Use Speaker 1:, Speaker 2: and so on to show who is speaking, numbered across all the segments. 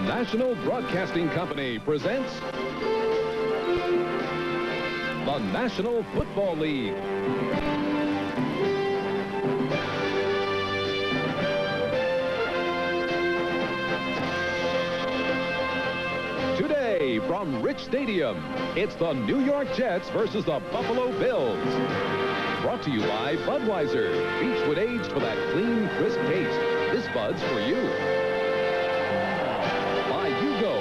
Speaker 1: National Broadcasting Company presents the National Football League. Today from Rich Stadium, it's the New York Jets versus the Buffalo Bills. Brought to you by Budweiser. Beechwood aged for that clean, crisp taste. This Bud's for you. By Yugo.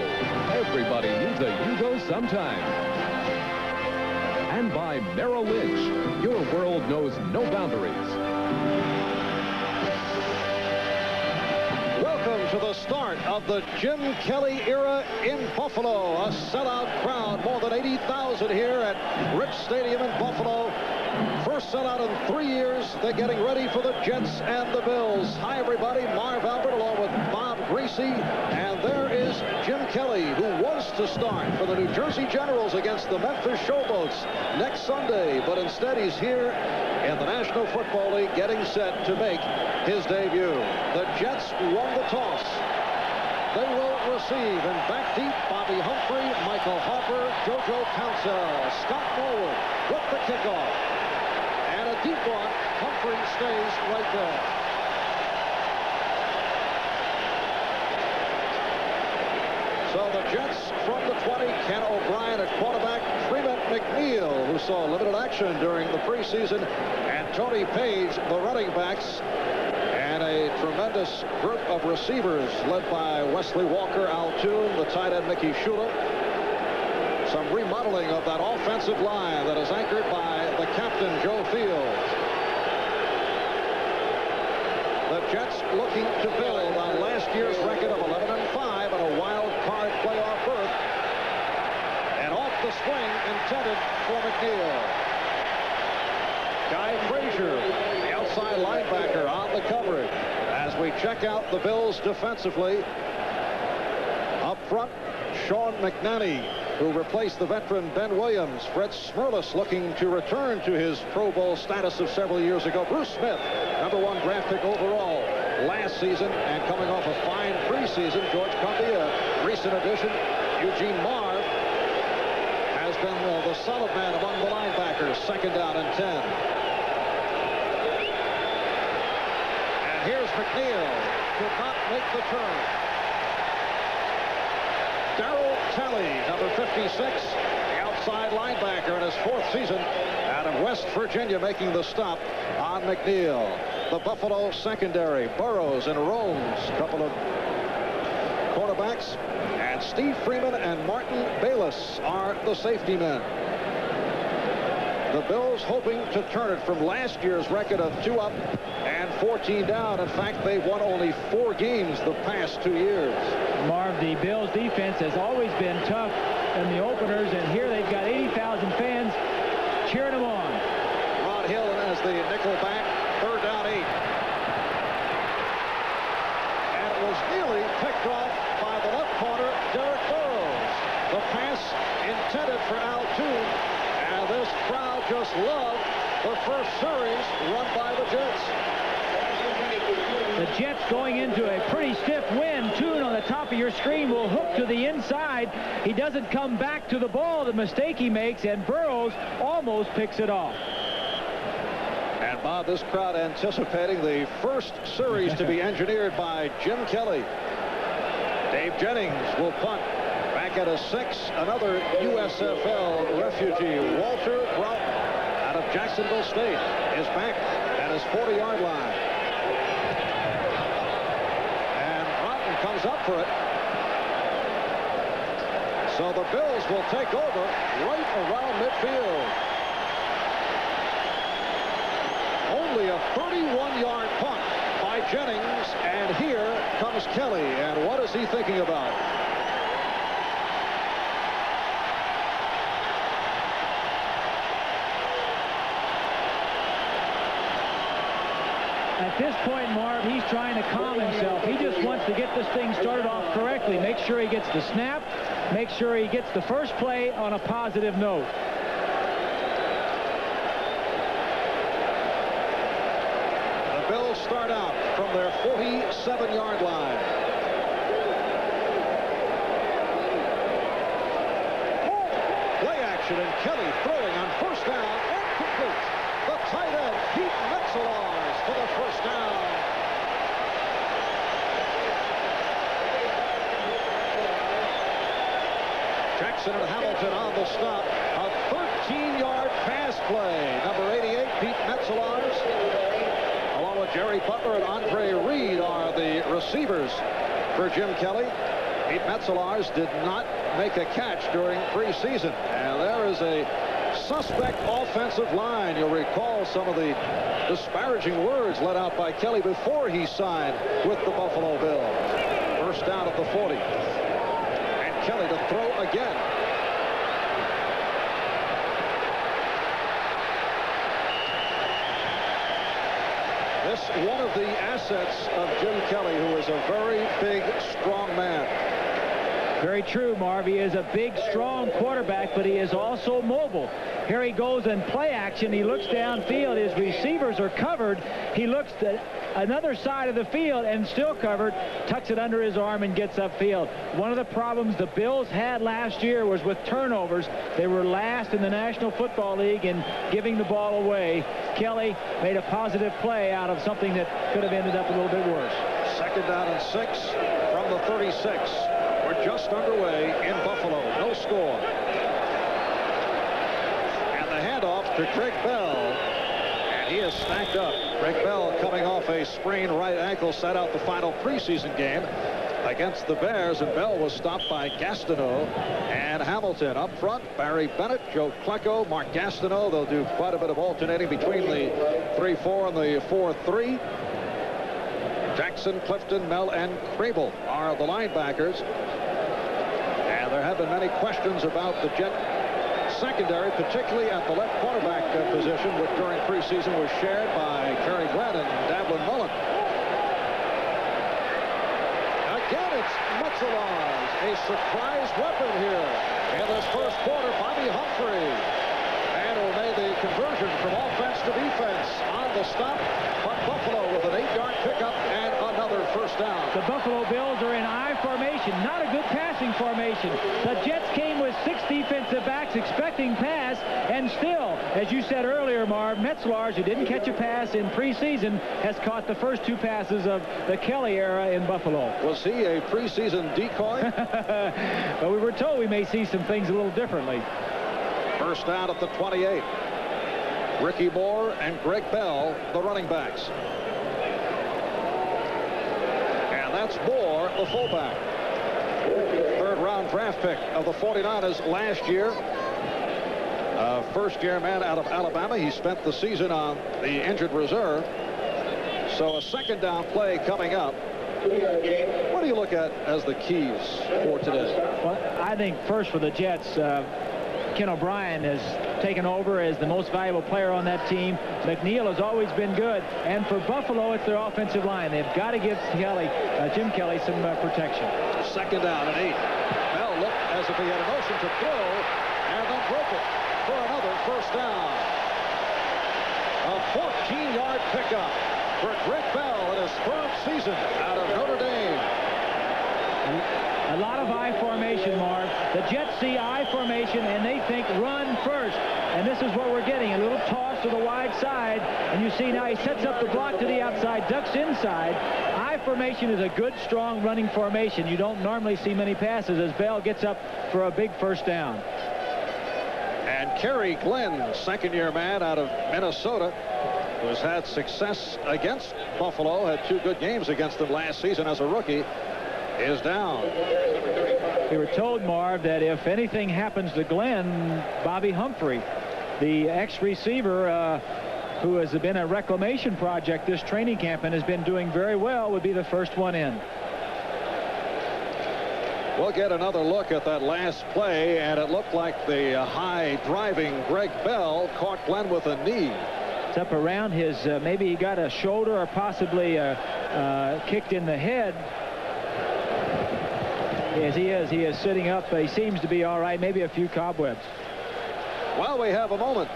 Speaker 1: Everybody needs a Yugo sometime. And by Merrill Lynch. Your world knows no boundaries.
Speaker 2: Welcome to the start of the Jim Kelly era in Buffalo. A sellout crowd, more than 80,000 here at Rich Stadium in Buffalo. First sellout in 3 years. They're getting ready for the Jets and the Bills. Hi, everybody. Marv Albert along with Bob Greasy. And there is Jim Kelly, who was to start for the New Jersey Generals against the Memphis Showboats next Sunday. But instead, he's here in the National Football League getting set to make his debut. The Jets won the toss. They will receive in back deep Bobby Humphrey, Michael Harper, JoJo Townsell, Scott Norwood with the kickoff. And a deep one. Humphrey stays right there. So the Jets from the 20, Ken O'Brien at quarterback, Freeman McNeil, who saw limited action during the preseason, and Tony Page, the running backs. And a tremendous group of receivers led by Wesley Walker, Al Toon, the tight end Mickey Shula. Some remodeling of that offensive line that is anchored by the captain, Joe Fields. The Jets looking to build on last year's record of 11-5 and a wild card playoff berth. And off the swing intended for McNeil. Guy Frazier, the outside linebacker, on the coverage. As we check out the Bills defensively, up front, Sean McNanny, who replaced the veteran Ben Williams. Fred Smerlas looking to return to his Pro Bowl status of several years ago. Bruce Smith, #1 draft pick overall last season, and coming off a fine preseason. George Cumbie, a recent addition. Eugene Marv has been the solid man among the linebackers. Second down and 10. And here's McNeil. Could not make the turn. Darryl Talley, number 56, the outside linebacker in his 4th season out of West Virginia, making the stop on McNeil. The Buffalo secondary, Burrows and Romes, a couple of quarterbacks, and Steve Freeman and Martin Bayless are the safety men. The Bills hoping to turn it from last year's record of 2 up and 14 down. In fact, they've won only 4 games the past 2 years.
Speaker 3: Marv, the Bills defense has always been tough in the openers, and here they've got 80,000 fans cheering them on.
Speaker 2: Rod Hill as the nickel back, 3rd down 8. And it was nearly picked off by the left corner, Derek Burrows. The pass intended for Al Toon, and this crowd just loved the first series run by the Jets.
Speaker 3: The Jets going into a pretty stiff wind. Toon on the top of your screen will hook to the inside. He doesn't come back to the ball, the mistake he makes, and Burrows almost picks it off.
Speaker 2: And Bob, this crowd anticipating the first series to be engineered by Jim Kelly. Dave Jennings will punt. Back at a 6, another USFL refugee, Walter Broughton, out of Jacksonville State, is back at his 40-yard line. Comes up for it. So the Bills will take over right around midfield. Only a 31-yard punt by Jennings, and here comes Kelly. And what is he thinking about?
Speaker 3: At this point, Marv, he's trying to calm himself. He just wants to get this thing started off correctly. Make sure he gets the snap. Make sure he gets the first play on a positive note.
Speaker 2: The Bills start out from their 47-yard line. possession, and Kelly throwing on first down and complete. The tight end, Pete Metzelaars, for the first down. Jackson and Hamilton on the stop. A 13-yard pass play. Number 88, Pete Metzelaars, along with Jerry Butler and Andre Reed, are the receivers for Jim Kelly. Pete Metzelaars did not make a catch during preseason. And there is a suspect offensive line. You'll recall some of the disparaging words let out by Kelly before he signed with the Buffalo Bills. First down at the 40. Kelly to throw again. This one of the assets of Jim Kelly, who is a very big, strong man.
Speaker 3: Very true, Marv. He is a big, strong quarterback, but he is also mobile. Here he goes in play action. He looks downfield. His receivers are covered. He looks to another side of the field and still covered, tucks it under his arm and gets upfield. One of the problems the Bills had last year was with turnovers. They were last in the National Football League in giving the ball away. Kelly made a positive play out of something that could have ended up a little bit worse.
Speaker 2: Second down and 6 from the 36. We're just underway in Buffalo. No score. And the handoff to Greg Bell. And he is stacked up. Greg Bell, coming off a sprained right ankle, sat out the final preseason game against the Bears, and Bell was stopped by Gastineau and Hamilton. Up front, Barry Bennett, Joe Klecko, Mark Gastineau. They'll do quite a bit of alternating between the 3-4 and the 4-3. Jackson, Clifton, Mel, and Crable are the linebackers. And there have been many questions about the Jet secondary, particularly at the left cornerback position, which during preseason was shared by Kerry Glenn and Davlin Mullen. Again, it's Metzelaars, a surprise weapon here in this first quarter. Bobby Humphrey, and who made the conversion from offense to defense on the stop. But Buffalo with an 8-yard pickup and another first down.
Speaker 3: The Buffalo Bills are in I formation, not a good passing formation. The Jets came with 6 defensive backs expecting pass, and still, as you said earlier, Marv, Metzelaars, who didn't catch a pass in preseason, has caught the first 2 passes of the Kelly era in Buffalo.
Speaker 2: Was he a preseason decoy?
Speaker 3: But we were told we may see some things a little differently.
Speaker 2: First down at the 28. Ricky Moore and Greg Bell, the running backs. And that's Moore, the fullback. Third-round draft pick of the 49ers last year. First-year man out of Alabama. He spent the season on the injured reserve. So a second down play coming up. What do you look at as the keys for today?
Speaker 3: Well, I think first for the Jets, Ken O'Brien has taken over as the most valuable player on that team. McNeil has always been good. And for Buffalo, it's their offensive line. They've got to give Jim Kelly some protection. Second down and 8.
Speaker 2: Bell looked as if he had a motion to throw and then broke it for another first down. A 14-yard pickup for Greg Bell in his third season out of Notre Dame.
Speaker 3: A lot of I formation, Marv. The Jets see I formation and they think run first. And this is what we're getting, a little toss to the wide side. And you see now he sets up the block to the outside, ducks inside. I formation is a good, strong running formation. You don't normally see many passes as Bell gets up for a big first down.
Speaker 2: And Kerry Glenn, second-year man out of Minnesota, who's had success against Buffalo, had 2 good games against them last season as a rookie, is down.
Speaker 3: We were told, Marv, that if anything happens to Glenn, Bobby Humphrey, the ex-receiver who has been a reclamation project this training camp and has been doing very well, would be the first one in.
Speaker 2: We'll get another look at that last play, and it looked like the high-driving Greg Bell caught Glenn with a knee.
Speaker 3: It's up around his, maybe he got a shoulder or possibly kicked in the head. Yes, he is sitting up. He seems to be all right. Maybe a few cobwebs.
Speaker 2: Well, we have a moment.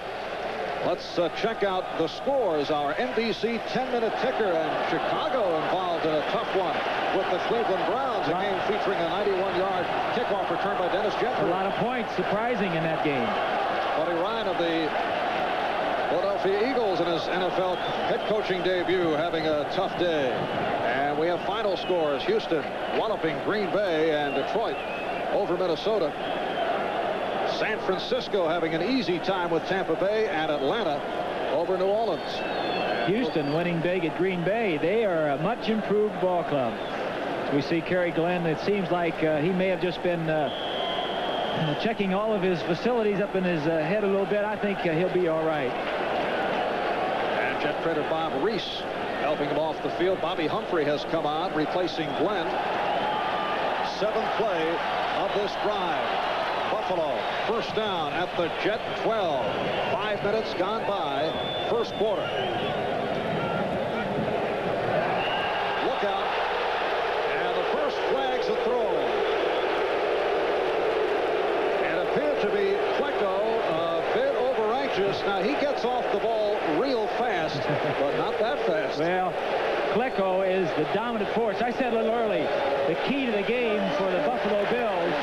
Speaker 2: Let's check out the scores. Our NBC 10-minute ticker, and Chicago involved in a tough one with the Cleveland Browns. A game featuring a 91-yard kickoff return by Dennis Jeffrey.
Speaker 3: A lot of points surprising in that game.
Speaker 2: Buddy Ryan of the Philadelphia Eagles in his NFL head coaching debut having a tough day. And we have final scores. Houston walloping Green Bay, and Detroit over Minnesota. San Francisco having an easy time with Tampa Bay, and Atlanta over New Orleans.
Speaker 3: Houston winning big at Green Bay. They are a much improved ball club. We see Kerry Glenn. It seems like he may have just been checking all of his facilities up in his head a little bit. I think he'll be all right.
Speaker 2: And jet trader Bob Reese helping him off the field. Bobby Humphrey has come on, replacing Glenn. 7th play of this drive. Buffalo first down at the Jet 12. 5 minutes gone by, first quarter. Look out. And the first flag's a throw. And it appeared to be Klecko a bit over-anxious. Now, he gets off the ball real fast, but not that fast.
Speaker 3: Well, Klecko is the dominant force. I said a little early, the key to the game for the Buffalo Bills.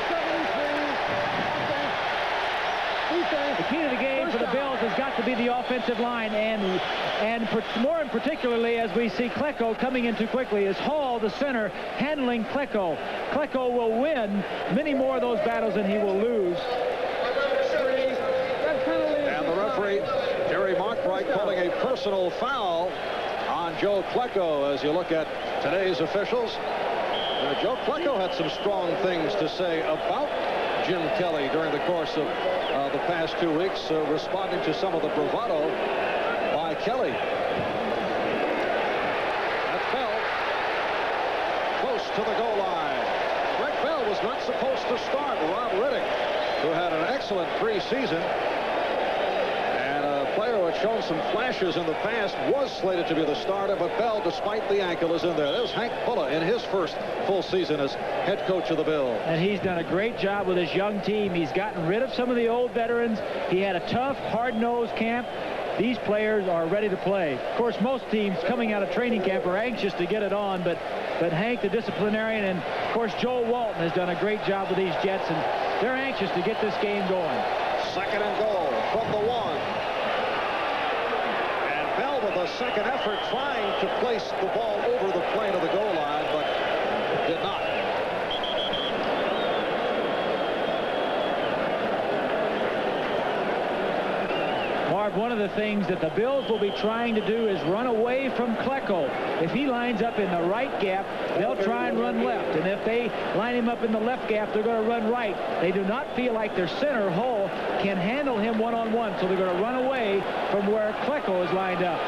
Speaker 3: The key to the game for the Bills has got to be the offensive line, and more in particularly as we see Klecko coming in too quickly, is Hall, the center, handling Klecko. Klecko will win many more of those battles than he will lose.
Speaker 2: And the referee, Jerry Markbright, calling a personal foul on Joe Klecko. As you look at today's officials, Joe Klecko had some strong things to say about Jim Kelly during the course of the past 2 weeks, responding to some of the bravado by Kelly. That's Bell. Close to the goal line. Greg Bell was not supposed to start. Rob Riddick, who had an excellent preseason, and a player who had shown some flashes in the past, was slated to be the starter, but Bell, despite the ankle, is in there. There's Hank Bulla in his first full season as head coach of the Bills.
Speaker 3: And he's done a great job with his young team. He's gotten rid of some of the old veterans. He had a tough, hard-nosed camp. These players are ready to play. Of course, most teams coming out of training camp are anxious to get it on, but Hank, the disciplinarian, and of course Joe Walton has done a great job with these Jets, and they're anxious to get this game going.
Speaker 2: 2nd and goal from the 1. And Bell with a second effort trying to place the ball over the plane of the goal line, but did not.
Speaker 3: Marv, one of the things that the Bills will be trying to do is run away from Klecko. If he lines up in the right gap, they'll try and run left. And if they line him up in the left gap, they're going to run right. They do not feel like their center, Hull, can handle him one-on-one, so they're going to run away from where Klecko is lined up.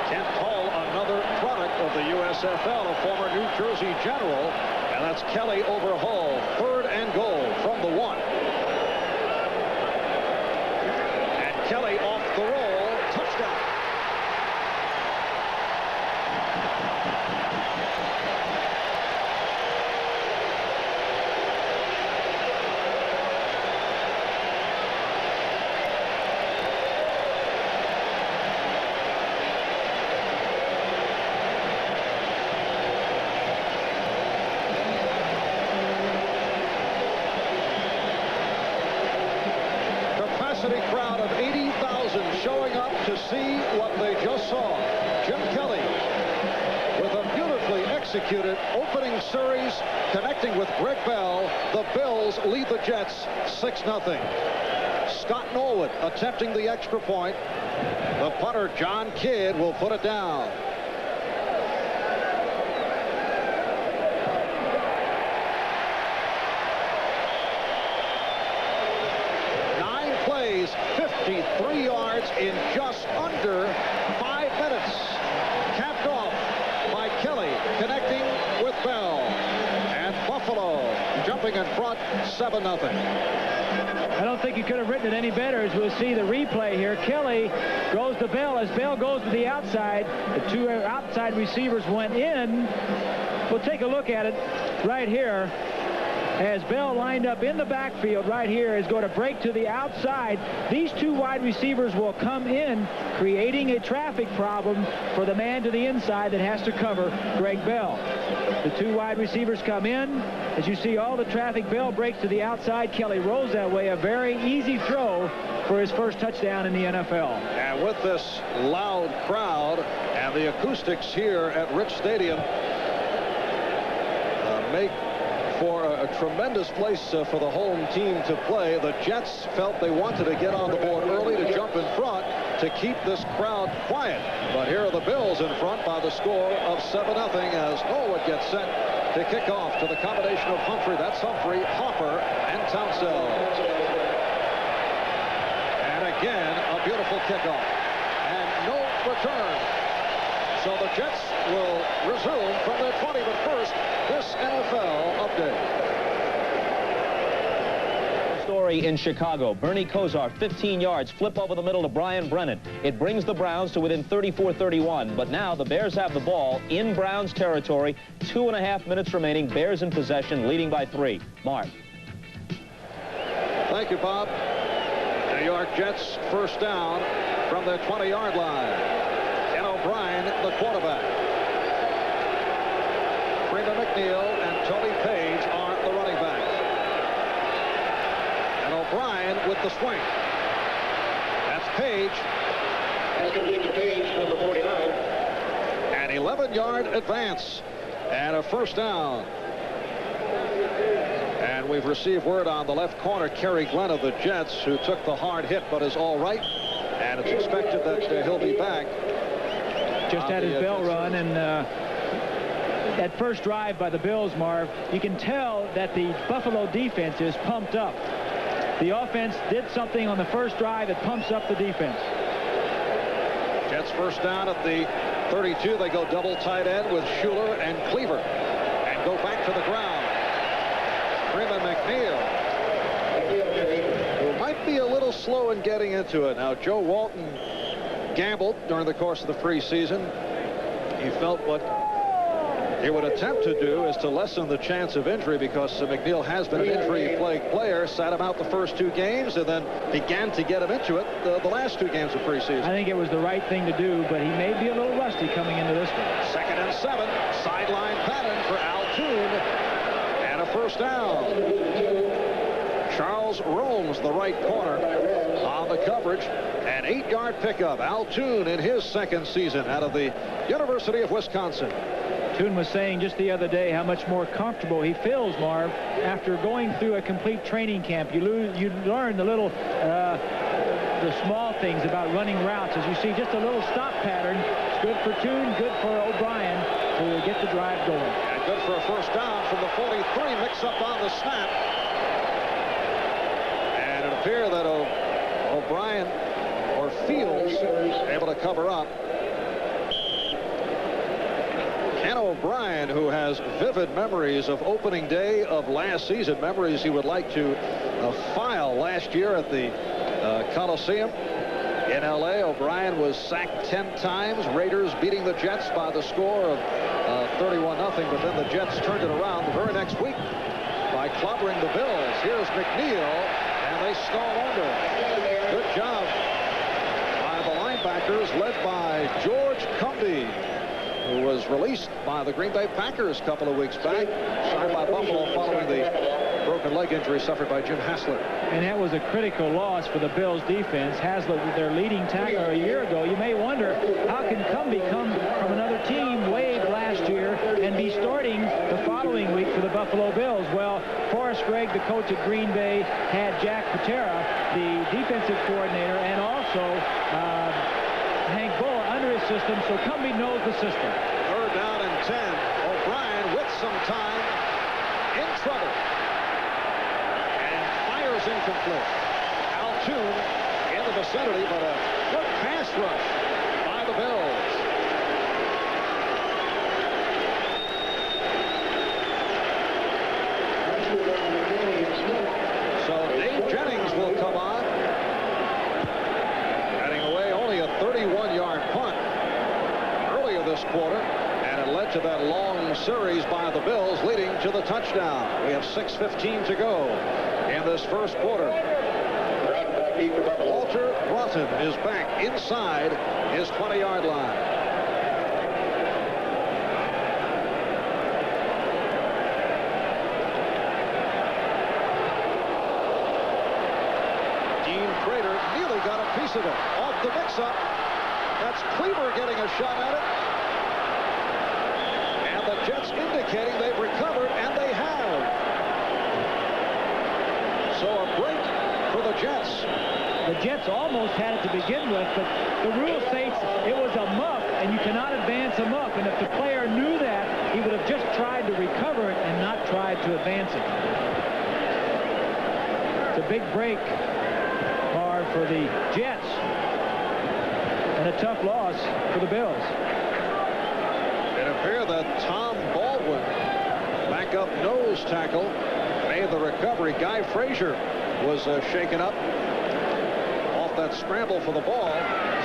Speaker 2: Kent Hull, another product of the USFL, a former New Jersey General, and that's Kelly over Hull. 3rd and goal from the 1. And Kelly off the roll, touchdown. Crowd of 80,000 showing up to see what they just saw. Jim Kelly with a beautifully executed opening series connecting with Greg Bell. The Bills lead the Jets 6-0. Scott Norwood attempting the extra point. The punter, John Kidd, will put it down. Plays 53 yards in just under 5 minutes. Capped off by Kelly, connecting with Bell. And Buffalo jumping in front 7-0.
Speaker 3: I don't think you could have written it any better, as we'll see the replay here. Kelly goes to Bell. As Bell goes to the outside, the 2 outside receivers went in. We'll take a look at it right here. As Bell lined up in the backfield right here is going to break to the outside. These 2 wide receivers will come in, creating a traffic problem for the man to the inside that has to cover Greg Bell. The two wide receivers come in. As you see, all the traffic. Bell breaks to the outside. Kelly rolls that way. A very easy throw for his first touchdown in the NFL.
Speaker 2: And with this loud crowd and the acoustics here at Rich Stadium, make for a tremendous place for the home team to play. The Jets felt they wanted to get on the board early to jump in front to keep this crowd quiet. But here are the Bills in front by the score of 7-0 as Norwood gets set to kick off to the combination of Humphrey. That's Humphrey, Hopper, and Townsend. And again, a beautiful kickoff. And no return. So the Jets will resume from their 20, but first, this NFL update.
Speaker 4: Story in Chicago. Bernie Kosar, 15 yards, flip over the middle to Brian Brennan. It brings the Browns to within 34-31, but now the Bears have the ball in Browns territory. 2.5 minutes remaining. Bears in possession, leading by 3. Mark.
Speaker 2: Thank you, Bob. New York Jets first down from their 20-yard line. O'Brien, the quarterback. Freeman McNeil and Tony Page are the running backs. And O'Brien with the swing. That's Page.
Speaker 5: That's complete to Page, number 49.
Speaker 2: An 11-yard advance and a first down. And we've received word on the left corner, Kerry Glenn of the Jets, who took the hard hit but is all right. And it's expected that he'll be back.
Speaker 3: Just had his bell run, and that first drive by the Bills, Marv, you can tell that the Buffalo defense is pumped up. The offense did something on the first drive that pumps up the defense.
Speaker 2: Jets first down at the 32. They go double tight end with Schuler and Cleaver and go back to the ground. Freeman McNeil, who might be a little slow in getting into it. Now, Joe Walton gambled during the course of the preseason. He felt what he would attempt to do is to lessen the chance of injury because McNeil has been an injury-plagued player, sat him out the first 2 games, and then began to get him into it the last 2 games of preseason.
Speaker 3: I think it was the right thing to do, but he may be a little rusty coming into this one.
Speaker 2: 2nd and 7, sideline pattern for Al Toon, and a first down. Charles Romes, the right corner, on the coverage. An 8-yard pickup. Al Toon in his 2nd season out of the University of Wisconsin.
Speaker 3: Toon was saying just the other day how much more comfortable he feels, Marv, after going through a complete training camp. You learn the little, the small things about running routes. As you see, just a little stop pattern. It's good for Toon, good for O'Brien to get the drive going.
Speaker 2: And good for a first down from the 43. Mix up on the snap. And it appears that O'Brien or Fields able to cover up. Ken O'Brien, who has vivid memories of opening day of last season, memories he would like to file last year at the Coliseum in L.A. O'Brien was sacked 10 times. Raiders beating the Jets by the score of 31-0, but then the Jets turned it around the very next week by clobbering the Bills. Here's McNeil, and they stall under. Good job by the linebackers, led by George Cumby, who was released by the Green Bay Packers a couple of weeks back, signed by Buffalo following the broken leg injury suffered by Jim Haslett.
Speaker 3: And that was a critical loss for the Bills defense. Haslett was their leading tackler a year ago. You may wonder, how can Cumby come from another team, waived last year, and be starting the following week for the Buffalo Bills? Well, Forrest Gregg, the coach at Green Bay, had Jack Patera, the defensive coordinator, and also Hank Bull under his system, so Cumby knows the system.
Speaker 2: 3rd down and 10. O'Brien with some time, in trouble, and fires incomplete. Al Toon in the vicinity, but a good pass rush by the Bills. So Dave Jennings will come on. Heading away only a 31-yard punt earlier this quarter, and it led to that long series by the Bills leading to the touchdown. We have 6:15 to go in this first quarter. Walter Broughton is back inside his 20-yard line. Dean Prater nearly got a piece of it. Off the mix-up. That's Cleaver getting a shot at it. And the Jets indicating they've recovered, and they have. So a break for the Jets.
Speaker 3: The Jets almost had it to begin with, but the rule states it was a muff, and you cannot advance a muff. And if the player knew that, he would have just tried to recover it and not tried to advance it. It's a big break, Marv, for the Jets, and a tough loss for the Bills.
Speaker 2: It appeared that Tom Baldwin, backup nose tackle, made the recovery. Guy Frazier was shaken up off that scramble for the ball.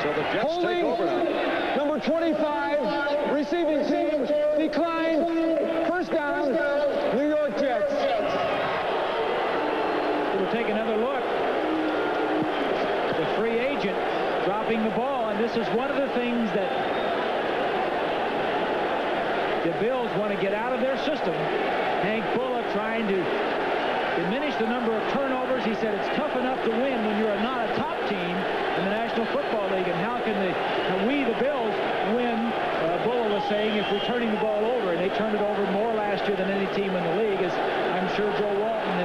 Speaker 2: So the Jets take over now.
Speaker 6: Number 25, receiving team, declined. First down, New York Jets.
Speaker 3: We'll take another look. The free agent dropping the ball, and this is one of the things that the Bills want to get out of their system. Hank Bullock trying to diminish the number of turnovers. He said it's tough enough to win when you're not a top team in the National Football League, and how can we, the Bills, win? Bullock was saying, if we're turning the ball over, and they turned it over more last year than any team in the league, as I'm sure Joe Walton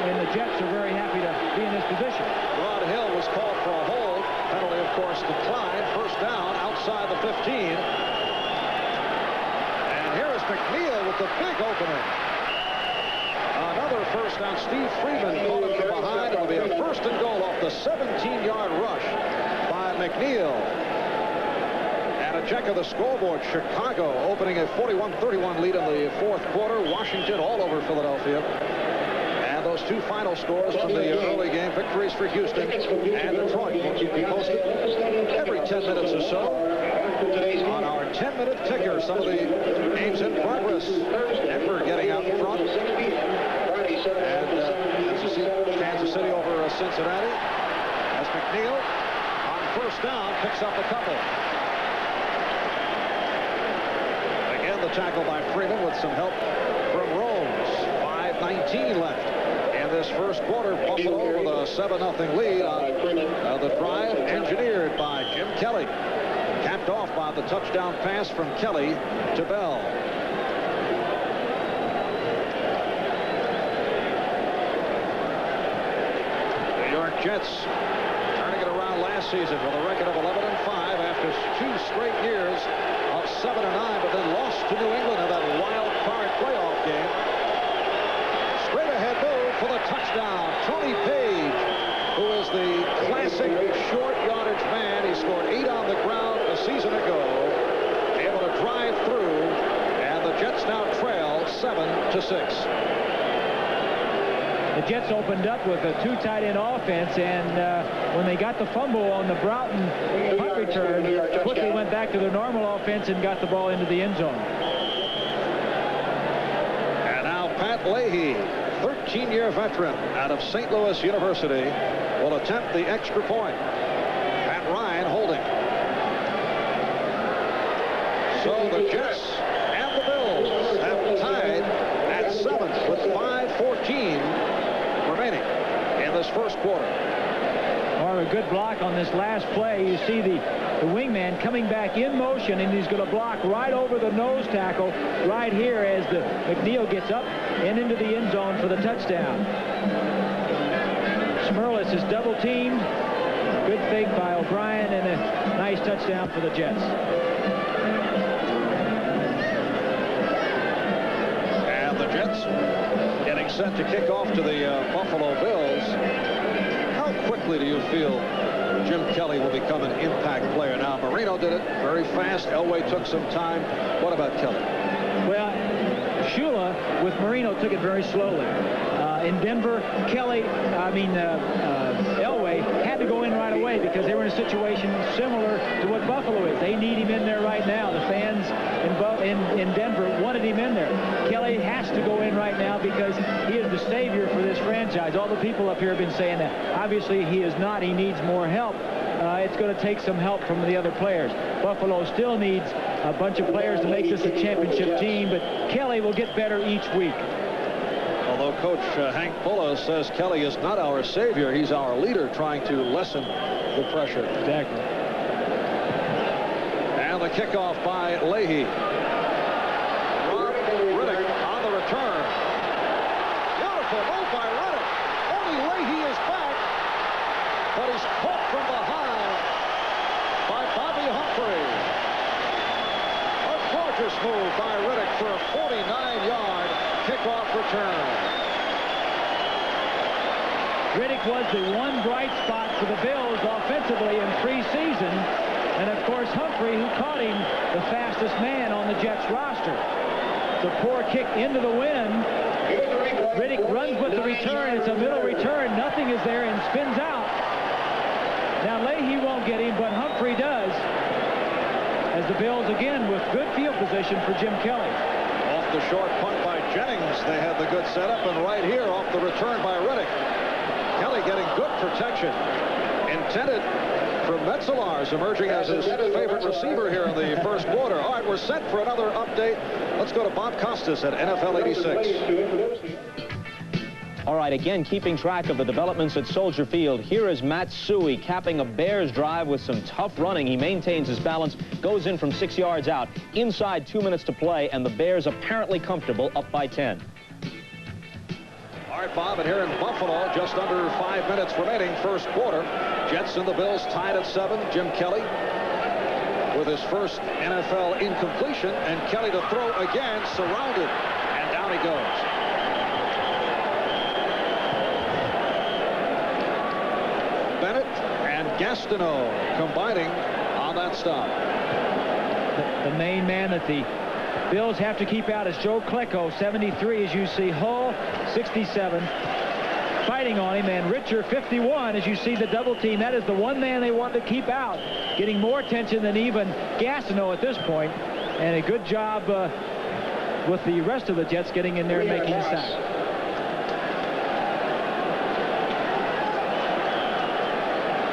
Speaker 3: and the Jets are very happy to be in this position.
Speaker 2: Rod Hill was called for a hold. Penalty, of course, declined. First down outside the 15. And here is McNeil with the big opening. Another first down. Steve Freeman caught him from behind. It'll be a first and goal off the 17-yard rush by McNeil. And a check of the scoreboard. Chicago opening a 41-31 lead in the fourth quarter. Washington all over Philadelphia. And those two final scores from the early game, victories for Houston and Detroit. We'll keep you posted every 10 minutes or so on our 10-minute ticker. Some of the games in progress. Denver getting out in front. And Kansas City over Cincinnati. As McNeil on first down picks up a couple. Again, the tackle by Freeman with some help from Rhodes. 5:19 left in this first quarter. Buffalo with a 7-0 lead on the drive engineered by Jim Kelly. Capped off by the touchdown pass from Kelly to Bell. New York Jets turning it around last season with a record of 11-5 after 2 straight years of 7-9, but then lost to New England in that wild card playoff game. Straight ahead move for the touchdown. Tony Page, who is the classic short yardage man. He scored 8 on the ground a season ago. Able to drive through, and the Jets now trail 7-6.
Speaker 3: The Jets opened up with a 2 tight end offense, and when they got the fumble on the Broughton punt return, quickly went back to their normal offense and got the ball into the end zone.
Speaker 2: And now Pat Leahy, 13-year veteran out of St. Louis University, will attempt the extra point. Pat Ryan holding. So the Jets and the Bills have tied at 7 with 5:14 remaining in this first quarter.
Speaker 3: Or a good block on this last play. You see the wingman coming back in motion, and he's going to block right over the nose tackle right here as the McNeil gets up and into the end zone for the touchdown. Smerlis is double teamed. Good fake by O'Brien, and a nice touchdown for the Jets.
Speaker 2: And the Jets getting set to kick off to the Buffalo Bills. How quickly do you feel Jim Kelly will become an impact player? Now, Marino did it very fast. Elway took some time. What about Kelly?
Speaker 3: Well, Shula with Marino took it very slowly. In Denver, Elway had to go in right away because they were in a situation similar to what Buffalo is. They need him in there right now. The fans in Denver wanted him in there. Kelly has to go in right now because he is the savior for this franchise. All the people up here have been saying that. Obviously, he is not. He needs more help. It's going to take some help from the other players. Buffalo still needs a bunch of players to make this a championship team, but Kelly will get better each week.
Speaker 2: Although Although Coach Hank Fulla says Kelly is not our savior, he's our leader, trying to lessen the pressure.
Speaker 3: Exactly.
Speaker 2: And the kickoff by Leahy. Rob Riddick on the return. Beautiful move by Riddick. Only Leahy is back, but he's caught from behind by Bobby Humphrey. A gorgeous move by Riddick for a 49-yard kickoff return.
Speaker 3: Riddick was the one bright spot for the Bills offensively in preseason. And, of course, Humphrey, who caught him, the fastest man on the Jets roster. The poor kick into the wind. Riddick runs with the return. It's a middle return. Nothing is there and spins out. Now, Leahy won't get him, but Humphrey does. As the Bills, again, with good field position for Jim Kelly.
Speaker 2: Off the short punt by Jennings, they had the good setup, and right here off the return by Riddick. Kelly getting good protection. Intended for Metzelaars, emerging as his favorite receiver here in the first quarter. All right, we're set for another update. Let's go to Bob Costas at NFL 86.
Speaker 4: All right, again, keeping track of the developments at Soldier Field. Here is Matt Suhey capping a Bears drive with some tough running. He maintains his balance, goes in from 6 yards out. Inside 2 minutes to play, and the Bears apparently comfortable, up by 10.
Speaker 2: All right, Bob, and here in Buffalo, just under 5 minutes remaining, first quarter. Jets and the Bills tied at 7. Jim Kelly with his first NFL incompletion, and Kelly to throw again, surrounded, and down he goes. Bennett and Gastineau combining on that stop.
Speaker 3: The main man that the Bills have to keep out is Joe Klecko, 73, as you see. Hull, 67, fighting on him, and Richer, 51, as you see the double team. That is the one man they want to keep out, getting more attention than even Gastineau at this point. And a good job with the rest of the Jets getting in there and making the sack.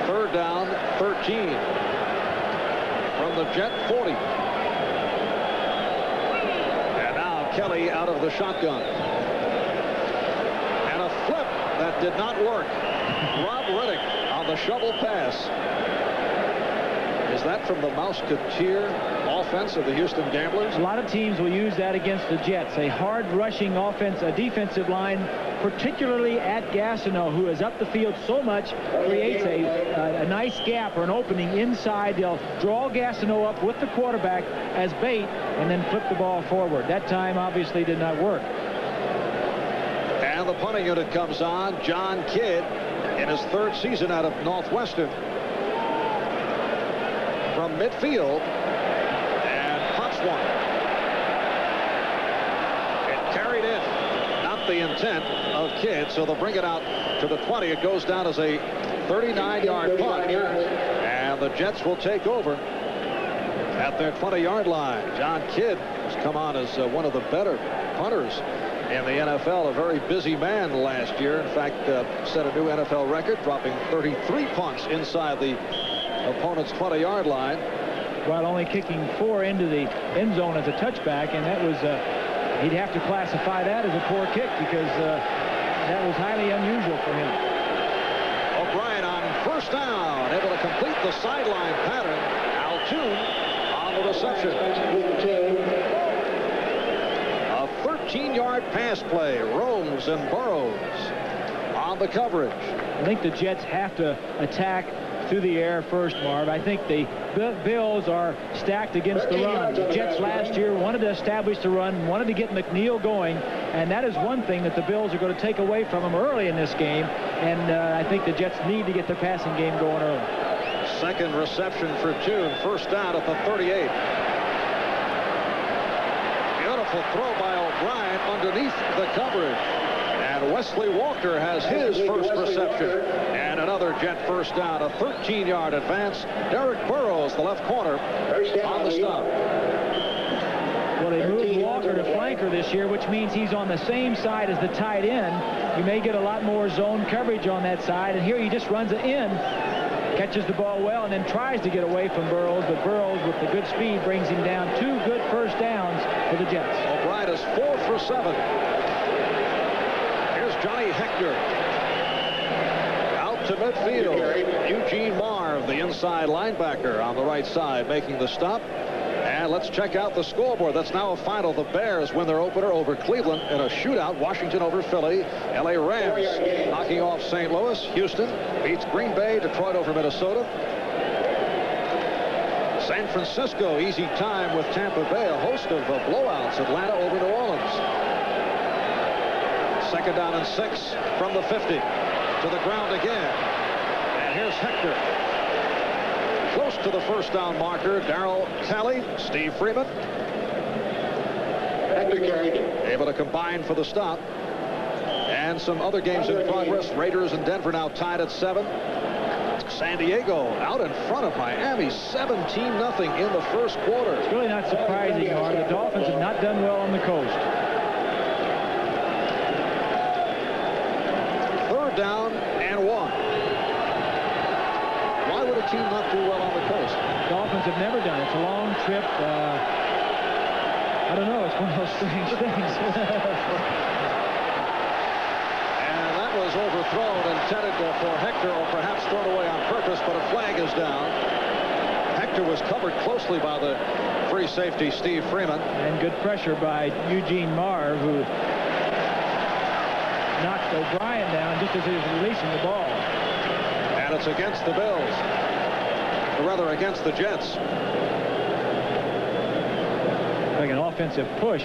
Speaker 2: Third down, 13 from the Jet 40. And now Kelly out of the shotgun. And a flip that did not work. Rob Riddick on the shovel pass. Is that from the Mouseketeer offense of the Houston Gamblers?
Speaker 3: A lot of teams will use that against the Jets. A hard rushing offense, a defensive line, particularly at Gastineau, who is up the field so much, creates a nice gap or an opening inside. They'll draw Gastineau up with the quarterback as bait and then flip the ball forward. That time obviously did not work.
Speaker 2: And the punting unit comes on. John Kidd in his third season out of Northwestern. From midfield, and punts one. It carried in, not the intent of Kidd, so they'll bring it out to the 20. It goes down as a 39-yard punt, and the Jets will take over at their 20-yard line. John Kidd has come on as one of the better punters in the NFL, a very busy man last year. In fact, set a new NFL record, dropping 33 punts inside the opponent's 20-yard line,
Speaker 3: while only kicking 4 into the end zone as a touchback, and that was he'd have to classify that as a poor kick because that was highly unusual for him.
Speaker 2: O'Brien on first down, able to complete the sideline pattern. Altoon on the reception. A 13-yard pass play. Rose and Burrows on the coverage.
Speaker 3: I think the Jets have to attack through the air first, Marv. I think the Bills are stacked against the run. The Jets last year wanted to establish the run, wanted to get McNeil going, and that is one thing that the Bills are going to to take away from them early in this game, and I think the Jets need to get their passing game going early.
Speaker 2: Second reception for Toon. First down at the 38. Beautiful throw by O'Brien underneath the coverage. And Wesley Walker has his first reception. And another Jet first down, a 13-yard advance. Derek Burrows, the left corner, on the stop.
Speaker 3: Well, they moved Walker to flanker this year, which means he's on the same side as the tight end. You may get a lot more zone coverage on that side. And here he just runs it in, catches the ball well, and then tries to get away from Burrows. But Burrows, with the good speed, brings him down. 2 good first downs for the Jets.
Speaker 2: O'Brien is 4 for 7. Johnny Hector. Out to midfield. Eugene Marv, the inside linebacker on the right side, making the stop. And let's check out the scoreboard. That's now a final. The Bears win their opener over Cleveland in a shootout. Washington over Philly. L.A. Rams knocking off St. Louis. Houston beats Green Bay. Detroit over Minnesota. San Francisco, easy time with Tampa Bay. A host of blowouts. Atlanta over New Orleans. Second down and 6 from the 50. To the ground again. And here's Hector. Close to the first down marker. Darryl Talley, Steve Freeman. Able to combine for the stop. And some other games in progress. Raiders and Denver now tied at 7. San Diego out in front of Miami, 17-0 in the first quarter.
Speaker 3: It's really not surprising, Art. The Dolphins have not done well on the coast.
Speaker 2: Third down and 1. Why would a team not do well on the coast?
Speaker 3: Dolphins have never done it. It's a long trip. I don't know. It's one of those strange things.
Speaker 2: Was overthrown, intended for Hector, or perhaps thrown away on purpose, but a flag is down. Hector was covered closely by the free safety, Steve Freeman.
Speaker 3: And good pressure by Eugene Marv, who knocked O'Brien down just as he was releasing the ball.
Speaker 2: And it's against the Bills. Or rather, against the Jets.
Speaker 3: Like an offensive push.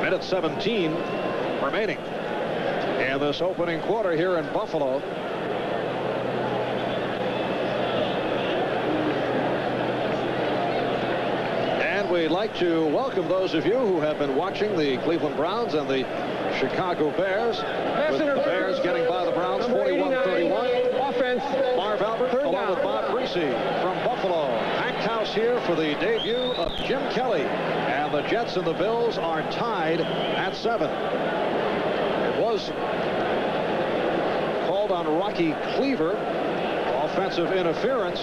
Speaker 2: Minute 17 remaining in this opening quarter here in Buffalo. And we'd like to welcome those of you who have been watching the Cleveland Browns and the Chicago Bears. With the Bears getting by the Browns 41-31.
Speaker 6: Offense.
Speaker 2: Marv Albert along with Bob Greasy from Buffalo. Packed house here for the debut of Jim Kelly. And the Jets and the Bills are tied at 7. It was called on Rocky Cleaver. Offensive interference.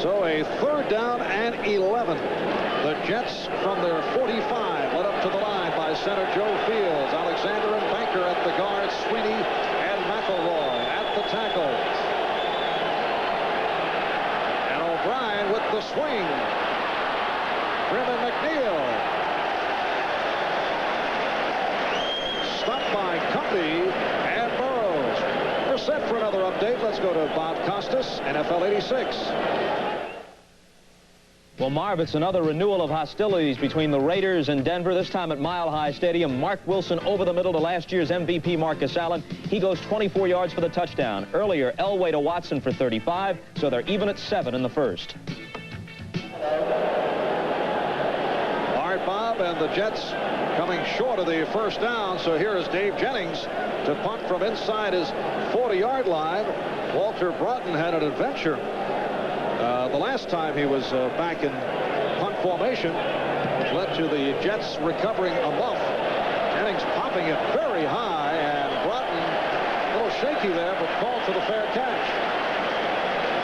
Speaker 2: So a third down and 11. The Jets from their 45 led up to the line by center Joe Fields. Alexander and Banker at the guards. Sweeney and McElroy at the tackles. And O'Brien with the swing. Brennan McNeil. Stopped by Cumbie and Burrows. We're set for another update. Let's go to Bob Costas, NFL 86.
Speaker 4: Well, Marv, it's another renewal of hostilities between the Raiders and Denver, this time at Mile High Stadium. Mark Wilson over the middle to last year's MVP Marcus Allen. He goes 24 yards for the touchdown. Earlier, Elway to Watson for 35, so they're even at 7 in the first.
Speaker 2: Bob, and the Jets coming short of the first down. So here is Dave Jennings to punt from inside his 40-yard line. Walter Broughton had an adventure the last time he was back in punt formation, which led to the Jets recovering a muff. Jennings popping it very high, and Broughton a little shaky there, but called for the fair catch.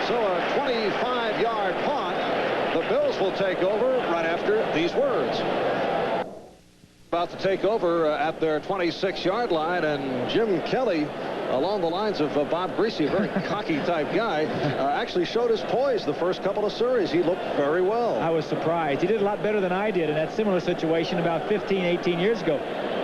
Speaker 2: So a 25-yard punt. The Bills will take over right after these words. About to take over at their 26-yard line, and Jim Kelly, along the lines of Bob Greasy, a very cocky type guy, actually showed his poise the first couple of series. He looked very well.
Speaker 3: I was surprised. He did a lot better than I did in that similar situation about 15, 18 years ago.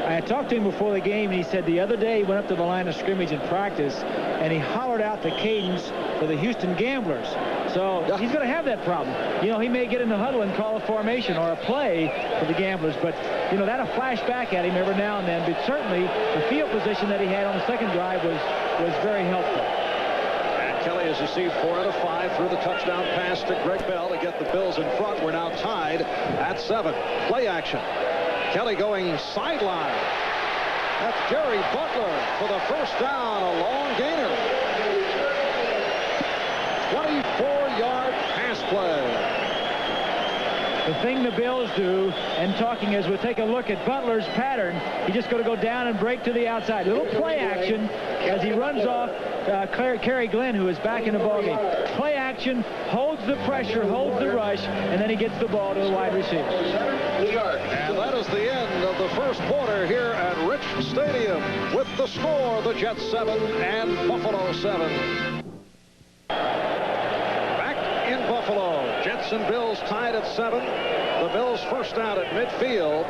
Speaker 3: I had talked to him before the game, and he said the other day he went up to the line of scrimmage in practice, and he hollered out the cadence for the Houston Gamblers. So he's going to have that problem. You know, he may get in the huddle and call a formation or a play for the Gamblers, but, you know, that'll flash back at him every now and then. But certainly the field position that he had on the second drive was very helpful.
Speaker 2: And Kelly has received 4 out of 5 through the touchdown pass to Greg Bell to get the Bills in front. We're now tied at 7. Play action. Kelly going sideline. That's Jerry Butler for the first down, a long gainer. 24-yard pass play.
Speaker 3: The thing the Bills do, and talking as we'll take a look at Butler's pattern, he's just going to go down and break to the outside. A little play action as he runs off Kerry Glenn, who is back in the ballgame. Play action. action, holds the pressure, holds the rush, and then he gets the ball to the wide receiver.
Speaker 2: And that is the end of the first quarter here at Rich Stadium with the score, the Jets 7 and Buffalo 7. Back in Buffalo, Jets and Bills tied at 7. The Bills first down at midfield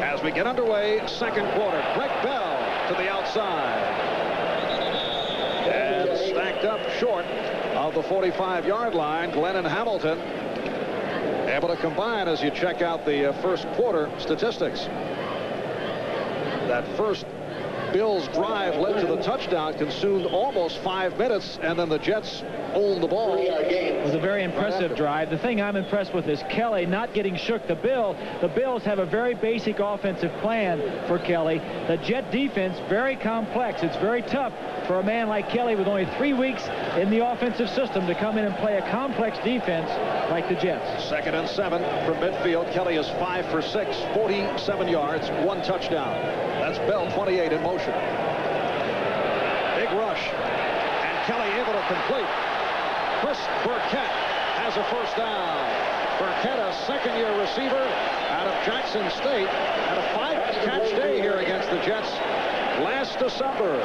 Speaker 2: as we get underway, second quarter. Greg Bell to the outside. And stacked up short of the 45-yard line, Glennon Hamilton able to combine as you check out the first quarter statistics. That first Bills drive led to the touchdown, consumed almost 5 minutes, and then the Jets owned the ball.
Speaker 3: It was a very impressive drive. The thing I'm impressed with is Kelly not getting shook. The Bills have a very basic offensive plan for Kelly. The Jet defense, very complex. It's very tough for a man like Kelly with only 3 weeks in the offensive system to come in and play a complex defense like the Jets.
Speaker 2: Second and 7 from midfield. Kelly is 5 for 6, 47 yards, 1 touchdown. That's Bell, 28 in motion. Big rush, and Kelly able to complete. Chris Burkett has a first down. Burkett, a second-year receiver out of Jackson State, had a 5-catch day here against the Jets last December.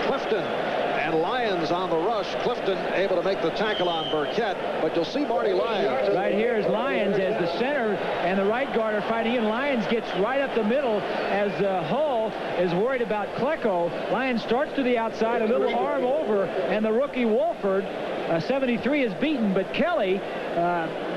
Speaker 2: Clifton and Lyons on the rush. Clifton able to make the tackle on Burkett, but you'll see Marty Lyons.
Speaker 3: Right here is Lyons as the center and the right guard are fighting in. Lyons gets right up the middle as Hull is worried about Klecko. Lyons starts to the outside, a little arm over, and the rookie Wolford, 73, is beaten, but Kelly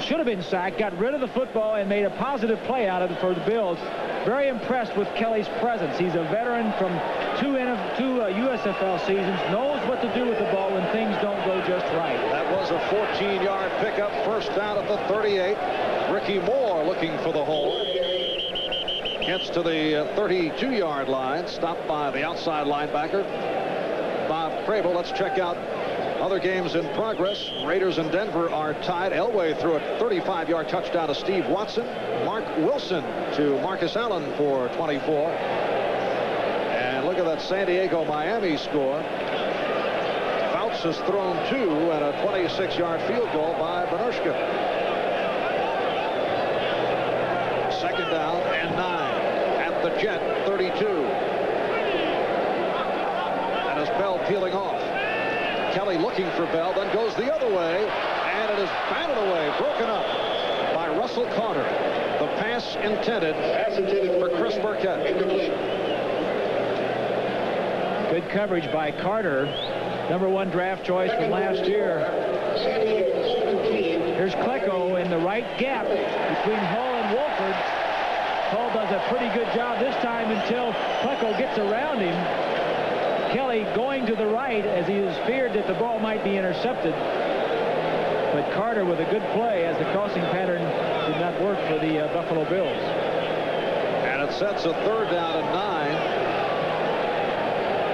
Speaker 3: should have been sacked, got rid of the football, and made a positive play out of it for the Bills. Very impressed with Kelly's presence. He's a veteran from two USFL seasons, knows what to do with the ball when things don't go just right.
Speaker 2: That was a 14-yard pickup, first down at the 38. Ricky Moore looking for the hole. Gets to the 32-yard line, stopped by the outside linebacker, Bob Crable. Let's check out other games in progress. Raiders and Denver are tied. Elway threw a 35-yard touchdown to Steve Watson. Mark Wilson to Marcus Allen for 24. And look at that San Diego-Miami score. Fouts has thrown 2 and a 26-yard field goal by Benushka. Second down and 9 at the Jet 32. And as Bell peeling off. Kelly looking for Bell, then goes the other way, and it is batted away, broken up by Russell Carter. The pass intended for Chris Burkett.
Speaker 3: Good coverage by Carter, #1 draft choice from last year. Here's Klecko in the right gap between Hull and Wolford. Hull does a pretty good job this time until Klecko gets around him. Kelly going to the right as he is feared that the ball might be intercepted. But Carter with a good play as the crossing pattern did not work for the Buffalo Bills.
Speaker 2: And it sets a third down and 9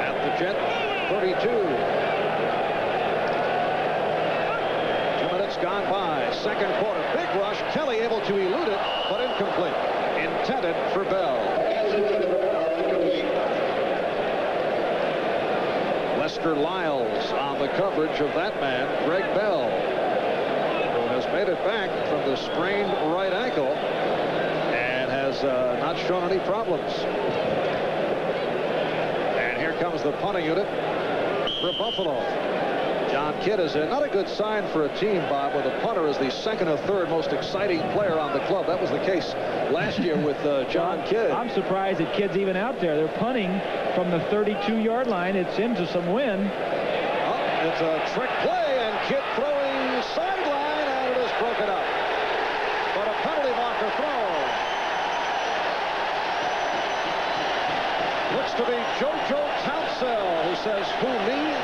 Speaker 2: at the Jet 32. 2 minutes gone by. Second quarter. Big rush. Kelly able to elude it, but incomplete. Intended for Bell. Lester Lyles on the coverage of that man, Greg Bell, who has made it back from the sprained right ankle and has not shown any problems. And here comes the punting unit for Buffalo. John Kidd is in. Not a good sign for a team, Bob, where the punter is the second or third most exciting player on the club. That was the case last year with John Kidd.
Speaker 3: I'm surprised that Kidd's even out there. They're punting from the 32-yard line. It's into some wind.
Speaker 2: Oh, it's a trick play, and Kidd throwing sideline, and it is broken up. But a penalty marker throw. Looks to be JoJo Townsell, who says, "Who, me?"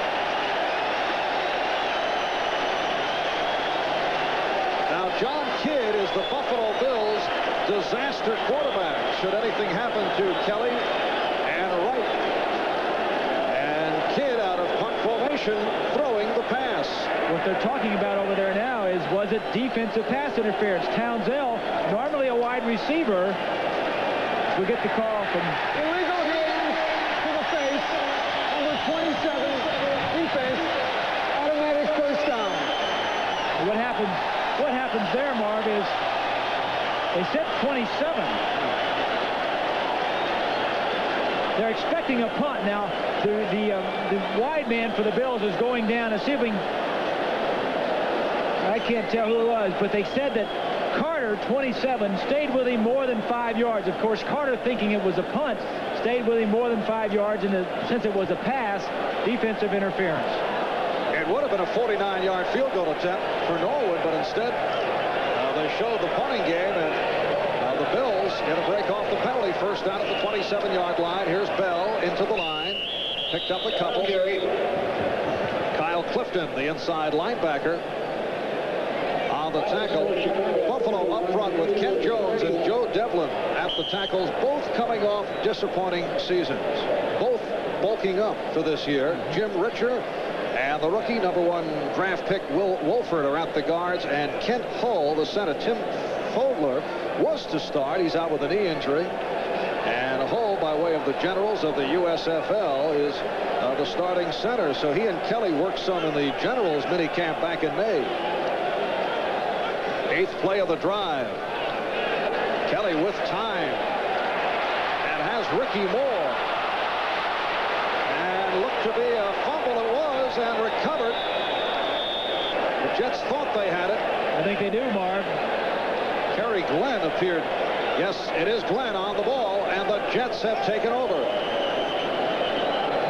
Speaker 2: Now, John Kidd is the Buffalo Bills' disaster quarterback should anything happen to Kelly and Wright. And Kidd out of punt formation throwing the pass.
Speaker 3: What they're talking about over there now is, was it defensive pass interference? Townsell, normally a wide receiver. We get the call from...
Speaker 6: Illegal hands to the face. Number 27, defense. Automatic first down.
Speaker 3: happens there, Marv, is they said 27. They're expecting a punt. Now, the wide man for the Bills is going down and see if we can... I can't tell who it was, but they said that Carter, 27, stayed with him more than 5 yards. Of course, Carter, thinking it was a punt, stayed with him more than 5 yards, and since it was a pass, defensive interference.
Speaker 2: It would have been a 49-yard field goal attempt for Norwood, but instead they showed the punting game, and the Bills get a break off the penalty. First down at the 27-yard line. Here's Bell into the line. Picked up a couple. Kyle Clifton, the inside linebacker, on the tackle. Buffalo up front with Ken Jones and Joe Devlin at the tackles, both coming off disappointing seasons. Both bulking up for this year. Jim Richer and the rookie #1 draft pick Will Wolford are at the guards, and Kent Hull, the center. Tim Fodler was to start. He's out with a knee injury. And Hull, by way of the Generals of the USFL, is the starting center. So he and Kelly worked some in the Generals minicamp back in May. 8th play of the drive. Kelly with time and has Ricky Moore. And looked to be a fumble. It was, and recovered. The Jets thought they had it.
Speaker 3: I think they do, Marv.
Speaker 2: Kerry Glenn appeared. Yes, it is Glenn on the ball, and the Jets have taken over.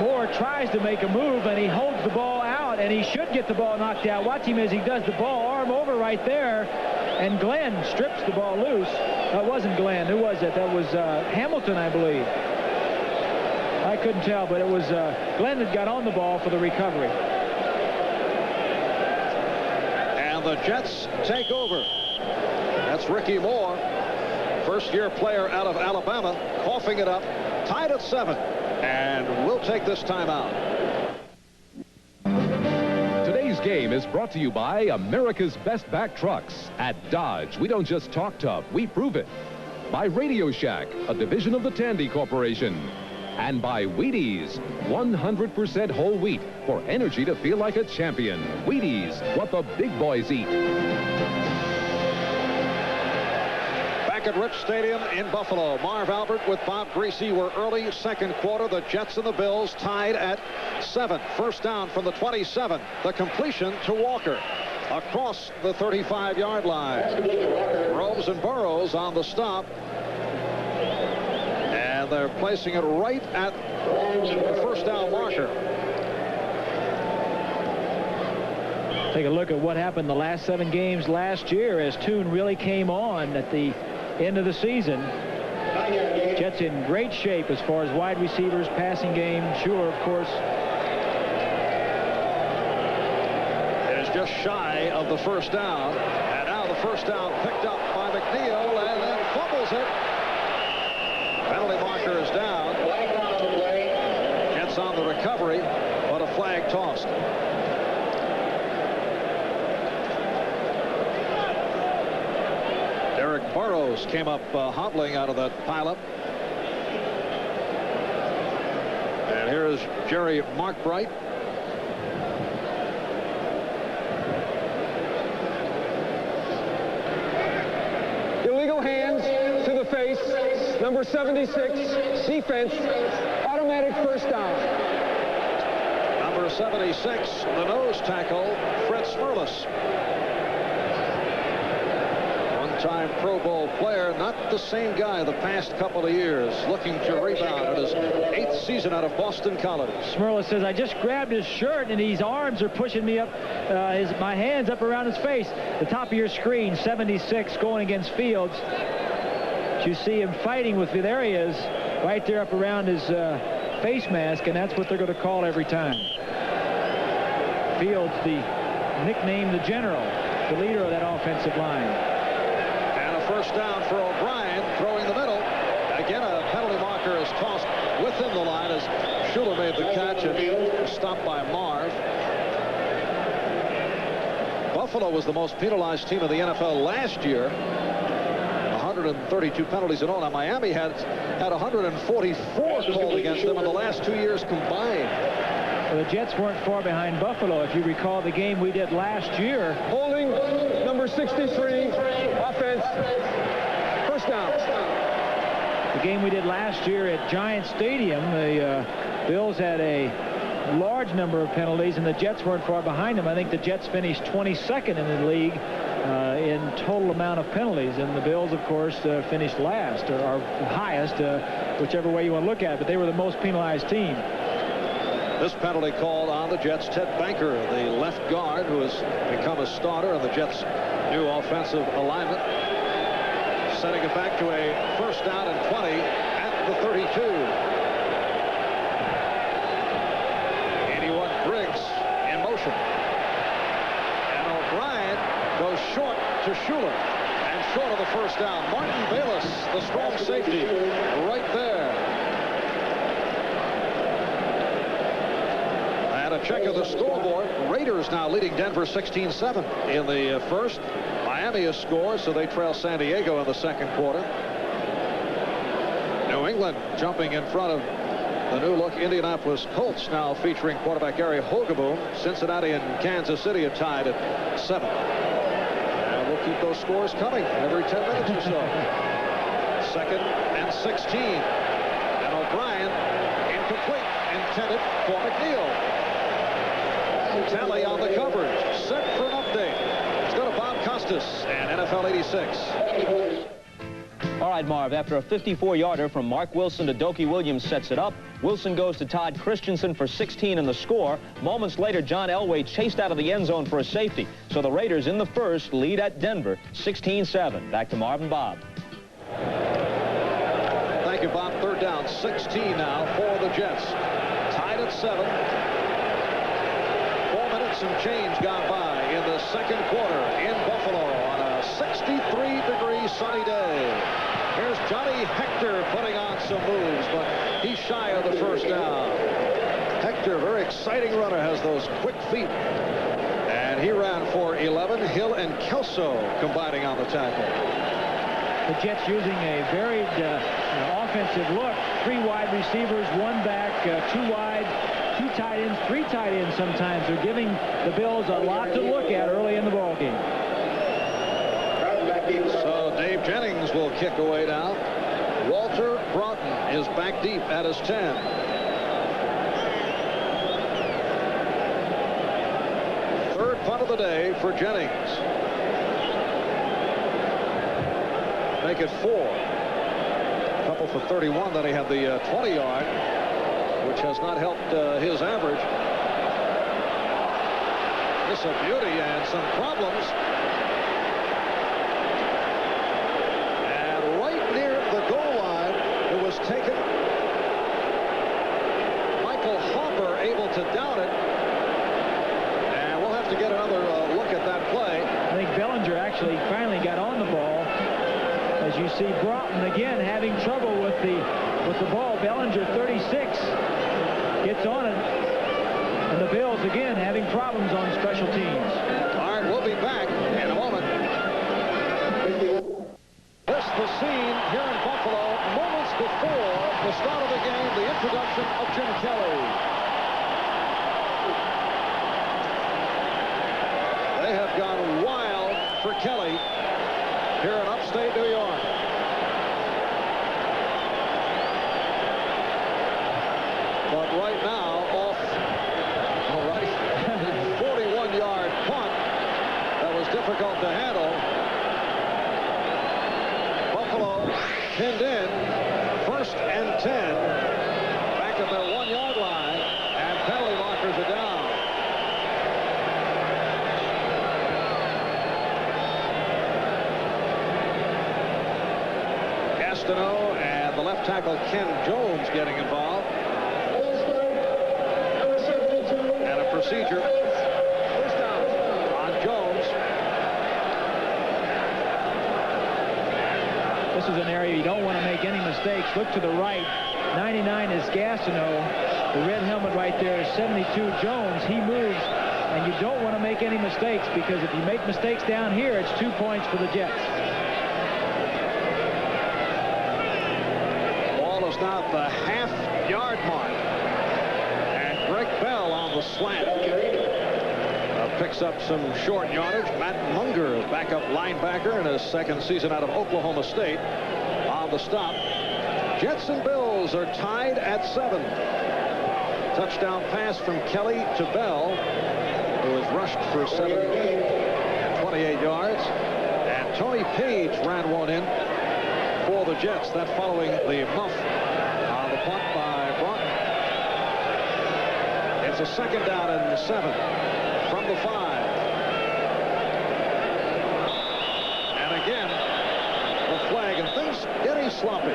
Speaker 3: Moore tries to make a move, and he holds the ball out, and he should get the ball knocked out. Watch him as he does the ball arm over right there, and Glenn strips the ball loose. That wasn't Glenn. Who was it? That was Hamilton, I believe. I couldn't tell, but it was Glenn that got on the ball for the recovery.
Speaker 2: And the Jets take over. That's Ricky Moore, first-year player out of Alabama, coughing it up, tied at 7, and we'll take this timeout.
Speaker 1: Today's game is brought to you by America's Best Back Trucks. At Dodge, we don't just talk tough, we prove it. By Radio Shack, a division of the Tandy Corporation. And by Wheaties, 100% whole wheat for energy to feel like a champion. Wheaties, what the big boys eat.
Speaker 2: Back at Rich Stadium in Buffalo, Marv Albert with Bob Greasy were early second quarter. The Jets and the Bills tied at 7. First down from the 27. The completion to Walker across the 35-yard line. Groves and Burrows on the stop. And they're placing it right at the first down marker.
Speaker 3: Take a look at what happened the last 7 games last year as Toon really came on at the end of the season. Jets in great shape as far as wide receivers, passing game. Sure, of course.
Speaker 2: It is just shy of the first down. And now the first down picked up by McNeil and then fumbles it. Penalty marker is down. Jets on the recovery, but a flag tossed. Derek Burrows came up hobbling out of that pileup. And here is Jerry Markbright.
Speaker 6: Illegal hands to the face. Number 76, defense, automatic first down.
Speaker 2: Number 76, the nose tackle, Fred Smerlas. One-time Pro Bowl player, not the same guy the past couple of years, looking to rebound in his 8th season out of Boston College.
Speaker 3: Smerlas says, I just grabbed his shirt and his arms are pushing me up, my hands up around his face. The top of your screen, 76 going against Fields. You see him fighting with the areas right there up around his face mask, and that's what they're going to call every time. Fields, the nickname the General, the leader of that offensive line.
Speaker 2: And a first down for O'Brien, throwing the middle. Again, a penalty marker is tossed within the line as Schuler made the catch and stopped by Marv. Buffalo was the most penalized team in the NFL last year. 132 penalties in all. Now Miami had 144 called against them in the last 2 years combined.
Speaker 3: Well, the Jets weren't far behind Buffalo. If you recall the game we did last year.
Speaker 6: Holding number Number 63, offense. First down.
Speaker 3: The game we did last year at Giant Stadium, the Bills had a large number of penalties, and the Jets weren't far behind them. I think the Jets finished 22nd in the league in total amount of penalties, and the Bills, of course, finished last, or highest, whichever way you want to look at it, but they were the most penalized team.
Speaker 2: This penalty called on the Jets. Ted Banker, the left guard, who has become a starter in the Jets' new offensive alignment, setting it back to a first down and 20 at the 32. 81 Briggs in motion. And O'Brien goes short to Schuler. And short of the first down. Martin Bayless, the strong safety, right there. And a check of the scoreboard. Raiders now leading Denver 16-7 in the first. Miami has scored, so they trail San Diego in the second quarter. New England jumping in front of the new-look Indianapolis Colts, now featuring quarterback Gary Hogeboom. Cincinnati and Kansas City are tied at 7. And we'll keep those scores coming every 10 minutes or so. Second and 16. And O'Brien incomplete, intended for McNeil. Tally on the coverage, set for an update. Let's go to Bob Costas and NFL 86.
Speaker 4: All right, Marv, after a 54-yarder from Mark Wilson to Dokie Williams sets it up. Wilson goes to Todd Christensen for 16 in the score. Moments later, John Elway chased out of the end zone for a safety. So the Raiders in the first lead at Denver 16-7. Back to Marv and Bob.
Speaker 2: Thank you, Bob. Third down, 16 now for the Jets. Tied at 7. 4 minutes and change gone by in the second quarter in Buffalo on a 63-degree sunny day. Here's Johnny Hector putting on some moves, but he's shy of the first down. Hector, very exciting runner, has those quick feet. And he ran for 11. Hill and Kelso combining on the tackle.
Speaker 3: The Jets using a varied offensive look. 3 wide receivers, 1 back, 2 wide, 2 tight ends, 3 tight ends sometimes. They're giving the Bills a lot to look at early in the ballgame.
Speaker 2: So Dave Jennings will kick away now. Walter Broughton is back deep at his 10. Third punt of the day for Jennings. Make it 4. Couple for 31. Then he had the 20-yard, which has not helped his average. This a beauty and some problems. And right near the goal line, it was taken. Michael Hopper able to down it. And we'll have to get another look at that play.
Speaker 3: I think Bellinger actually finally got on the ball. As you see Broughton again having trouble with the ball. Bellinger 36 gets on it. And the Bills again having problems on special teams.
Speaker 2: All right, we'll be back in a moment. This the scene here in Buffalo moments before the start of the game, the introduction of Jim Kelly. They have gone wild for Kelly here in upstate New York. But right now, off, all right, 41-yard punt that was difficult to handle. Buffalo pinned in, 1st and 10, back at their 1-yard line, and penalty markers are down. Gastineau and the left tackle Ken Jones getting involved. And a procedure on Jones.
Speaker 3: This is an area you don't want to make any mistakes. Look to the right. 99 is Gastineau. The red helmet right there is 72 Jones. He moves, and you don't want to make any mistakes, because if you make mistakes down here, it's 2 points for the Jets.
Speaker 2: Ball is now at the half-yard mark. And Greg Bell on the slant. A picks up some short yardage. Matt Munger, backup linebacker in his second season out of Oklahoma State, on the stop. Jets and Bills are tied at 7. Touchdown pass from Kelly to Bell, who was rushed for 28 yards. And Tony Page ran one in for the Jets. That following the muff on the punt by Broughton. It's a second down and 7 from the 5. And again, the flag, and things getting sloppy.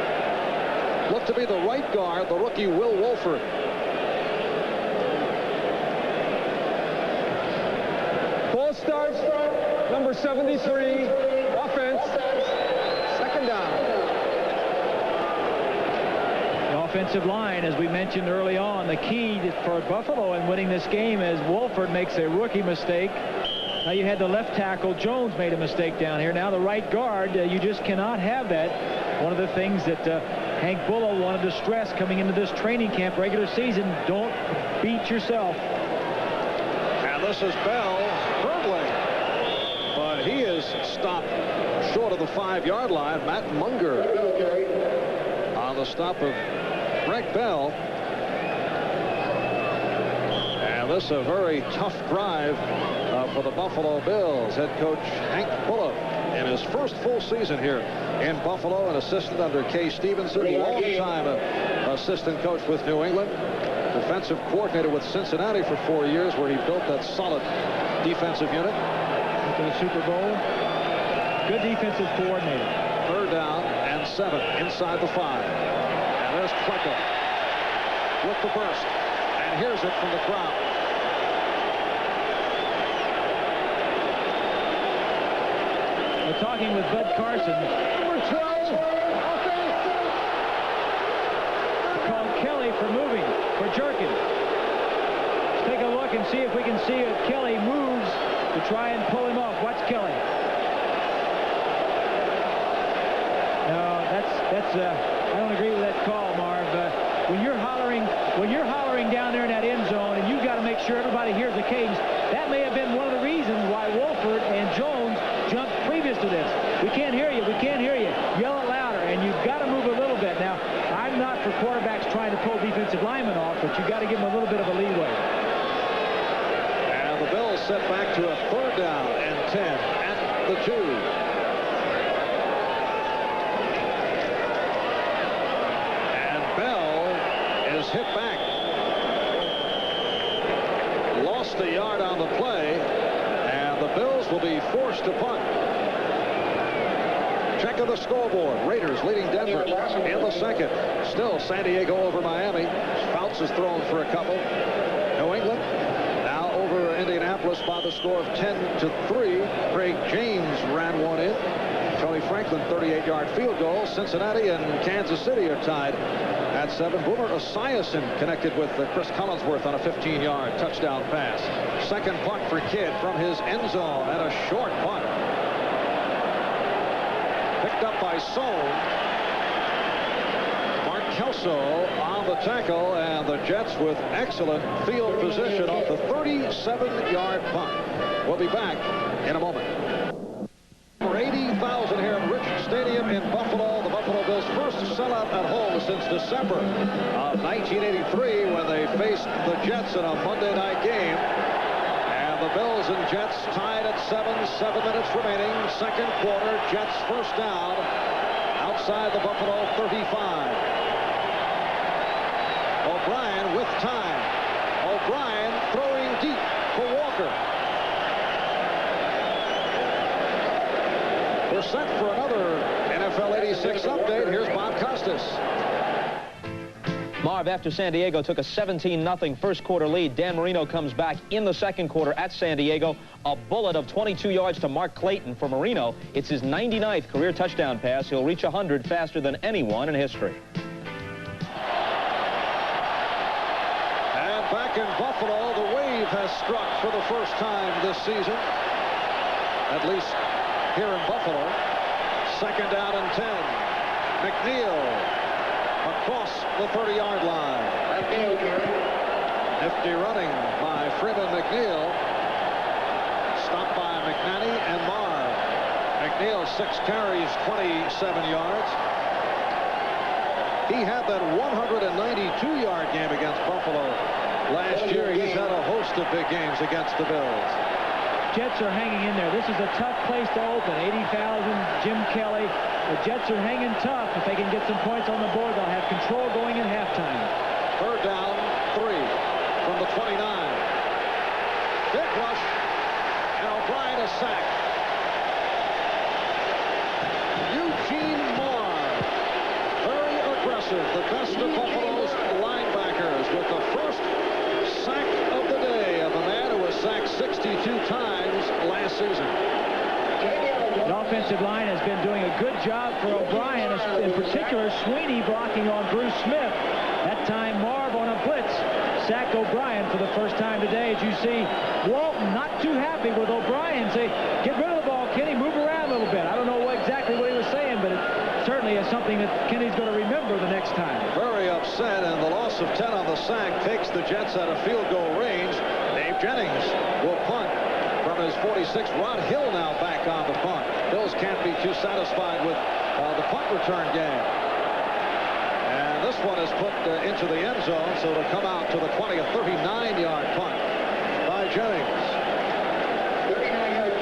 Speaker 2: Looked to be the right guard, the rookie Will Wolford.
Speaker 6: Ball starts, number 73, offense, second down.
Speaker 3: The offensive line, as we mentioned early on, the key for Buffalo in winning this game is Wolford makes a rookie mistake. Now you had the left tackle, Jones, made a mistake down here. Now the right guard, you just cannot have that. One of the things that Hank Bullough wanted to stress coming into this training camp regular season, don't beat yourself.
Speaker 2: And this is Bell hurdling, but he is stopped short of the 5-yard line. Matt Munger on the stop of Greg Bell. And this is a very tough drive for the Buffalo Bills. Head coach Hank Bullough in his first full season here in Buffalo, an assistant under Kay Stevenson, long-time assistant coach with New England, defensive coordinator with Cincinnati for 4 years, where he built that solid defensive unit.
Speaker 3: To the Super Bowl. Good defensive coordinator.
Speaker 2: Third down and 7 inside the 5. And there's Pleco with the burst. And here's it from the crowd.
Speaker 3: We're talking with Bud Carson.
Speaker 6: Number 12, offense.
Speaker 3: Called Kelly for moving, for jerking. Let's take a look and see if we can see if Kelly moves to try and pull him off. Watch Kelly. No, that's I don't agree with that call, Marv. When you're hollering down there in that end zone, and you've got to make sure everybody hears the cadence, that may have been one of the reasons why Wolford and Jones jumped previous to this. We can't hear you. We can't hear you. Yell it louder, and you've got to move a little bit. Now, I'm not for quarterbacks trying to pull defensive linemen off, but you've got to give them a little bit of a leeway.
Speaker 2: And the Bills set back to a third down and 10 at the 2. And Bell is hit back. Lost a yard on the play, and the Bills will be forced to punt. Check of the scoreboard. Raiders leading Denver in the second. Still San Diego over Miami. Fouts has thrown for a couple. New England now over Indianapolis by the score of 10-3. Craig James ran one in. Tony Franklin 38-yard field goal. Cincinnati and Kansas City are tied at 7. Boomer Esiason connected with Chris Collinsworth on a 15-yard touchdown pass. Second punt for Kidd from his end zone, and a short punt. Picked up by Sohn. Mark Kelso on the tackle, and the Jets with excellent field position off the 37-yard punt. We'll be back in a moment. For 80,000 here at Richard Stadium in Buffalo. The Buffalo Bills' first sellout at home since December of 1983, when they faced the Jets in a Monday night game. And the Bills and Jets tied at 7 minutes remaining. Second quarter, Jets first down outside the Buffalo 35. O'Brien with time. O'Brien throwing deep for Walker. We're set for another NFL 86 update. Here's Bob Costas.
Speaker 4: Marv, after San Diego took a 17-0 first quarter lead, Dan Marino comes back in the second quarter at San Diego. A bullet of 22 yards to Mark Clayton for Marino. It's his 99th career touchdown pass. He'll reach 100 faster than anyone in history.
Speaker 2: And back in Buffalo, the wave has struck for the first time this season, at least here in Buffalo. Second down and 10. McNeil across the 30-yard line. Nifty running by Freeman McNeil. McNanny and Marr. McNeil 6 carries, 27 yards. He had that 192-yard game against Buffalo last year. He's had a host of big games against the Bills.
Speaker 3: Jets are hanging in there. This is a tough place to open. 80,000, Jim Kelly. The Jets are hanging tough. If they can get some points on the board, they'll have control going in halftime.
Speaker 2: Third down, 3 from the 29. Big rush, and O'Brien a sack. Eugene Marr, very aggressive, the best of Buffalo's linebackers, with the first sack of the day of a man who was sacked 62 times last season.
Speaker 3: The offensive line has been doing a good job for O'Brien, in particular Sweeney blocking on Bruce Smith. That time Marv on a blitz sacked O'Brien for the first time today. As you see, Walton not too happy with O'Brien. Say, get rid of the ball, Kenny, move around a little bit. I don't know exactly what he was saying, but it certainly is something that Kenny's going to remember the next time.
Speaker 2: Very upset, and the loss of 10 on the sack takes the Jets out of field goal range. Dave Jennings will punt from his 46. Rod Hill now back on the punt. Bills can't be too satisfied with the punt return game. And this one is put into the end zone, so it'll come out to the 20, a 39-yard punt by Jennings.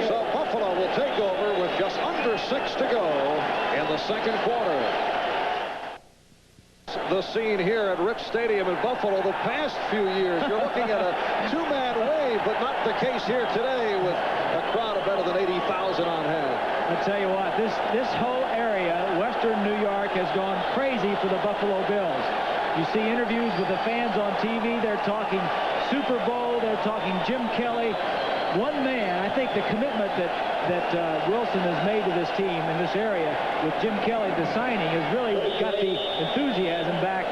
Speaker 2: So Buffalo will take over with just under 6 to go in the second quarter. The scene here at Rich Stadium in Buffalo the past few years. You're looking at a two-man wave, but not the case here today with a crowd of better than 80,000 on hand.
Speaker 3: I'll tell you what, this whole area, Western New York, has gone crazy for the Buffalo Bills. You see interviews with the fans on TV. They're talking Super Bowl. They're talking Jim Kelly. One man, I think the commitment that Wilson has made to this team in this area with Jim Kelly, the signing, has really got the enthusiasm back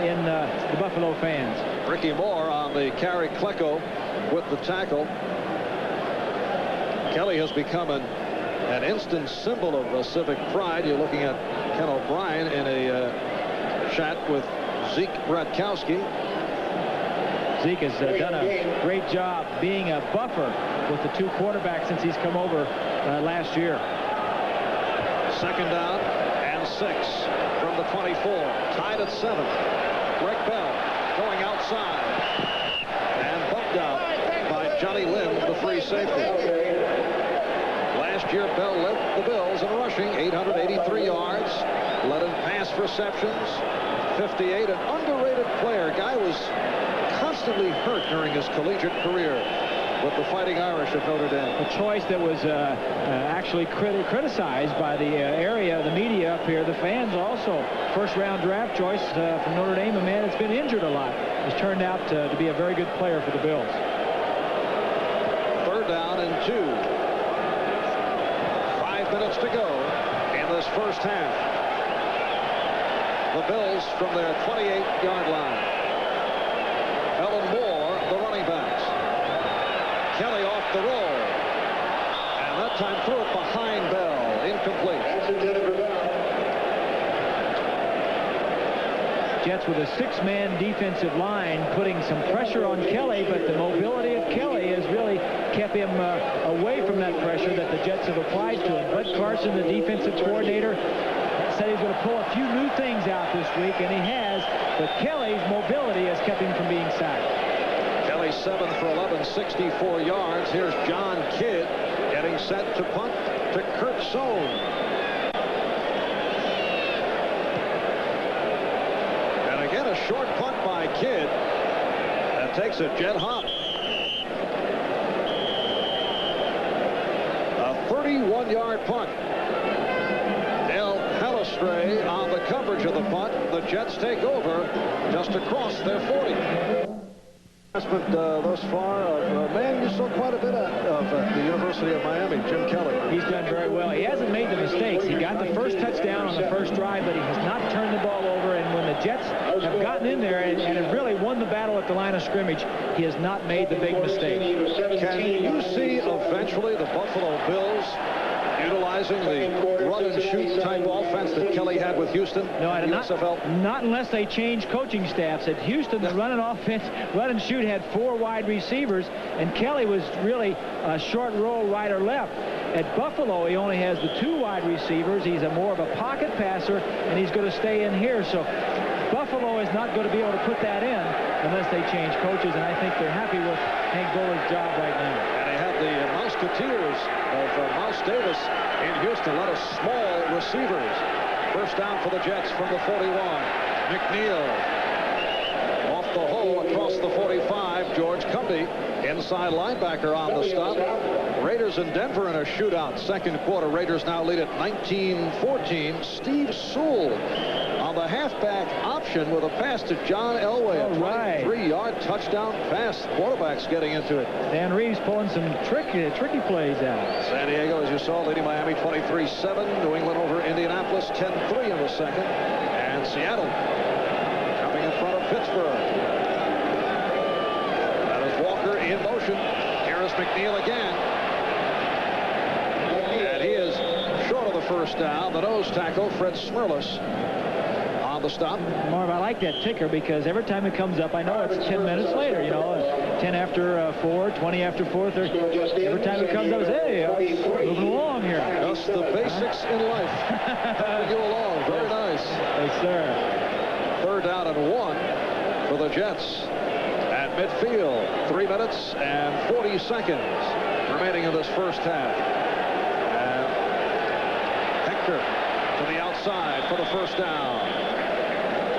Speaker 3: in the Buffalo fans.
Speaker 2: Ricky Moore on the carry. Klecko with the tackle. Kelly has become an instant symbol of civic pride. You're looking at Ken O'Brien in a chat with Zeke Bratkowski.
Speaker 3: Zeke has done a great job being a buffer with the 2 quarterbacks since he's come over last year.
Speaker 2: Second down and 6 from the 24. Tied at 7. Greg Bell going outside and bumped out by Johnny Lynn, the free safety. Last year, Bell led the Bills in rushing, 883 yards, led in pass receptions, 58. An underrated player. Guy was constantly hurt during his collegiate career with the Fighting Irish of Notre Dame.
Speaker 3: A choice that was actually criticized by the area, the media up here. The fans also. First-round draft choice from Notre Dame, a man that's been injured a lot, has turned out to be a very good player for the Bills.
Speaker 2: Third down and 2. 5 minutes to go in this first half. The Bills from their 28-yard line. Bell and Moore, the running backs. Kelly off the roll. And that time threw it behind Bell. Incomplete.
Speaker 3: Jets with a 6-man defensive line putting some pressure on Kelly, but the mobility of Kelly has really kept him away from that pressure that the Jets have applied to him. Bud Carson, the defensive coordinator, said he's going to pull a few new things out this week, and he has, but Kelly's mobility has kept him from being sacked.
Speaker 2: Kelly 7 for 11, 64 yards. Here's John Kidd getting set to punt to Kurt Sohn. And again, a short punt by Kidd. That takes a jet hop. A 31-yard punt. Stray on the coverage of the punt. The Jets take over just across their 40. Thus far, a man you saw quite a bit of at the University of Miami, Jim Kelly.
Speaker 3: He's done very well. He hasn't made the mistakes. He got the first touchdown on the first drive, but he has not turned the ball over. And when the Jets have gotten in there and have really won the battle at the line of scrimmage, he has not made the big mistakes.
Speaker 2: Can you see eventually the Buffalo Bills utilizing the run-and-shoot type offense that Kelly had with Houston?
Speaker 3: No,
Speaker 2: in the USFL?
Speaker 3: Not unless they change coaching staffs. At Houston, the running offense, run and shoot had 4 wide receivers, and Kelly was really a short roll right or left. At Buffalo, he only has the 2 wide receivers. He's more of a pocket passer, and he's going to stay in here. So Buffalo is not going to be able to put that in unless they change coaches, and I think they're happy with Hank Bowler's job right now.
Speaker 2: And they have the Mouseketeers of Mouse Davis in Houston. A lot of small receivers. First down for the Jets from the 41. McNeil off the hole across the 45. George Cumby, inside linebacker, on the stop. Raiders and Denver in a shootout. Second quarter. Raiders now lead at 19-14. Steve Sewell on the halfback option with a pass to John Elway. A 23-yard touchdown pass. Quarterback's getting into it.
Speaker 3: Dan Reeves pulling some tricky plays out.
Speaker 2: San Diego, as you saw, leading Miami 23-7. New England over Indianapolis 10-3 in the second. And Seattle coming in front of Pittsburgh. That is Walker in motion. Here is McNeil again. And he is short of the first down. The nose tackle, Fred Smirlis, on the stop.
Speaker 3: Marv, I like that ticker because every time it comes up, I know it's 10 minutes later, you know, 10 after 4, 20 after 4, 30. Every time it comes up, it's, hey, moving along here.
Speaker 2: Just the basics in life. Helping you along. Very nice.
Speaker 3: Yes, sir.
Speaker 2: Third down and 1 for the Jets at midfield. 3 minutes and 40 seconds remaining in this first half. And Hector to the outside for the first down.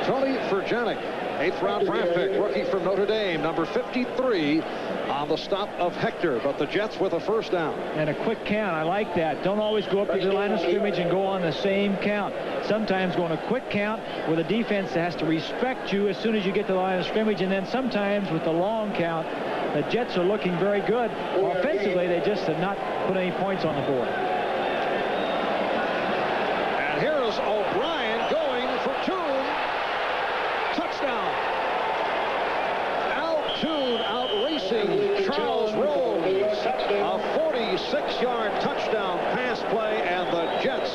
Speaker 2: Tony Furjanic, 8th-round draft pick, rookie from Notre Dame, number 53, on the stop of Hector. But the Jets with a first down.
Speaker 3: And a quick count. I like that. Don't always go up to the line of scrimmage and go on the same count. Sometimes go on a quick count where the defense has to respect you as soon as you get to the line of scrimmage. And then sometimes with the long count, the Jets are looking very good. Offensively, they just have not put any points on the board.
Speaker 2: And here's O'Brien going for Toon. Touchdown. Al Toon out-racing Charles Rose. A 46-yard touchdown pass play, and the Jets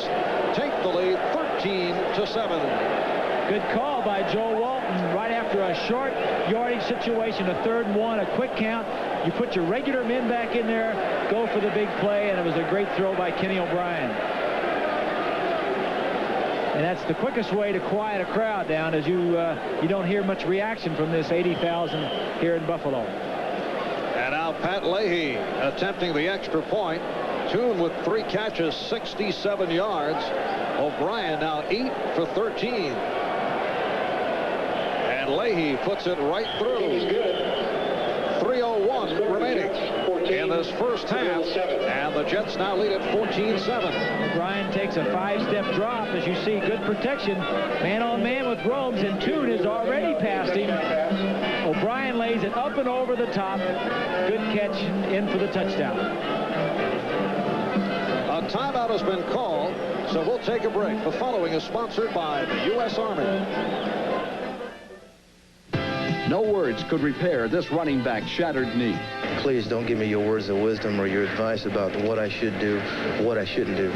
Speaker 2: take the lead 13-7.
Speaker 3: Good call by Joe Walton right after a short yardage situation, a 3rd and 1, a quick count. You put your regular men back in there, go for the big play, and it was a great throw by Kenny O'Brien. And that's the quickest way to quiet a crowd down, as you don't hear much reaction from this 80,000 here in Buffalo.
Speaker 2: And now Pat Leahy attempting the extra point. Toon with 3 catches, 67 yards. O'Brien now 8 for 13. And Leahy puts it right through. 3:01 remaining in this first half, and the Jets now lead at 14-7.
Speaker 3: O'Brien takes a 5-step drop. As you see, good protection. Man-on-man with Romes, and Toon has already passed him. O'Brien lays it up and over the top. Good catch, in for the touchdown.
Speaker 2: A timeout has been called, so we'll take a break. The following is sponsored by the U.S. Army.
Speaker 7: No words could repair this running back's shattered knee.
Speaker 8: Please don't give me your words of wisdom or your advice about what I should do, what I shouldn't do.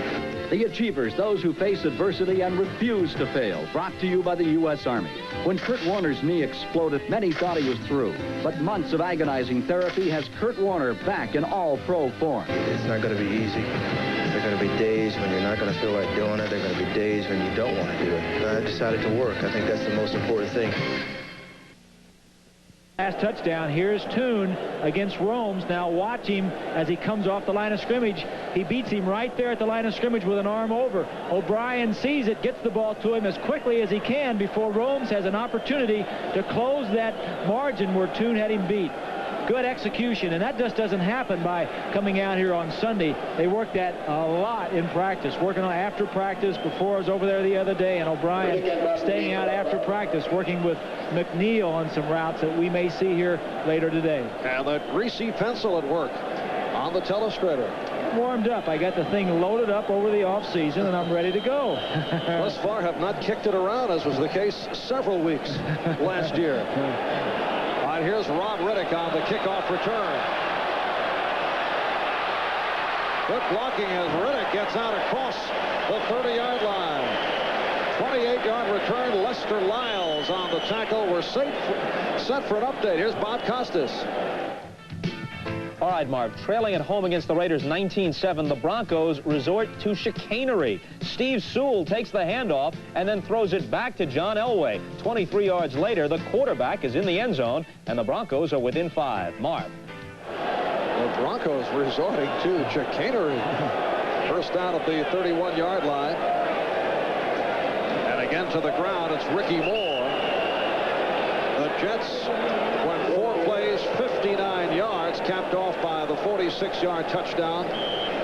Speaker 7: The Achievers, those who face adversity and refuse to fail. Brought to you by the U.S. Army. When Kurt Warner's knee exploded, many thought he was through. But months of agonizing therapy has Kurt Warner back in all-pro form.
Speaker 8: It's not going to be easy. There are going to be days when you're not going to feel like doing it. There are going to be days when you don't want to do it. I decided to work. I think that's the most important thing.
Speaker 3: Last touchdown. Here's Toon against Romes. Now watch him as he comes off the line of scrimmage. He beats him right there at the line of scrimmage with an arm over. O'Brien sees it, gets the ball to him as quickly as he can before Romes has an opportunity to close that margin where Toon had him beat. Good execution, and that just doesn't happen by coming out here on Sunday. They work that a lot in practice, working on after practice. Before I was over there the other day, and O'Brien staying out after practice, working with McNeil on some routes that we may see here later today.
Speaker 2: And the greasy pencil at work on the telestrator.
Speaker 3: Warmed up. I got the thing loaded up over the off-season, and I'm ready to go.
Speaker 2: Thus far have not kicked it around, as was the case several weeks last year. All right, here's Rob Riddick on the kickoff return. Good blocking as Riddick gets out across the 30-yard line. 28-yard return. Lester Lyles on the tackle. We're set for an update. Here's Bob Costas.
Speaker 4: All right, Marv, trailing at home against the Raiders 19-7, the Broncos resort to chicanery. Steve Sewell takes the handoff and then throws it back to John Elway. 23 yards later, the quarterback is in the end zone, and the Broncos are within 5. Marv.
Speaker 2: The Broncos resorting to chicanery. First down at the 31-yard line. And again to the ground, it's Ricky Moore. The Jets went 4 plays, 59 yards, capped off by the 46-yard touchdown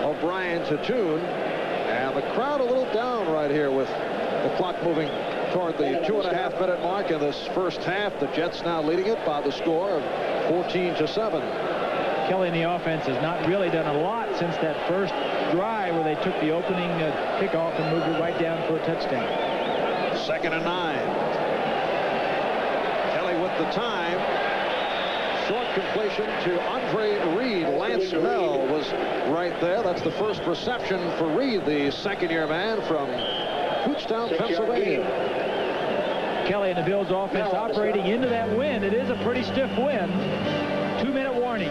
Speaker 2: of Brian Tatoon. And the crowd a little down right here with the clock moving toward the 2.5-minute mark in this first half. The Jets now leading it by the score of 14-7.
Speaker 3: Kelly and the offense has not really done a lot since that first drive where they took the opening kickoff and moved it right down for a touchdown.
Speaker 2: 2nd and 9. Kelly with the time. Short completion to Andre Reed. Lance Mell was right there. That's the first reception for Reed, the second-year man from Kutztown, Pennsylvania.
Speaker 3: Kelly and the Bills offense operating into that win. It is a pretty stiff win. 2-minute warning.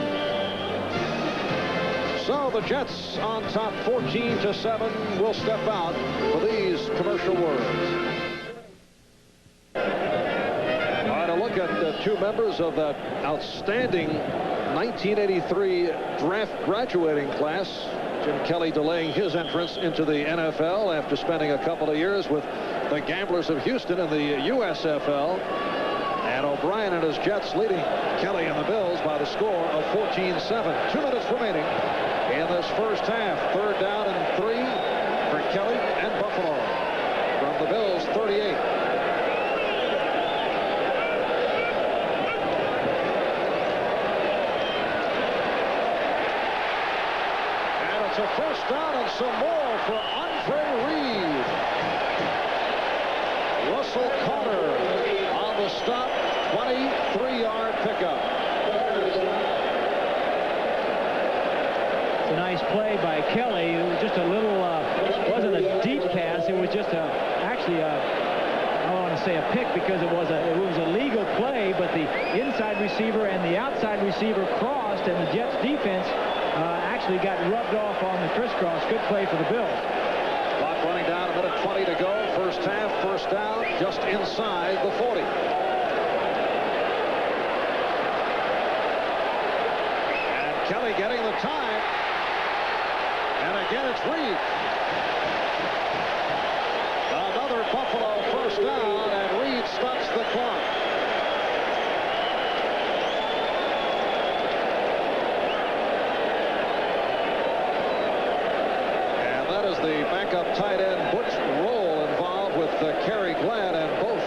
Speaker 2: So the Jets on top 14-7 will step out for these commercial words. All right, a look at 2 members of that outstanding 1983 draft graduating class. Jim Kelly delaying his entrance into the NFL after spending a couple of years with the Gamblers of Houston in the USFL. And O'Brien and his Jets leading Kelly and the Bills by the score of 14-7. 2 minutes remaining in this first half. 3rd down and 3 for Kelly and Buffalo from the Bills 38. And it's a first down and some more for Andre Reed. Russell Carter on the stop. 23-yard pickup.
Speaker 3: It's a nice play by Kelly. It was just a little, wasn't a deep pass. It was just actually I don't want to say a pick because it was a legal play, but the inside receiver and the outside receiver crossed, and the Jets defense actually got rubbed off on the crisscross. Good play for the Bills.
Speaker 2: Clock running down, 1:20 to go. First half, first down, just inside the 40. Kelly getting the time. And again, it's Reed. Another Buffalo first down, and Reed stops the clock. And that is the backup tight end, Butch Roll, involved with Kerry Glenn, and both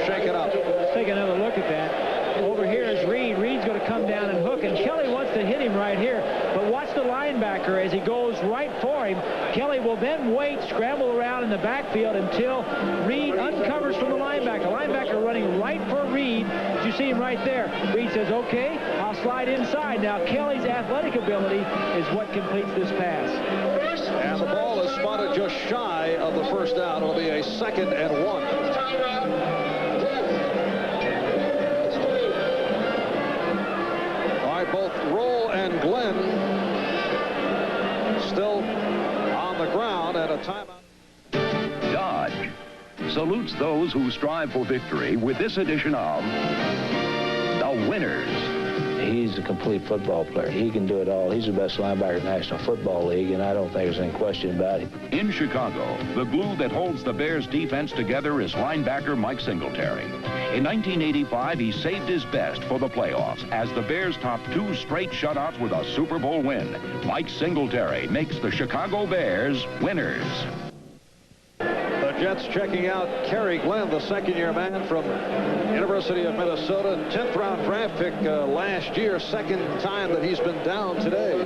Speaker 2: shake it up.
Speaker 3: Let's take another look at that. Over here is Reed. Reed's going to come down and hook, and Kelly wants to hit him right here. But watch the linebacker as he goes right for him. Kelly will then wait, scramble around in the backfield until Reed uncovers from the linebacker. Linebacker running right for Reed. You see him right there. Reed says, okay, I'll slide inside. Now Kelly's athletic ability is what completes this pass.
Speaker 2: And the ball is spotted just shy of the first down. It'll be a 2nd and 1. Both Roll and Glenn still on the ground at a timeout.
Speaker 9: Dodge salutes those who strive for victory with this edition of The Winners.
Speaker 10: He's a complete football player. He can do it all. He's the best linebacker in the National Football League, and I don't think there's any question about it.
Speaker 9: In Chicago, the glue that holds the Bears' defense together is linebacker Mike Singletary. In 1985, he saved his best for the playoffs as the Bears topped 2 straight shutouts with a Super Bowl win. Mike Singletary makes the Chicago Bears winners.
Speaker 2: The Jets checking out Kerry Glenn, the second-year man from University of Minnesota. 10th-round draft pick last year. 2nd time that he's been down today.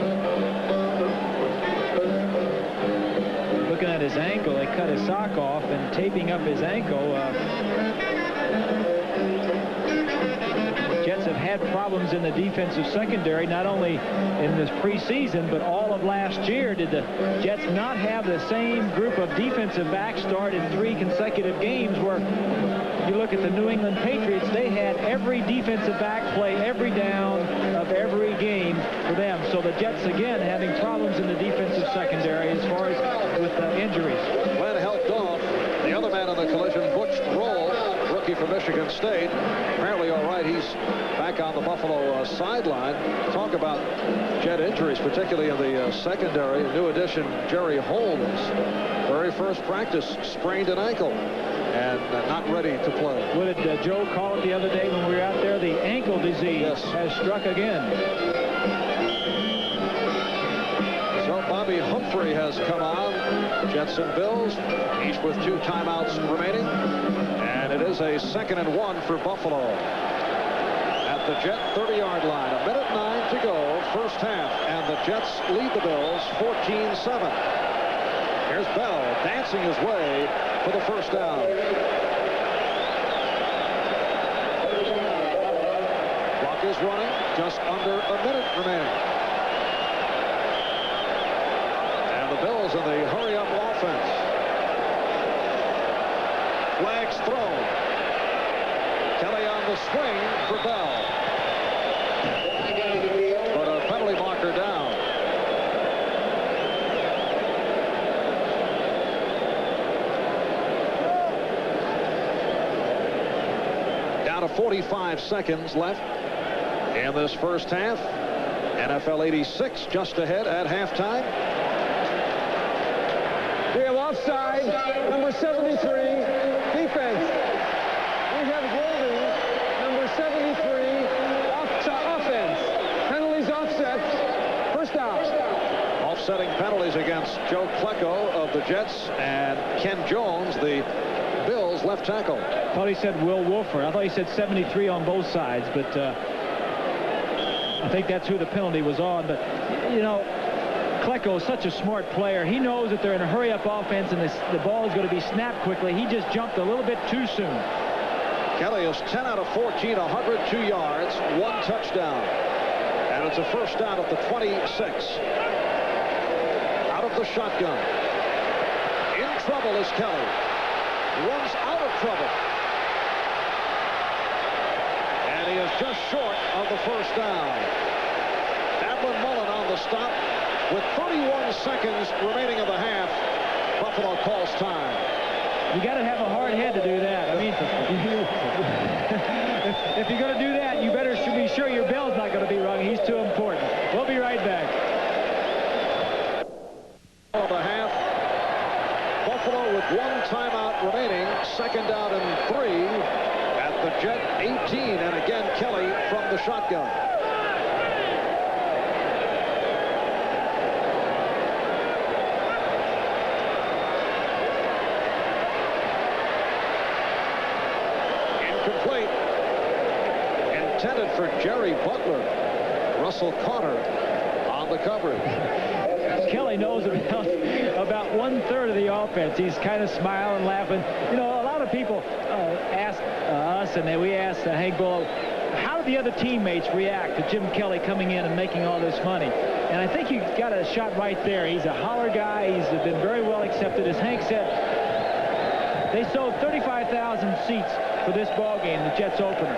Speaker 3: Looking at his ankle, they cut his sock off and taping up his ankle. Jets have had problems in the defensive secondary, not only in this preseason, but all of last year. Did the Jets not have the same group of defensive backs start in 3 consecutive games, where you look at the New England Patriots, they had every defensive back play every down of every game for them. So the Jets, again, having problems in the defensive secondary as far as with injuries.
Speaker 2: Glenn helped off the other man in the collision, Butch Roll, rookie from Michigan State. Apparently all right. He's back on the Buffalo sideline. Talk about Jet injuries, particularly in the secondary. A new addition, Jerry Holmes, very first practice, sprained an ankle and not ready to play.
Speaker 3: What did Joe call it the other day when we were out there? The ankle disease has struck again.
Speaker 2: So Bobby Humphrey has come on. Jets and Bills, each with 2 timeouts remaining. And it is a 2nd and 1 for Buffalo. At the Jet 30-yard line, 1:09 to go, first half. And the Jets lead the Bills 14-7. Here's Bell dancing his way for the first down. Clock is running, just under a minute remaining. And the Bills in the hurry-up offense. Flags thrown. Kelly on the swing for Bell. But a penalty marker down. Down to 45 seconds left in this first half. NFL 86 just ahead at halftime.
Speaker 6: We have offside, number 73, defense. We have holding, number 73, offense. Penalties offset, first down.
Speaker 2: Offsetting penalties against Joe Klecko of the Jets and Ken Jones, the Bills left tackle.
Speaker 3: I thought he said Will Wolford. I thought he said 73 on both sides, but I think that's who the penalty was on. But, you know, Klecko is such a smart player. He knows that they're in a hurry-up offense and the ball is going to be snapped quickly. He just jumped a little bit too soon.
Speaker 2: Kelly is 10 out of 14, 102 yards, 1 touchdown. And it's a first down at the 26. Out of the shotgun. In trouble is Kelly. Runs out of trouble. And he is just short of the first down. Adlin Mullen on the stop. With 31 seconds remaining in the half, Buffalo calls time.
Speaker 3: You got to have a hard head to do that. I mean, if you're going to do that, you better be sure your bell's not going to be rung. He's too important. We'll be right back.
Speaker 2: Of the half, Buffalo with 1 timeout remaining, 2nd down and 3 at the Jet 18, and again Kelly from the shotgun. Incomplete. Intended for Jerry Butler. Russell Connor on the coverage.
Speaker 3: Kelly knows about 1/3 of the offense. He's kind of smiling, laughing. You know, a lot of people ask us, and then we asked Hank Bull, how did the other teammates react to Jim Kelly coming in and making all this money? And I think you got a shot right there. He's a holler guy. He's been very well accepted. As Hank said, they sold 35,000 seats for this ball game, the Jets opener.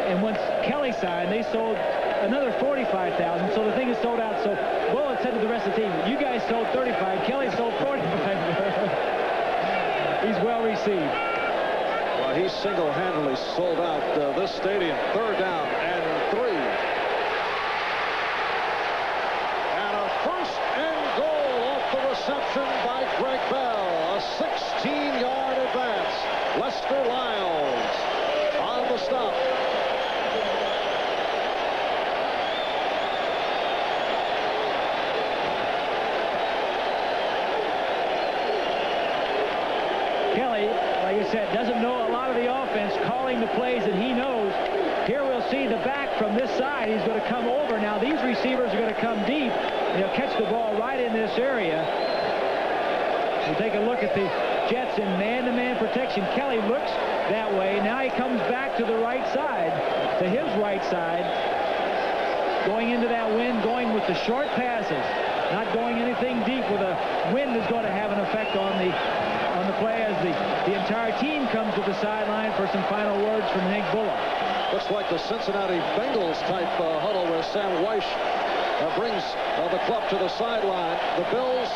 Speaker 3: And once Kelly signed, they sold another 45,000. So the thing is sold out. So Bullitt said to the rest of the team, you guys sold 35. Kelly sold 45. He's well received.
Speaker 2: Well, he single-handedly sold out this stadium. 3rd down and 3. And a 1st and goal off the reception by Greg Bell. A 16-yard advance. Lester Lyles on the stop.
Speaker 3: Kelly, like I said, doesn't know a lot of the offense, calling the plays that he knows. Here we'll see the back from this side. He's going to come over. Now these receivers are going to come deep. They'll catch the ball right in this area. We'll take a look at the Jets in man-to-man protection. Kelly looks that way. Now he comes back to the right side to his right side, going into that wind, going with the short passes, not going anything deep where the wind is going to have an effect on the play as the entire team comes to the sideline for some final words from Hank Bullough.
Speaker 2: Looks like the Cincinnati Bengals type huddle where Sam Weish brings the club to the sideline. The Bills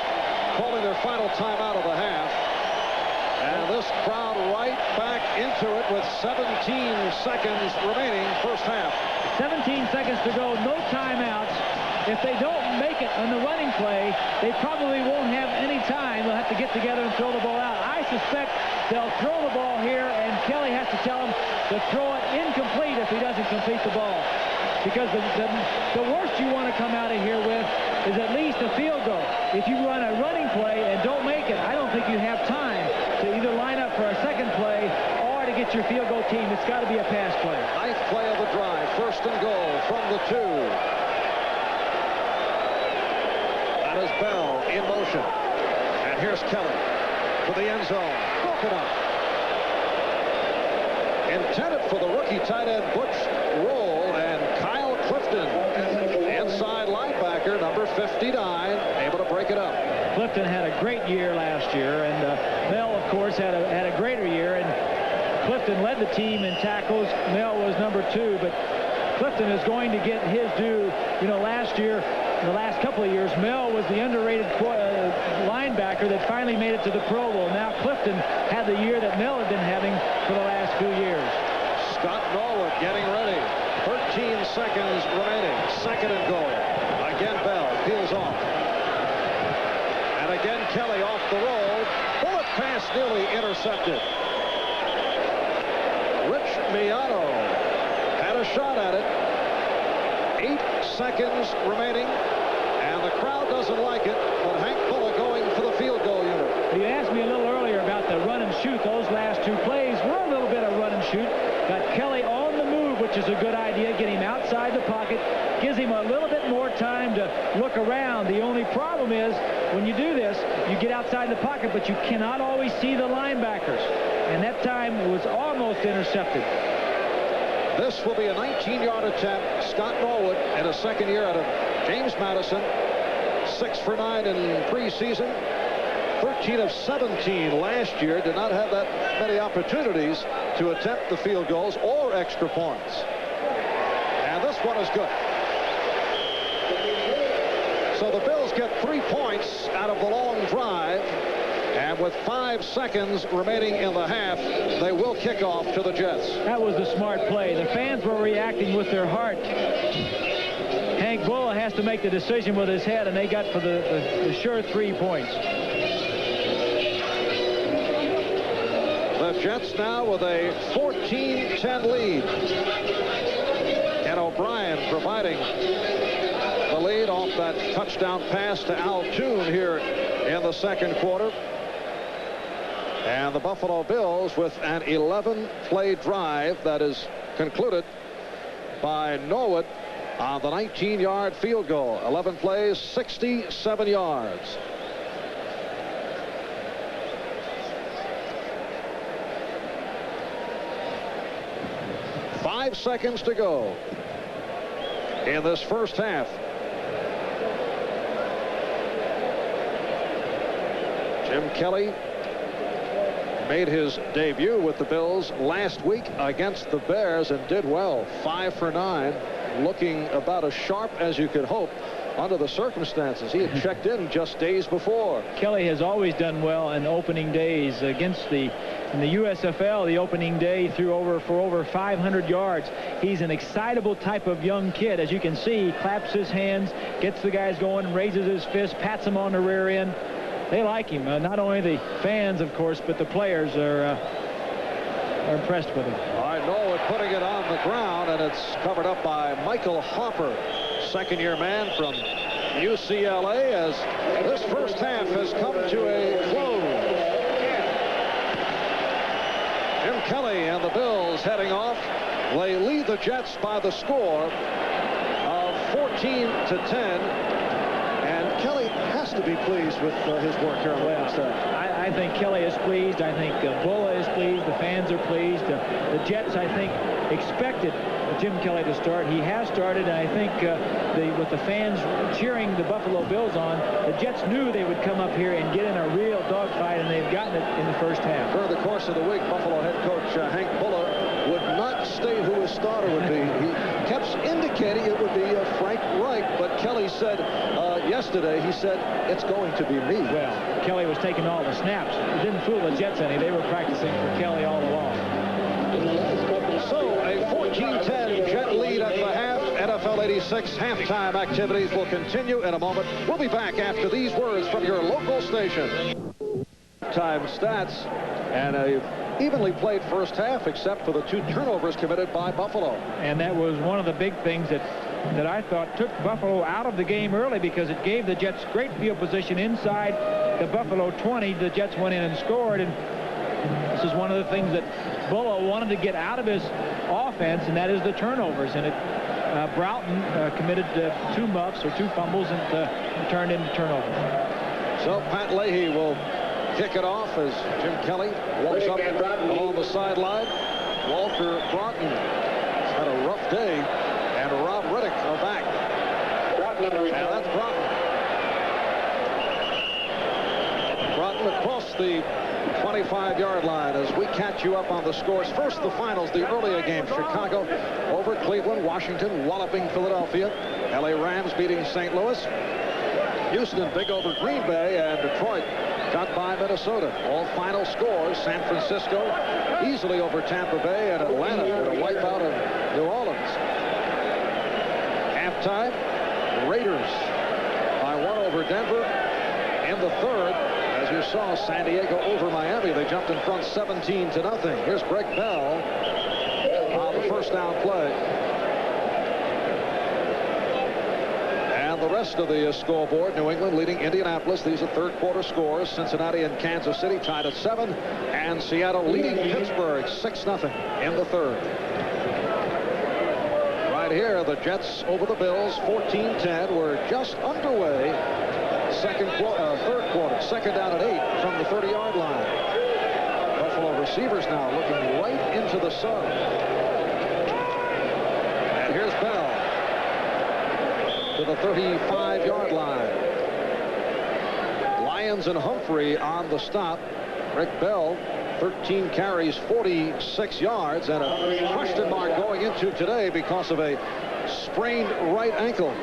Speaker 2: calling their final timeout of the half. And this crowd right back into it with 17 seconds remaining first half.
Speaker 3: 17 seconds to go, no timeouts. If they don't make it on the running play, they probably won't have any time. They'll have to get together and throw the ball out. I suspect they'll throw the ball here, and Kelly has to tell him to throw it incomplete if he doesn't complete the ball. Because the worst you want to come out of here with is at least a field goal. If you run a running play and don't make it, I don't think you have time to either line up for a second play or to get your field goal team. It's got to be a pass play.
Speaker 2: Ninth play of the drive, first and goal from the 2. That is Bell in motion. And here's Kelly for the end zone. Broken up. Intended for the rookie tight end Butch Roll, and Kyle Clifton, inside linebacker, number 59, able to break it up.
Speaker 3: Clifton had a great year last year, and Mel, of course, had a greater year, and Clifton led the team in tackles. Mel was number 2, but Clifton is going to get his due. You know, last year, the last couple of years, Mel was the underrated linebacker that finally made it to the Pro Bowl. Now Clifton had the year that Mel had been having for the last few years.
Speaker 2: Scott Norwood getting ready. 13 seconds remaining. Second and goal. Again Bell peels off. And again Kelly off the roll. Bullet pass nearly intercepted. Rich Miano had a shot at it. 8 seconds remaining. And the crowd doesn't like it, but Hank Bullough going for the field goal unit.
Speaker 3: You asked me a little earlier about the run and shoot. Those last 2 plays were a little bit of run and shoot. Got Kelly on the move, which is a good idea. Get him outside the pocket. Gives him a little bit more time to look around. The only problem is when you do this, you get outside the pocket, but you cannot always see the linebackers. And that time it was almost intercepted.
Speaker 2: This will be a 19-yard attempt. Scott Norwood in a second year out of James Madison. 6 for 9 in preseason. 13 of 17 last year. Did not have that many opportunities to attempt the field goals or extra points. And this one is good. So the Bills get 3 points out of the long drive. And with 5 seconds remaining in the half, they will kick off to the Jets.
Speaker 3: That was the smart play. The fans were reacting with their heart. Hank Bullough has to make the decision with his head, and they got for the sure 3 points.
Speaker 2: The Jets now with a 14-10 lead. Ken O'Brien providing the lead off that touchdown pass to Al Toon here in the second quarter. And the Buffalo Bills with an 11-play drive that is concluded by Norwood on the 19-yard field goal. 11 plays, 67 yards. Five seconds to go in this first half. Jim Kelly made his debut with the Bills last week against the Bears and did well. 5 for 9, looking about as sharp as you could hope under the circumstances. He had checked in just days before.
Speaker 3: Kelly has always done well in opening days against in the USFL. The opening day threw for over 500 yards. He's an excitable type of young kid. As you can see, he claps his hands, gets the guys going, raises his fist, pats them on the rear end. They like him. Not only the fans, of course, but the players are impressed with him.
Speaker 2: All right, Norwood putting it on the ground, and it's covered up by Michael Hopper, second-year man from UCLA, as this first half has come to a close. Jim Kelly and the Bills heading off. They lead the Jets by the score of 14-10. And Kelly has to be pleased with his work here on the first half.
Speaker 3: I think Kelly is pleased. I think Bullough is pleased. The fans are pleased. The Jets, I think, expected the Jim Kelly to start. He has started, and I think with the fans cheering the Buffalo Bills on, the Jets knew they would come up here and get in a real dogfight, and they've gotten it in the first half.
Speaker 2: During the course of the week, Buffalo head coach Hank Buller would not state who his starter would be. He kept indicating it would be Frank Reich, but Kelly said yesterday, he said, it's going to be me.
Speaker 3: Well, Kelly was taking all the snaps. It didn't fool the Jets any. They were practicing for Kelly all along.
Speaker 2: So a 14-10 Jet lead at the half. NFL 86 halftime activities will continue in a moment. We'll be back after these words from your local station. Time stats and a evenly played first half except for the 2 turnovers committed by Buffalo.
Speaker 3: And that was one of the big things that I thought took Buffalo out of the game early, because it gave the Jets great field position inside the Buffalo 20. The Jets went in and scored, and this is one of the things that Bulla wanted to get out of his offense, and that is the turnovers. And Broughton committed 2 muffs or 2 fumbles and turned into turnovers.
Speaker 2: So Pat Leahy will kick it off as Jim Kelly walks up along the sideline. Walter Broughton has had a rough day, and Rob Riddick are back. And that's Broughton. Broughton across the 25-yard line as we catch you up on the scores. First, the finals, the earlier game. Chicago over Cleveland, Washington walloping Philadelphia, LA Rams beating St. Louis, Houston big over Green Bay, and Detroit got by Minnesota. All final scores: San Francisco easily over Tampa Bay, and Atlanta with a wipeout of New Orleans. Halftime, Raiders by 1 over Denver. In the third, as you saw, San Diego over Miami. They jumped in front 17-0. Here's Greg Bell on the first down play. And the rest of the scoreboard: New England leading Indianapolis. These are third quarter scores. Cincinnati and Kansas City tied at 7. And Seattle leading Pittsburgh 6-0 in the third. Right here, the Jets over the Bills 14-10. We're just underway. Third quarter, second down at 8 from the 30-yard line. Buffalo receivers now looking right into the sun. And here's Bell to the 35-yard line. Lyons and Humphrey on the stop. Rick Bell, 13 carries, 46 yards, and a question mark going into today because of a sprained right ankle.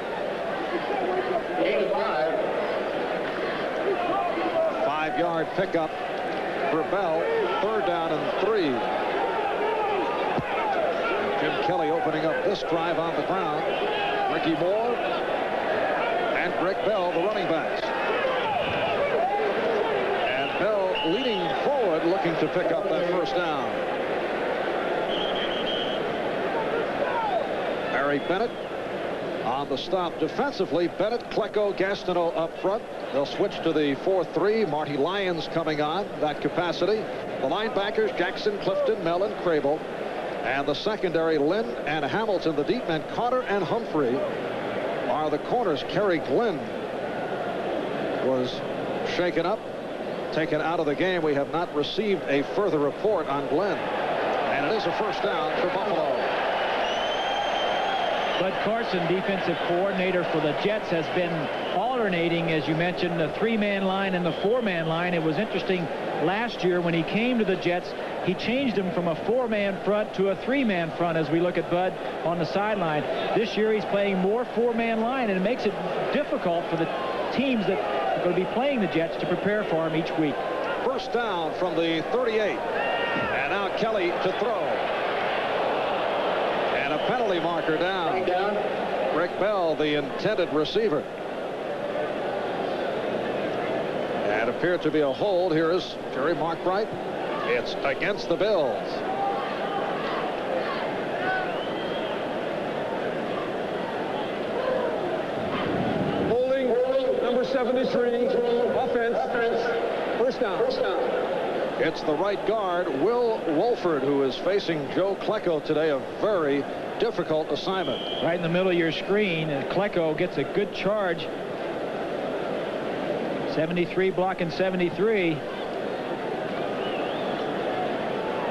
Speaker 2: 5-yard pickup for Bell. Third down and 3. Jim Kelly opening up this drive on the ground. Ricky Moore and Greg Bell, the running backs. And Bell leading forward, looking to pick up that first down. Barry Bennett on the stop defensively. Bennett, Klecko, Gastineau up front. They'll switch to the 4-3. Marty Lyons coming on that capacity. The linebackers: Jackson, Clifton, Mellon, Crable. And the secondary: Lynn and Hamilton. The deep men, Carter and Humphrey, are the corners. Kerry Glenn was shaken up, taken out of the game. We have not received a further report on Glenn. And it is a first down for Buffalo.
Speaker 3: Bud Carson, defensive coordinator for the Jets, has been alternating, as you mentioned, the 3-man line and the 4-man line. It was interesting last year when he came to the Jets, he changed them from a 4-man front to a 3-man front, as we look at Bud on the sideline. This year he's playing more 4-man line, and it makes it difficult for the teams that are going to be playing the Jets to prepare for him each week.
Speaker 2: First down from the 38. And now Kelly to throw. And a penalty marker down. Rick Bell, the intended receiver. And appeared to be a hold. Here is Jerry Markbright. It's against the Bills.
Speaker 6: Holding, number 73, offense. First down.
Speaker 2: It's the right guard, Will Wolford, who is facing Joe Klecko today. A very difficult assignment.
Speaker 3: Right in the middle of your screen, and Klecko gets a good charge. 73 blocking 73.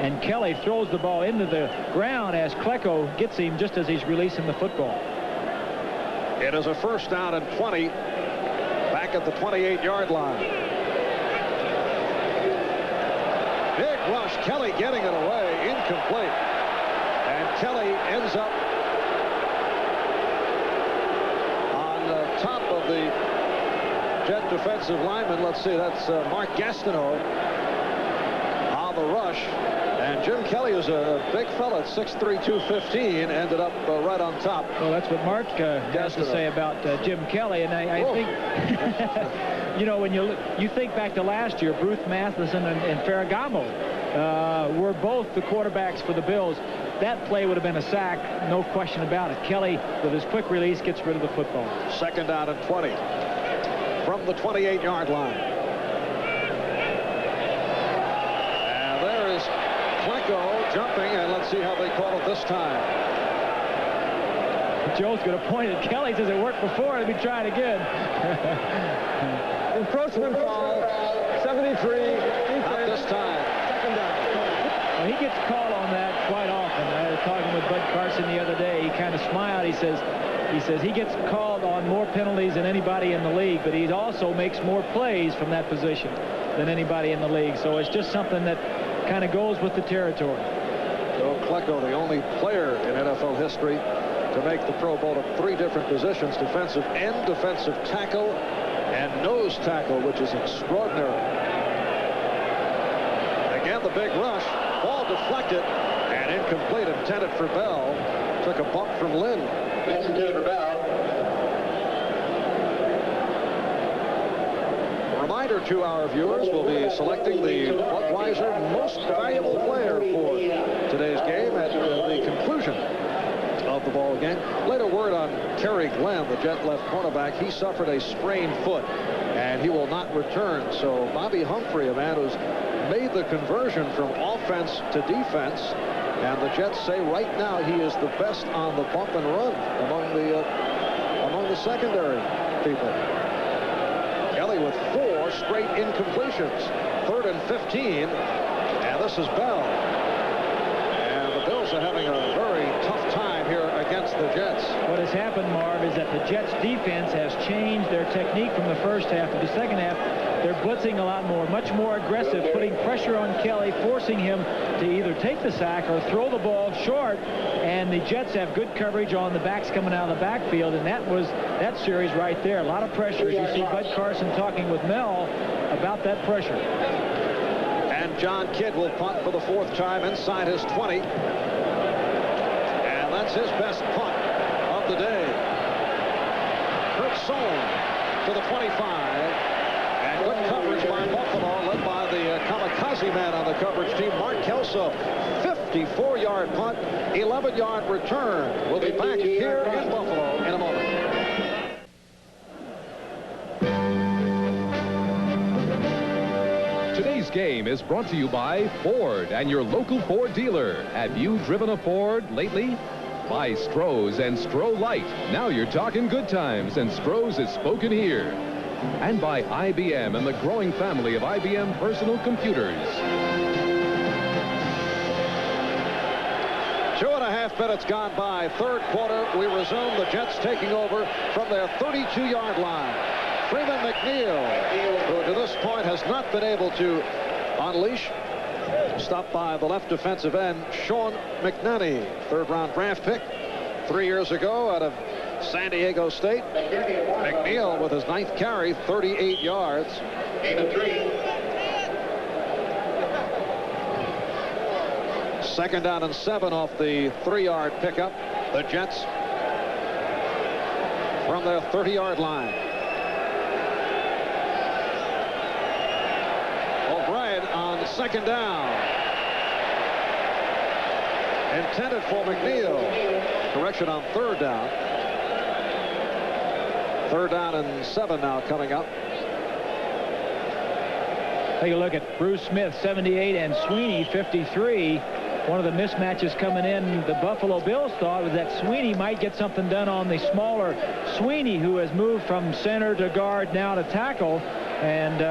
Speaker 3: and Kelly throws the ball into the ground as Klecko gets him just as he's releasing the football.
Speaker 2: It is a first down and 20 back at the 28-yard line. Big rush. Kelly getting it away. Incomplete. And Kelly ends up on the top of the Jet defensive lineman. Let's see. That's Mark Gastineau on the rush. And Jim Kelly is a big fella at 6'3", 215, ended up right on top.
Speaker 3: Well, that's what Mark has to say about Jim Kelly. And I think, you know, when you think back to last year, Bruce Matheson and Ferragamo were both the quarterbacks for the Bills. That play would have been a sack, no question about it. Kelly, with his quick release, gets rid of the football.
Speaker 2: Second down and 20 from the 28-yard line. Klecko jumping, and let's see how they call it this time.
Speaker 3: Joe's going to point at Kelly. Says it worked before. Let me try it again.
Speaker 6: Encroachment foul, 73.
Speaker 2: Not this time.
Speaker 6: Second down.
Speaker 3: Well, he gets called on that quite often. I was talking with Bud Carson the other day. He kind of smiled. He says he gets called on more penalties than anybody in the league, but he also makes more plays from that position than anybody in the league. So it's just something that kind of goes with the territory.
Speaker 2: Joe Klecko, the only player in NFL history to make the Pro Bowl at 3 different positions: defensive end, defensive tackle, and nose tackle, which is extraordinary. Again, the big rush. Ball deflected and incomplete, intended for Bell. Took a bump from Lynn.
Speaker 5: That's intended for Bell.
Speaker 2: Reminder to our viewers, we'll be selecting the Budweiser most valuable player for today's game at the conclusion of the ball game. Later word on Terry Glenn, the Jet left cornerback. He suffered a sprained foot and he will not return. So Bobby Humphrey, a man who's made the conversion from offense to defense, and the Jets say right now he is the best on the bump and run among the secondary people. Kelly with 4 straight incompletions. 3rd and 15, and this is Bell. And the Bills are having a very tough time here against the Jets.
Speaker 3: What has happened, Marv, is that the Jets defense has changed their technique from the first half to the second half. They're blitzing a lot more, much more aggressive, putting pressure on Kelly, forcing him to either take the sack or throw the ball short. And the Jets have good coverage on the backs coming out of the backfield, and that was that series right there. A lot of pressure, as you see Bud Carson talking with Mel about that pressure.
Speaker 2: And John Kidd will punt for the 4th time inside his 20. And that's his best punt of the day. Kurt Sohn to the 25. And good coverage by Buffalo, led by the kamikaze man on the coverage team, Mark Kelso. 54-yard punt, 11-yard return. We'll be back here in Buffalo in a moment.
Speaker 1: Today's game is brought to you by Ford and your local Ford dealer. Have you driven a Ford lately? By Stroh's and Stroh Light. Now you're talking good times, and Stroh's is spoken here. And by IBM and the growing family of IBM personal computers.
Speaker 2: 2.5 minutes gone by. 3rd quarter, we resume. The Jets taking over from their 32-yard line. Freeman McNeil, who to this point has not been able to unleash, stopped by the left defensive end, Sean McNanny, 3rd-round draft pick 3 years ago out of San Diego State. McNeil with his 9th carry, 38 yards. Second down and 7 off the 3-yard pickup. The Jets from their 30-yard line. O'Brien on second down. Intended for McNeil. Correction on 3rd down. 3rd down and 7 now coming up.
Speaker 3: Take a look at Bruce Smith, 78, and Sweeney, 53. One of the mismatches coming in, the Buffalo Bills thought was that Sweeney might get something done on the smaller Sweeney, who has moved from center to guard now to tackle. And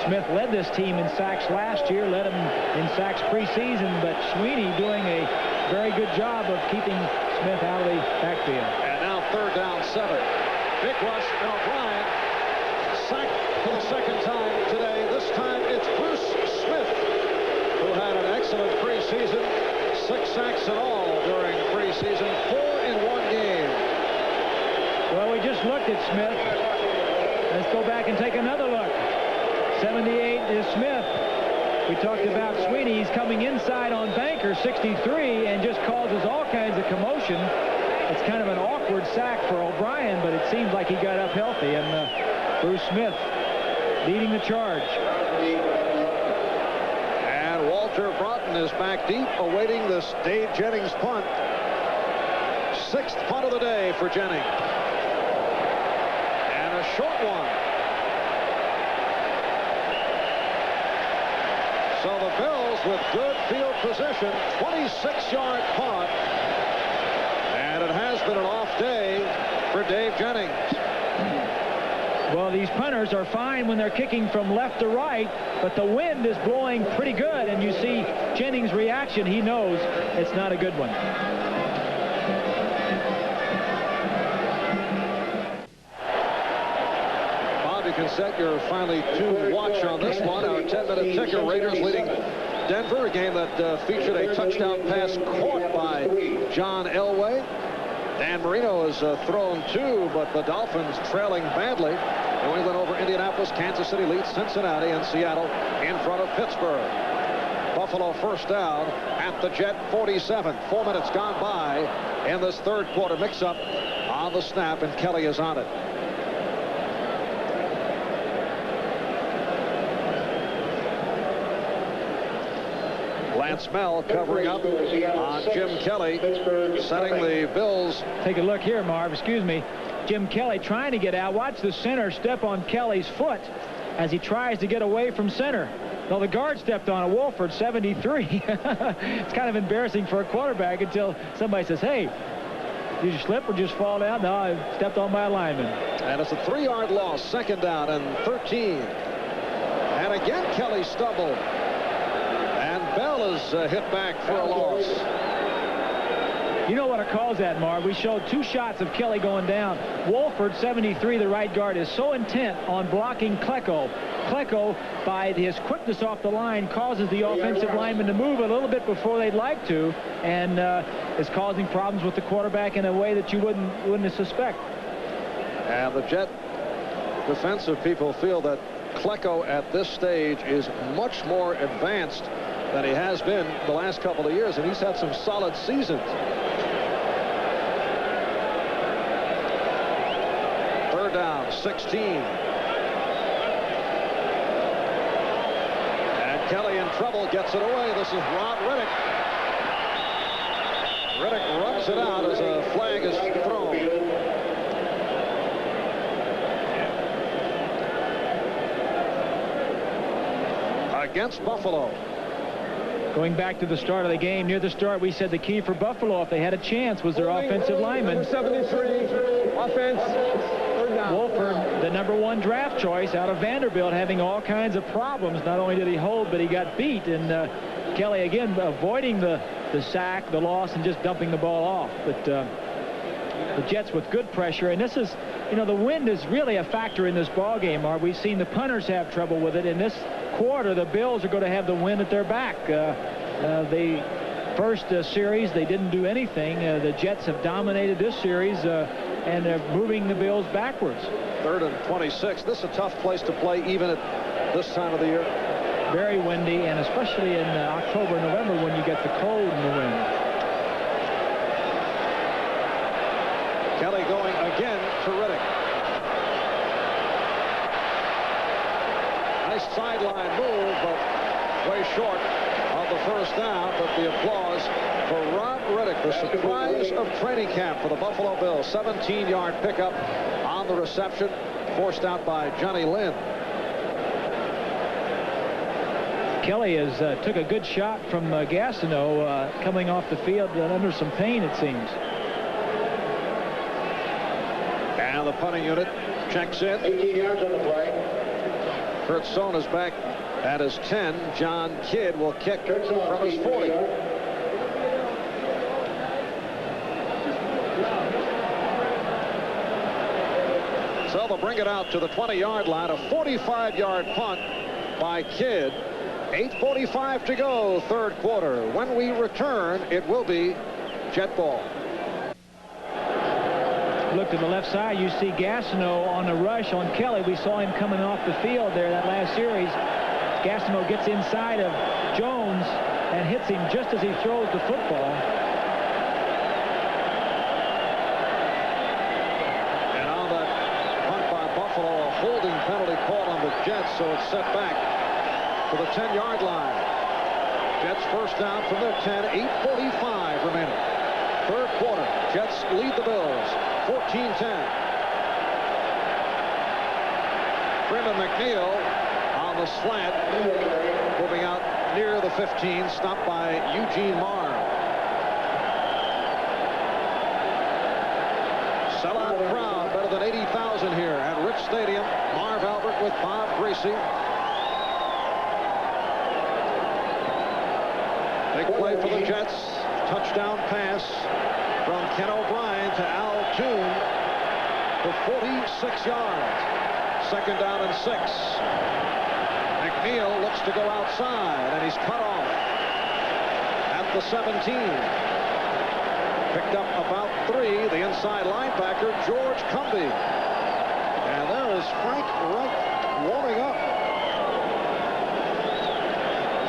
Speaker 3: Smith led this team in sacks last year, led them in sacks preseason, but Sweeney doing a very good job of keeping Smith out of the backfield.
Speaker 2: And now 3rd down, 7. Big rush, and O'Brien sacked for the 2nd time today. This time it's Bruce Smith, who had an excellent preseason. 6 sacks in all during preseason, 4 in 1 game.
Speaker 3: Well, we just looked at Smith. Let's go back and take another look. 78 is Smith. We talked about Sweeney. He's coming inside on Banker, 63, and just causes all kinds of commotion. It's kind of an awkward sack for O'Brien, but it seems like he got up healthy, and Bruce Smith leading the charge.
Speaker 2: And Walter Broughton is back deep, awaiting this Dave Jennings punt. 6th punt of the day for Jennings. And a short one. So the Bills with good field position, 26-yard punt. And it has been an off day for Dave Jennings.
Speaker 3: Well, these punters are fine when they're kicking from left to right, but the wind is blowing pretty good, and you see Jennings' reaction. He knows it's not a good one.
Speaker 2: Bob, you can set your finally to watch on this one. Our 10-minute ticker. Raiders leading Denver, a game that featured a touchdown pass caught by John Elway. Dan Marino has thrown 2, but the Dolphins trailing badly. New England over Indianapolis. Kansas City leads Cincinnati, and Seattle in front of Pittsburgh. Buffalo 1st down at the Jet 47. 4 minutes gone by in this 3rd quarter mix-up on the snap, and Kelly is on it. Lance Mel covering up on Jim Kelly, setting the Bills.
Speaker 3: Take a look here, Marv. Excuse me. Jim Kelly trying to get out. Watch the center step on Kelly's foot as he tries to get away from center. Well, the guard stepped on a Wolford, 73. It's kind of embarrassing for a quarterback until somebody says, hey, did you slip or just fall down? No, I stepped on my lineman.
Speaker 2: And it's a 3-yard loss, 2nd down and 13. And again, Kelly stumbled. And Bell is hit back for a loss.
Speaker 3: You know what it calls that, Marv? We showed 2 shots of Kelly going down. Wolford, 73, the right guard, is so intent on blocking Klecko. Klecko, by his quickness off the line, causes the offensive lineman to move a little bit before they'd like to, and is causing problems with the quarterback in a way that you wouldn't suspect.
Speaker 2: And the Jet defensive people feel that Klecko at this stage is much more advanced than he has been the last couple of years, and he's had some solid seasons. 3rd down, 16. And Kelly in trouble, gets it away. This is Ron Riddick. Riddick runs it out as a flag is thrown. Against Buffalo.
Speaker 3: Going back to the start of the game, near the start, we said the key for Buffalo, if they had a chance, was their offensive lineman.
Speaker 6: 73, offense, 3rd down.
Speaker 3: Wolford, the #1 draft choice out of Vanderbilt, having all kinds of problems. Not only did he hold, but he got beat. And Kelly, again, avoiding the sack, the loss, and just dumping the ball off. But the Jets with good pressure. And this is, you know, the wind is really a factor in this ball game. We've seen the punters have trouble with it. In this quarter, the Bills are going to have the wind at their back. The first series, they didn't do anything. The Jets have dominated this series, and they're moving the Bills backwards.
Speaker 2: 3rd and 26. This is a tough place to play even at this time of the year.
Speaker 3: Very windy, and especially in October, November, when you get the cold and the wind.
Speaker 2: Kelly going again to Riddick. Nice sideline move, but way short of the 1st down. But the applause for Ron Riddick, the surprise of training camp for the Buffalo Bills. 17-yard pickup on the reception, forced out by Johnny Lynn.
Speaker 3: Kelly took a good shot from Gastineau coming off the field under some pain, it seems.
Speaker 2: And the punting unit checks in.
Speaker 5: 18 yards on the play.
Speaker 2: Kurt Sohn is back at his 10. John Kidd will kick from his 40. So they'll bring it out to the 20-yard line. A 45-yard punt by Kidd. 8:45 to go, third quarter. When we return, it will be Jet ball.
Speaker 3: Look to the left side. You see Gastineau on the rush on Kelly. We saw him coming off the field there that last series. Gastineau gets inside of Jones and hits him just as he throws the football.
Speaker 2: And on that punt by Buffalo, a holding penalty called on the Jets, so it's set back to the 10-yard line. Jets first down from their 10, 8:45 remaining. Third quarter, Jets lead the Bills, 14-10. Freeman McNeil on the slant, moving out near the 15, stopped by Eugene Marv. Sellout crowd, better than 80,000 here at Rich Stadium. Marv Albert with Bob Gracie. Big play for the Jets. Touchdown pass from Ken O'Brien to Al Toon for 46 yards. Second down and 6. McNeil looks to go outside, and he's cut off at the 17. Picked up about 3, the inside linebacker, George Cumby. And there is Frank Reich warming up.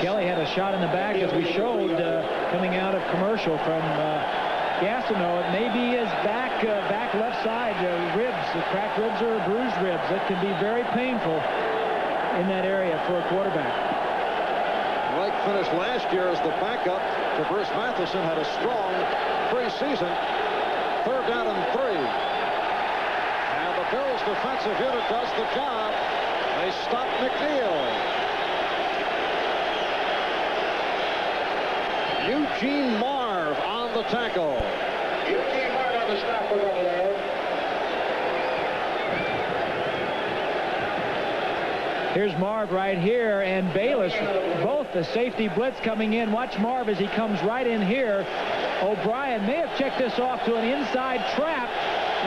Speaker 3: Kelly had a shot in the back, as we showed, coming out of commercial from Gastineau. It may be his back left side ribs, cracked ribs or bruised ribs. That can be very painful in that area for a quarterback.
Speaker 2: Reich finished last year as the backup to Bruce Matheson, had a strong preseason. Third down and 3. And the Bills defensive unit does the job. They stop McNeil. Eugene Marv on the tackle.
Speaker 5: Eugene Marv on the stop over there.
Speaker 3: Here's Marv right here, and Bayless, both the safety blitz coming in. Watch Marv as he comes right in here. O'Brien may have checked this off to an inside trap.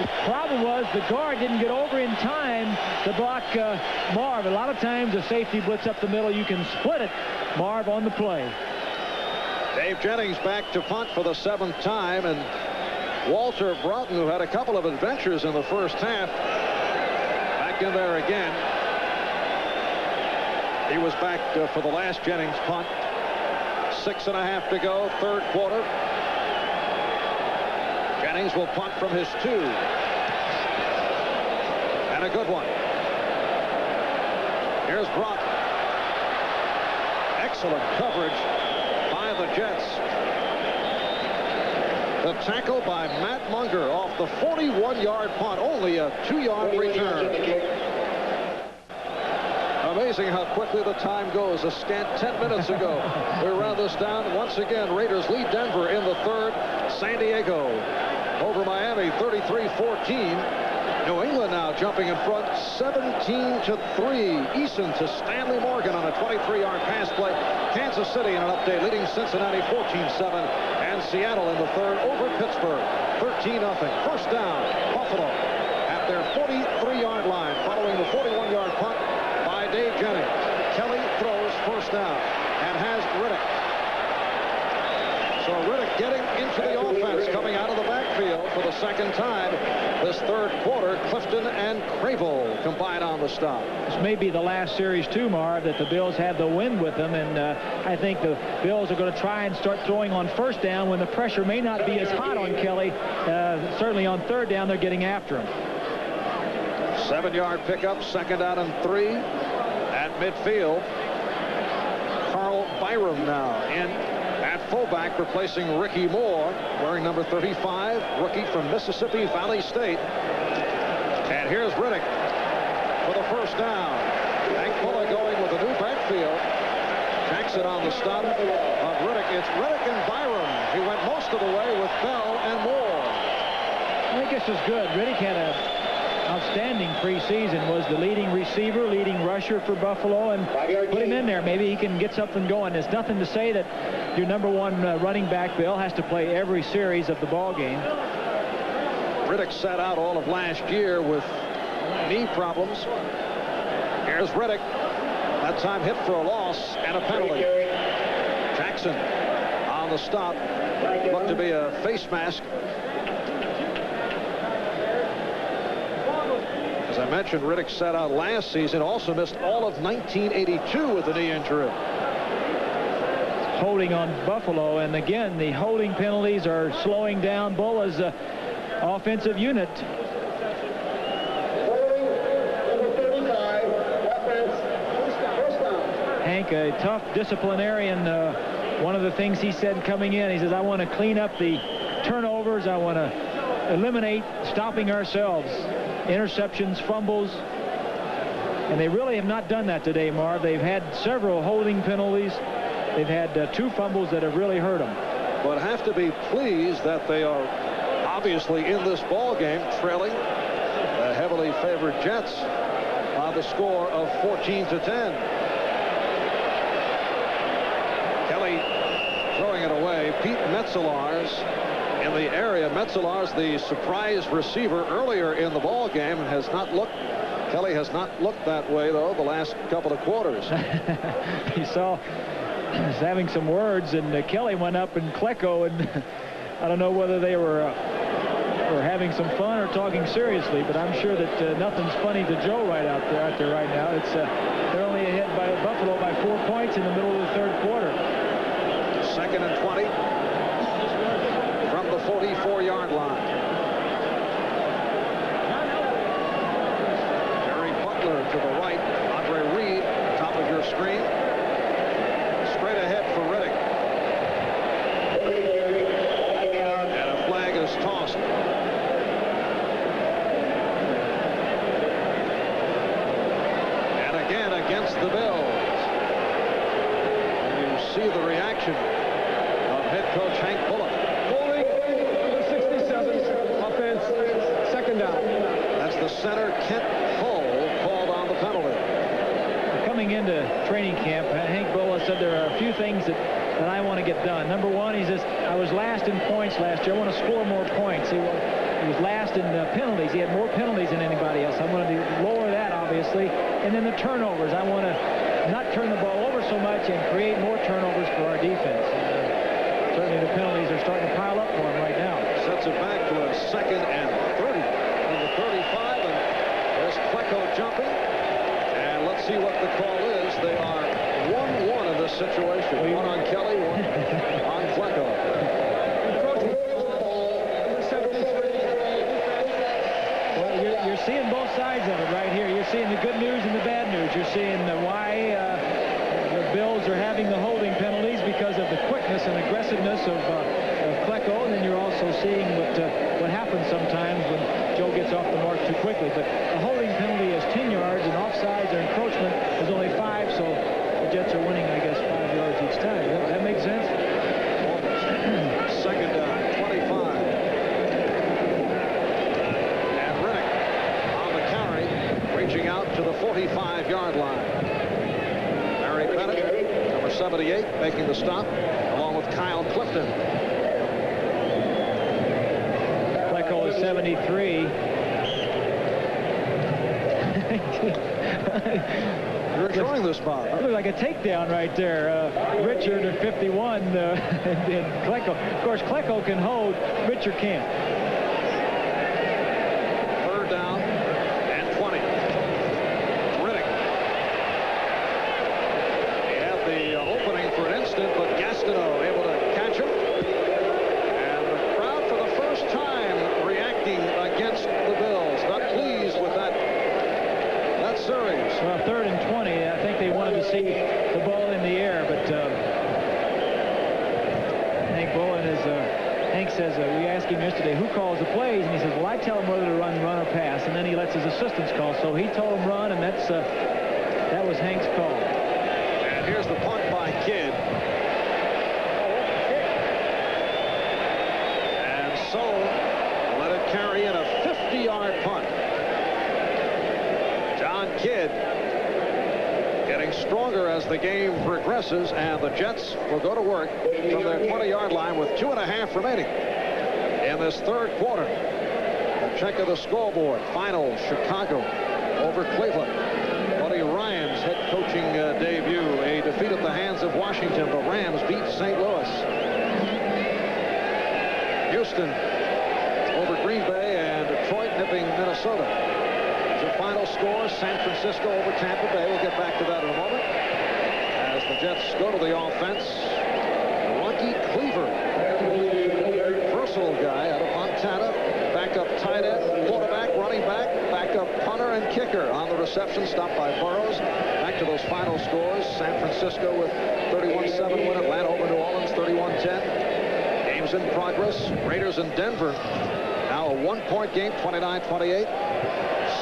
Speaker 3: The problem was the guard didn't get over in time to block Marv. A lot of times a safety blitz up the middle, you can split it. Marv on the play.
Speaker 2: Dave Jennings back to punt for the 7th time, and Walter Broughton, who had a couple of adventures in the first half, back in there again. He was back for the last Jennings punt. 6.5 to go, third quarter. Jennings will punt from his 2. And a good one. Here's Broughton. Excellent coverage by the Jets. The tackle by Matt Munger off the 41-yard punt, only a 2-yard return. Amazing how quickly the time goes. A scant 10 minutes ago, we round this down. Once again, Raiders lead Denver in the third. San Diego over Miami, 33-14. New England now jumping in front, 17-3. Eason to Stanley Morgan on a 23-yard pass play. Kansas City in an update, leading Cincinnati 14-7. And Seattle in the third over Pittsburgh, 13-0. First down, Buffalo at their 43-yard line, following the 41-yard punt by Dave Jennings. Kelly throws first down and has Riddick. So Riddick getting into the offense, coming out of the backfield for the second time this third quarter. Clifton and Crable combine on the stop.
Speaker 3: This may be the last series too, Marv, that the Bills have the wind with them, and I think the Bills are going to try and start throwing on first down when the pressure may not be as hot on Kelly. Certainly on third down, they're getting after him.
Speaker 2: 7-yard pickup, second down and 3 at midfield. Carl Byram now in at fullback, replacing Ricky Moore, wearing number 35, rookie from Mississippi Valley State. And here's Riddick for the first down. Hank Pulla going with a new backfield. Jackson on the stop of Riddick. It's Riddick and Byram. He went most of the way with Bell and Moore.
Speaker 3: I think this is good. Riddick had a outstanding preseason, was the leading receiver, leading rusher for Buffalo, and put him in there. Maybe he can get something going. There's nothing to say that your #1 running back, Bill, has to play every series of the ball game.
Speaker 2: Riddick sat out all of last year with knee problems. Here's Riddick. That time hit for a loss and a penalty. Jackson on the stop. Looked to be a face mask. As I mentioned, Riddick sat out last season, also missed all of 1982 with a knee injury.
Speaker 3: Holding on Buffalo, and again, the holding penalties are slowing down Bulla's offensive unit. Hank, a tough disciplinarian, one of the things he said coming in, he says, I want to clean up the turnovers. I want to eliminate stopping ourselves. Interceptions, fumbles. And they really have not done that today, Marv. They've had several holding penalties. They've had 2 fumbles that have really hurt them.
Speaker 2: But have to be pleased that they are obviously in this ball game trailing the heavily favored Jets by the score of 14-10. Kelly throwing it away. Pete Metzelaars in the area. Metzelaars, the surprise receiver earlier in the ball game, and has not looked. Kelly has not looked that way though the last couple of quarters.
Speaker 3: You saw he's having some words, and Kelly went up and Klecko, and I don't know whether they were having some fun or talking seriously, but I'm sure that nothing's funny to Joe right out there right now. It's they're only ahead by Buffalo by 4 points in the middle of the 3rd quarter.
Speaker 2: 2nd and 20 from the 44-yard line. Jerry Butler to the right. Andre Reed, top of your screen. Straight ahead for Riddick. And a flag is tossed. And again against the Bills. And you see the reaction of head coach Hank Bullock.
Speaker 6: Holding number 67, offense, 2nd down.
Speaker 2: That's the center, Kent Hull, called on the penalty.
Speaker 3: Coming into training camp, Hank Bullock said there are a few things that I want to get done. Number 1, he says, I was last in points last year. I want to score more points. He was last in penalties. He had more penalties than anybody else. I want to lower that, obviously. And then the turnovers. I want to not turn the ball over so much and create more turnovers for our defense. Certainly the penalties are starting to pile up for him right now.
Speaker 2: Sets it back to a 2nd and 30 from the 35, and there's Klecko jumping. And let's see what the call is. They are 1-1 in this situation. One on Kelly, one on Klecko.
Speaker 3: Well, you're seeing both sides of it right here. You're seeing the good news and the bad news. You're seeing why the Bills are having the holding penalties because of the quickness and aggressiveness of Klecko, and then you're also seeing what happens sometimes when Joe gets off the mark too quickly. But the holding penalty is 10 yards, and offsides or encroachment is only 5, so the Jets are winning, I guess, 5 yards each time. That makes sense?
Speaker 2: 2nd down, 25. And Riddick on the carry, reaching out to the 45-yard line. Larry Bennett, number 78, making the stop, along with Kyle Clifton.
Speaker 3: Klecko is 73.
Speaker 2: You're enjoying this, Bob.
Speaker 3: It looked like a takedown right there. Richard at 51 and Klecko. Of course, Klecko can hold. Richard can't.
Speaker 2: 3rd down and 20. Riddick. He had the opening for an instant, but Gastineau able to catch him. And the crowd for the first time reacting against the Bills. Not pleased with that series.
Speaker 3: Well, 3rd and 20. I think they wanted to see the ball in the air, but Hank says, we asked him yesterday, who calls the plays? And he says, well, I tell him whether to run or pass, and then he lets his assistants call. So he told him run, and that was Hank's call.
Speaker 2: And here's the punt by Kidd. And so let it carry in a 50-yard punt. kid. Getting stronger as the game progresses, and the Jets will go to work from their 20-yard line with 2.5 remaining in this third quarter. A check of the scoreboard. Final, Chicago over Cleveland. Buddy Ryan's head coaching debut. A defeat at the hands of Washington. The Rams beat St. Louis. Houston over Green Bay, and Detroit nipping Minnesota. The final score, San Francisco over Tampa Bay. We'll get back to that in a moment. As the Jets go to the offense, Rocky Cleaver, versatile guy out of Montana, backup tight end, quarterback, running back, backup punter, and kicker. On the reception, stopped by Burrows. Back to those final scores. San Francisco with 31-7 win. Atlanta over New Orleans, 31-10. Games in progress. Raiders in Denver. Now a one-point game, 29-28.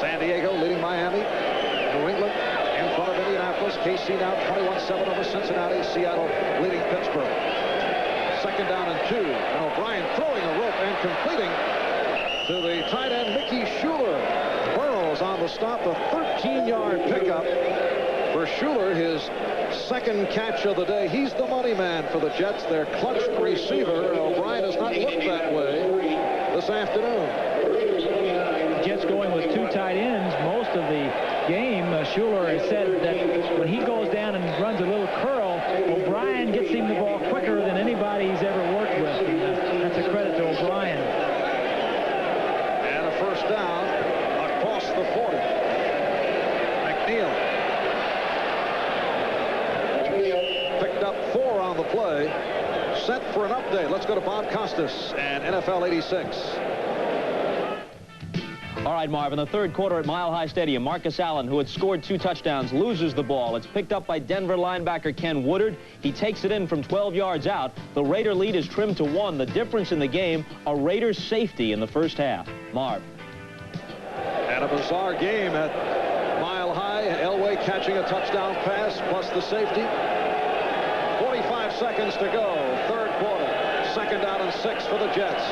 Speaker 2: San Diego leading Miami. New England in front of Indianapolis. KC now 21-7 over Cincinnati. Seattle leading Pittsburgh. Second down and 2. And O'Brien throwing a rope and completing to the tight end, Mickey Schuler. Burrows on the stop. A 13-yard pickup for Schuler, his second catch of the day. He's the money man for the Jets, their clutch receiver. O'Brien has not looked that way this afternoon.
Speaker 3: Jets going with 2 tight ends most of the game. Schuler has said that when he goes down and runs a little curl, O'Brien gets him the ball quicker than anybody he's ever worked with. And that's a credit to O'Brien.
Speaker 2: And a first down across the 40. McNeil picked up 4 on the play. Set for an update. Let's go to Bob Costas and NFL 86.
Speaker 4: All right, Marv, in the third quarter at Mile High Stadium, Marcus Allen, who had scored 2 touchdowns, loses the ball. It's picked up by Denver linebacker Ken Woodard. He takes it in from 12 yards out. The Raider lead is trimmed to 1. The difference in the game, a Raiders safety in the first half. Marv.
Speaker 2: And a bizarre game at Mile High. Elway catching a touchdown pass, plus the safety. 45 seconds to go, third quarter. Second down and 6 for the Jets.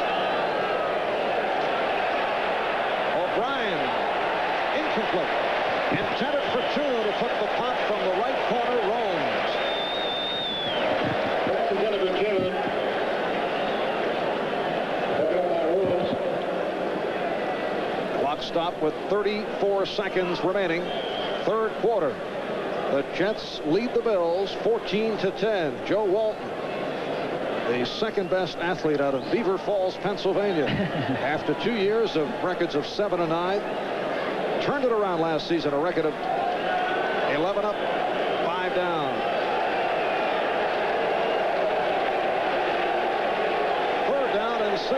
Speaker 2: O'Brien, incomplete. Intended for 2 to put the punt from the right corner, Romes. Clock stop with 34 seconds remaining. Third quarter. The Jets lead the Bills 14-10. Joe Walton, the second best athlete out of Beaver Falls, Pennsylvania. After 2 years of records of 7-9, turned it around last season, a record of 11 up, 5 down. Third down and 6.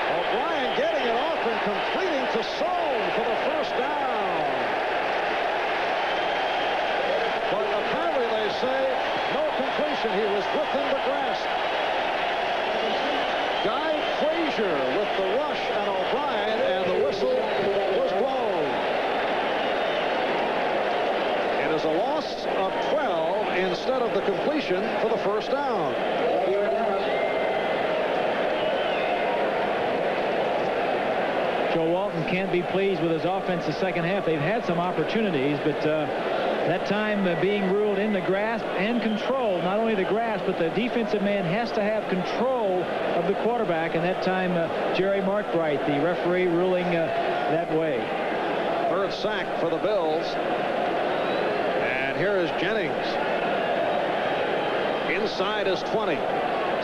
Speaker 2: O'Brien getting it off and completing to Soane for the first down. But apparently they say no completion. He was within the grasp. Guy Frazier with the rush and O'Brien, and the whistle was blown. It is a loss of 12 instead of the completion for the first down.
Speaker 3: Joe Walton can't be pleased with his offense the second half. They've had some opportunities, but that time being ruled in the grasp and control. Not only the grasp, but the defensive man has to have control of the quarterback, and that time Jerry Markbright, the referee, ruling that way.
Speaker 2: Third sack for the Bills. And here is Jennings. Inside is 20.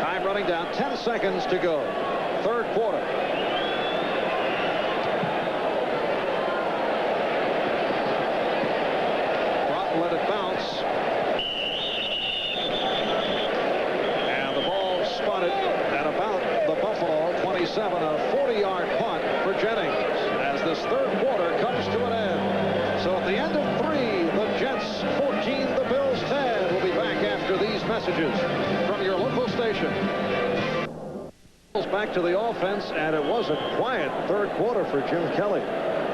Speaker 2: Time running down, 10 seconds to go. Third quarter. Let it bounce. And the ball spotted at about the Buffalo 27, a 40-yard punt for Jennings as this third quarter comes to an end. So at the end of 3, the Jets 14, the Bills 10. We'll be back after these messages from your local station. Back to the offense, and it was a quiet third quarter for Jim Kelly.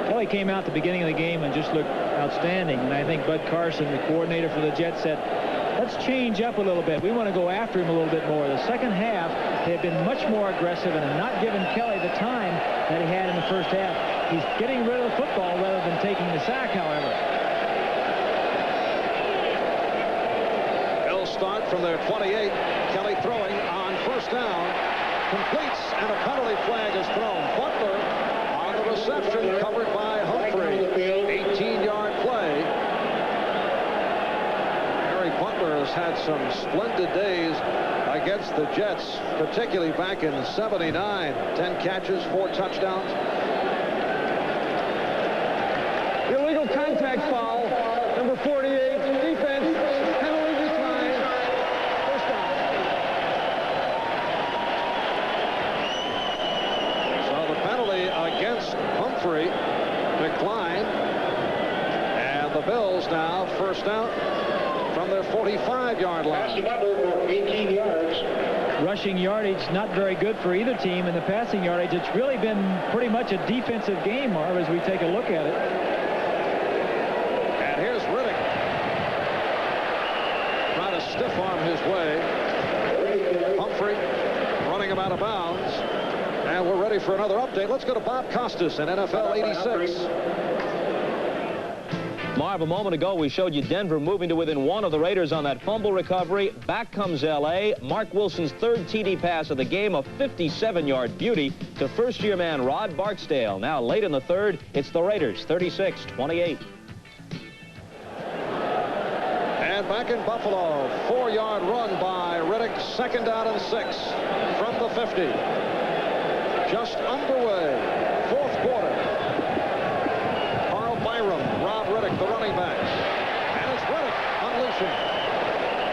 Speaker 3: Kelly came out at the beginning of the game and just looked outstanding. And I think Bud Carson, the coordinator for the Jets, said, let's change up a little bit. We want to go after him a little bit more. The second half, they've been much more aggressive and have not given Kelly the time that he had in the first half. He's getting rid of the football rather than taking the sack, however.
Speaker 2: They'll start from their 28. Kelly throwing on first down. Completes, and a penalty flag is thrown. Butler on the reception, covered by Humphrey. 18-yard play. Harry Butler has had some splendid days against the Jets, particularly back in '79. 10 catches, 4 touchdowns.
Speaker 6: Illegal contact foul, number 48, defense, penalty decline, first down.
Speaker 2: So the penalty against Humphrey declined, and the Bills now first out from their 45-yard line.
Speaker 5: 18 yards.
Speaker 3: Rushing yardage not very good for either team, and the passing yardage, it's really been pretty much a defensive game, Marv, as we take a look at it.
Speaker 2: And here's Riddick trying to stiff arm his way. Humphrey running him out of bounds, and we're ready for another update. Let's go to Bob Costas in NFL 86.
Speaker 4: Marv, a moment ago, we showed you Denver moving to within 1 of the Raiders on that fumble recovery. Back comes L.A. Mark Wilson's third TD pass of the game, a 57-yard beauty to first-year man Rod Barksdale. Now, late in the third, it's the Raiders, 36-28.
Speaker 2: And back in Buffalo, 4-yard run by Riddick, second down and 6 from the 50. Just underway, fourth quarter. Rob Riddick, the running back. And it's Riddick unleashing.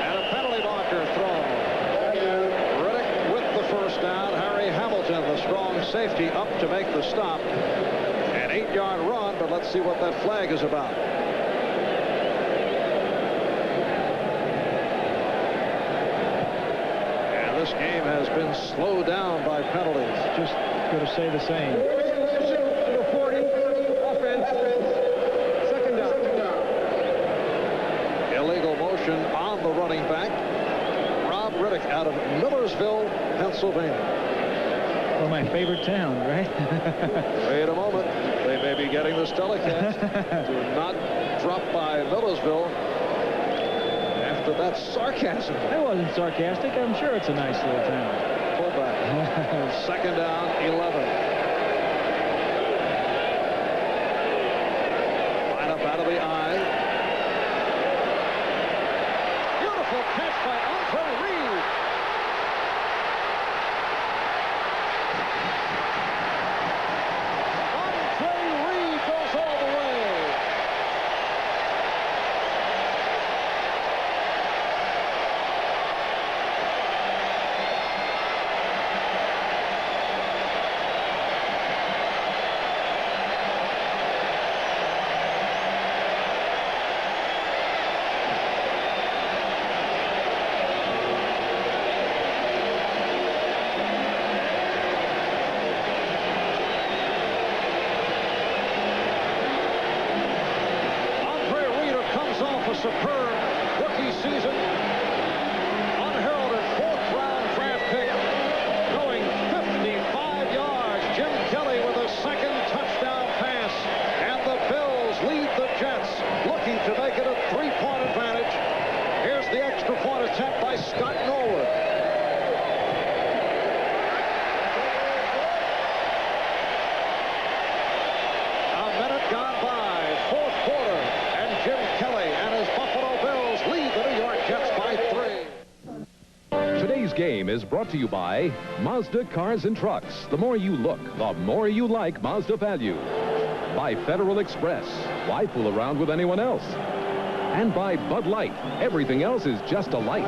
Speaker 2: And a penalty marker thrown. Riddick with the first down. Harry Hamilton, the strong safety, up to make the stop. An 8-yard run, but let's see what that flag is about. And this game has been slowed down by penalties.
Speaker 3: Just going to say the same.
Speaker 2: On the running back, Rob Riddick out of Millersville, Pennsylvania.
Speaker 3: Well, my favorite town, right?
Speaker 2: Wait a moment. They may be getting this telecast. Do not drop by Millersville after that sarcasm.
Speaker 3: That wasn't sarcastic. I'm sure it's a nice little town.
Speaker 2: Pull back. Second down, 11. Line up out of the eye. Catch by Andre Reed. Andre Reed goes all the way. Superb rookie season. Unheralded 4th-round draft pick. Going 55 yards. Jim Kelly with a second touchdown pass. And the Bills lead the Jets, looking to make it a 3-point advantage. Here's the extra point attempt by Scott Norwood. A minute gone by. Fourth quarter. Jim Kelly and his Buffalo Bills lead the New York Jets by 3.
Speaker 1: Today's game is brought to you by Mazda Cars and Trucks. The more you look, the more you like Mazda value. By Federal Express. Why fool around with anyone else? And by Bud Light. Everything else is just a light.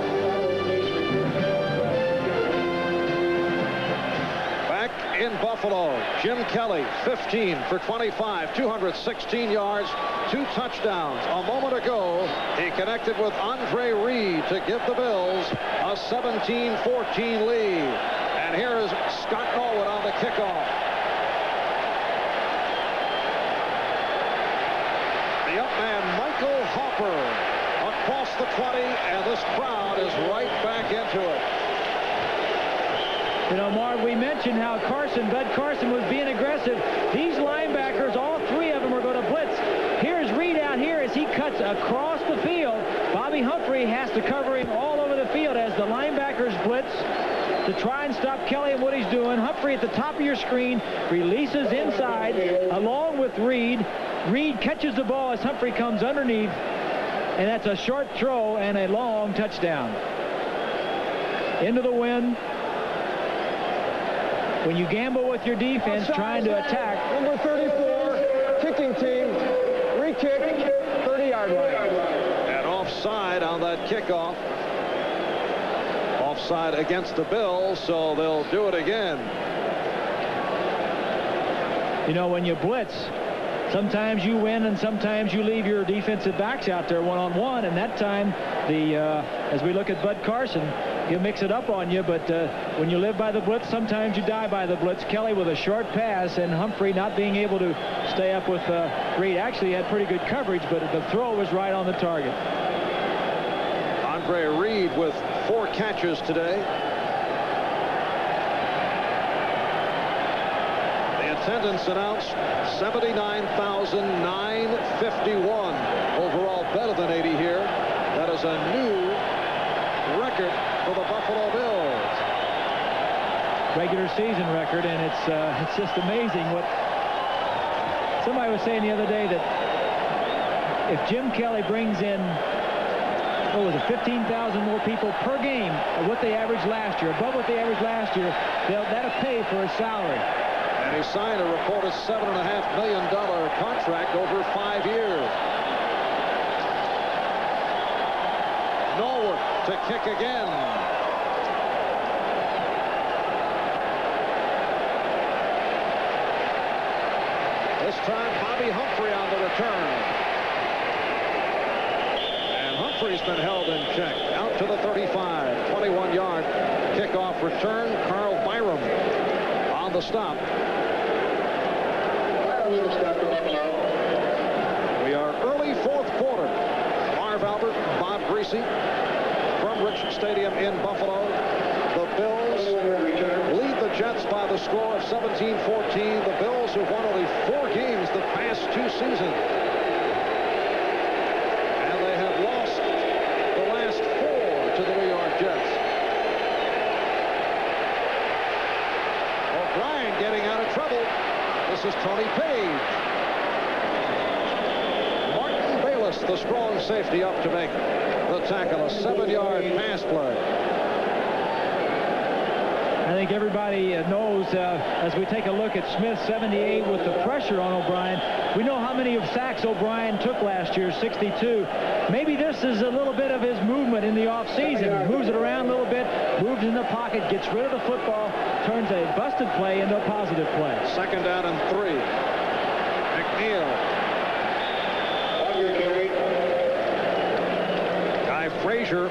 Speaker 2: In Buffalo, Jim Kelly, 15 for 25, 216 yards, 2 touchdowns. A moment ago, he connected with Andre Reed to give the Bills a 17-14 lead. And here is Scott Norwood on the kickoff. The up man, Michael Hopper, across the 20, and this crowd is right back into it.
Speaker 3: You know, Marv, we mentioned how Bud Carson was being aggressive. These linebackers, all three of them are going to blitz. Here's Reed out here as he cuts across the field. Bobby Humphrey has to cover him all over the field as the linebackers blitz to try and stop Kelly and what he's doing. Humphrey at the top of your screen releases inside along with Reed. Reed catches the ball as Humphrey comes underneath, and that's a short throw and a long touchdown. Into the wind. When you gamble with your defense trying to attack.
Speaker 6: Number 34, kicking team, re-kick, 30-yard line.
Speaker 2: And offside on that kickoff. Offside against the Bills, so they'll do it again.
Speaker 3: You know, when you blitz, sometimes you win and sometimes you leave your defensive backs out there one-on-one, and that time, as we look at Bud Carson, he'll mix it up on you, but when you live by the blitz, sometimes you die by the blitz. Kelly with a short pass, and Humphrey not being able to stay up with Reed. Actually had pretty good coverage, but the throw was right on the target.
Speaker 2: Andre Reed with 4 catches today. The attendance announced 79,951. Overall better than 80 here. That is a new record for the Buffalo Bills.
Speaker 3: Regular season record, and it's just amazing what somebody was saying the other day, that if Jim Kelly brings in, what was it, 15,000 more people per game of what they averaged last year, above what they averaged last year, that'll pay for his salary.
Speaker 2: And he signed a reported $7.5 million contract over 5 years. Norwood to kick again. This time Bobby Humphrey on the return. And Humphrey's been held in check. Out to the 35. 21-yard kickoff return. Carl Byram on the stop. We are early 4th quarter. Marv Albert, Bob Greasy from Richard Stadium in Buffalo. The Bills lead the Jets by the score of 17-14. The Bills have won only 4 games the past 2 seasons. And they have lost the last 4 to the New York Jets. O'Brien getting out of trouble. This is Tony Page. Martin Bayless, the strong safety, up to make the tackle. A 7-yard pass play.
Speaker 3: I think everybody knows as we take a look at Smith, 78 with the pressure on O'Brien. We know how many of sacks O'Brien took last year, 62. Maybe this is a little bit of his movement in the offseason. Moves it around a little bit, moves in the pocket, gets rid of the football, turns a busted play into a positive play.
Speaker 2: 2nd down and 3. McNeil. Guy Frazier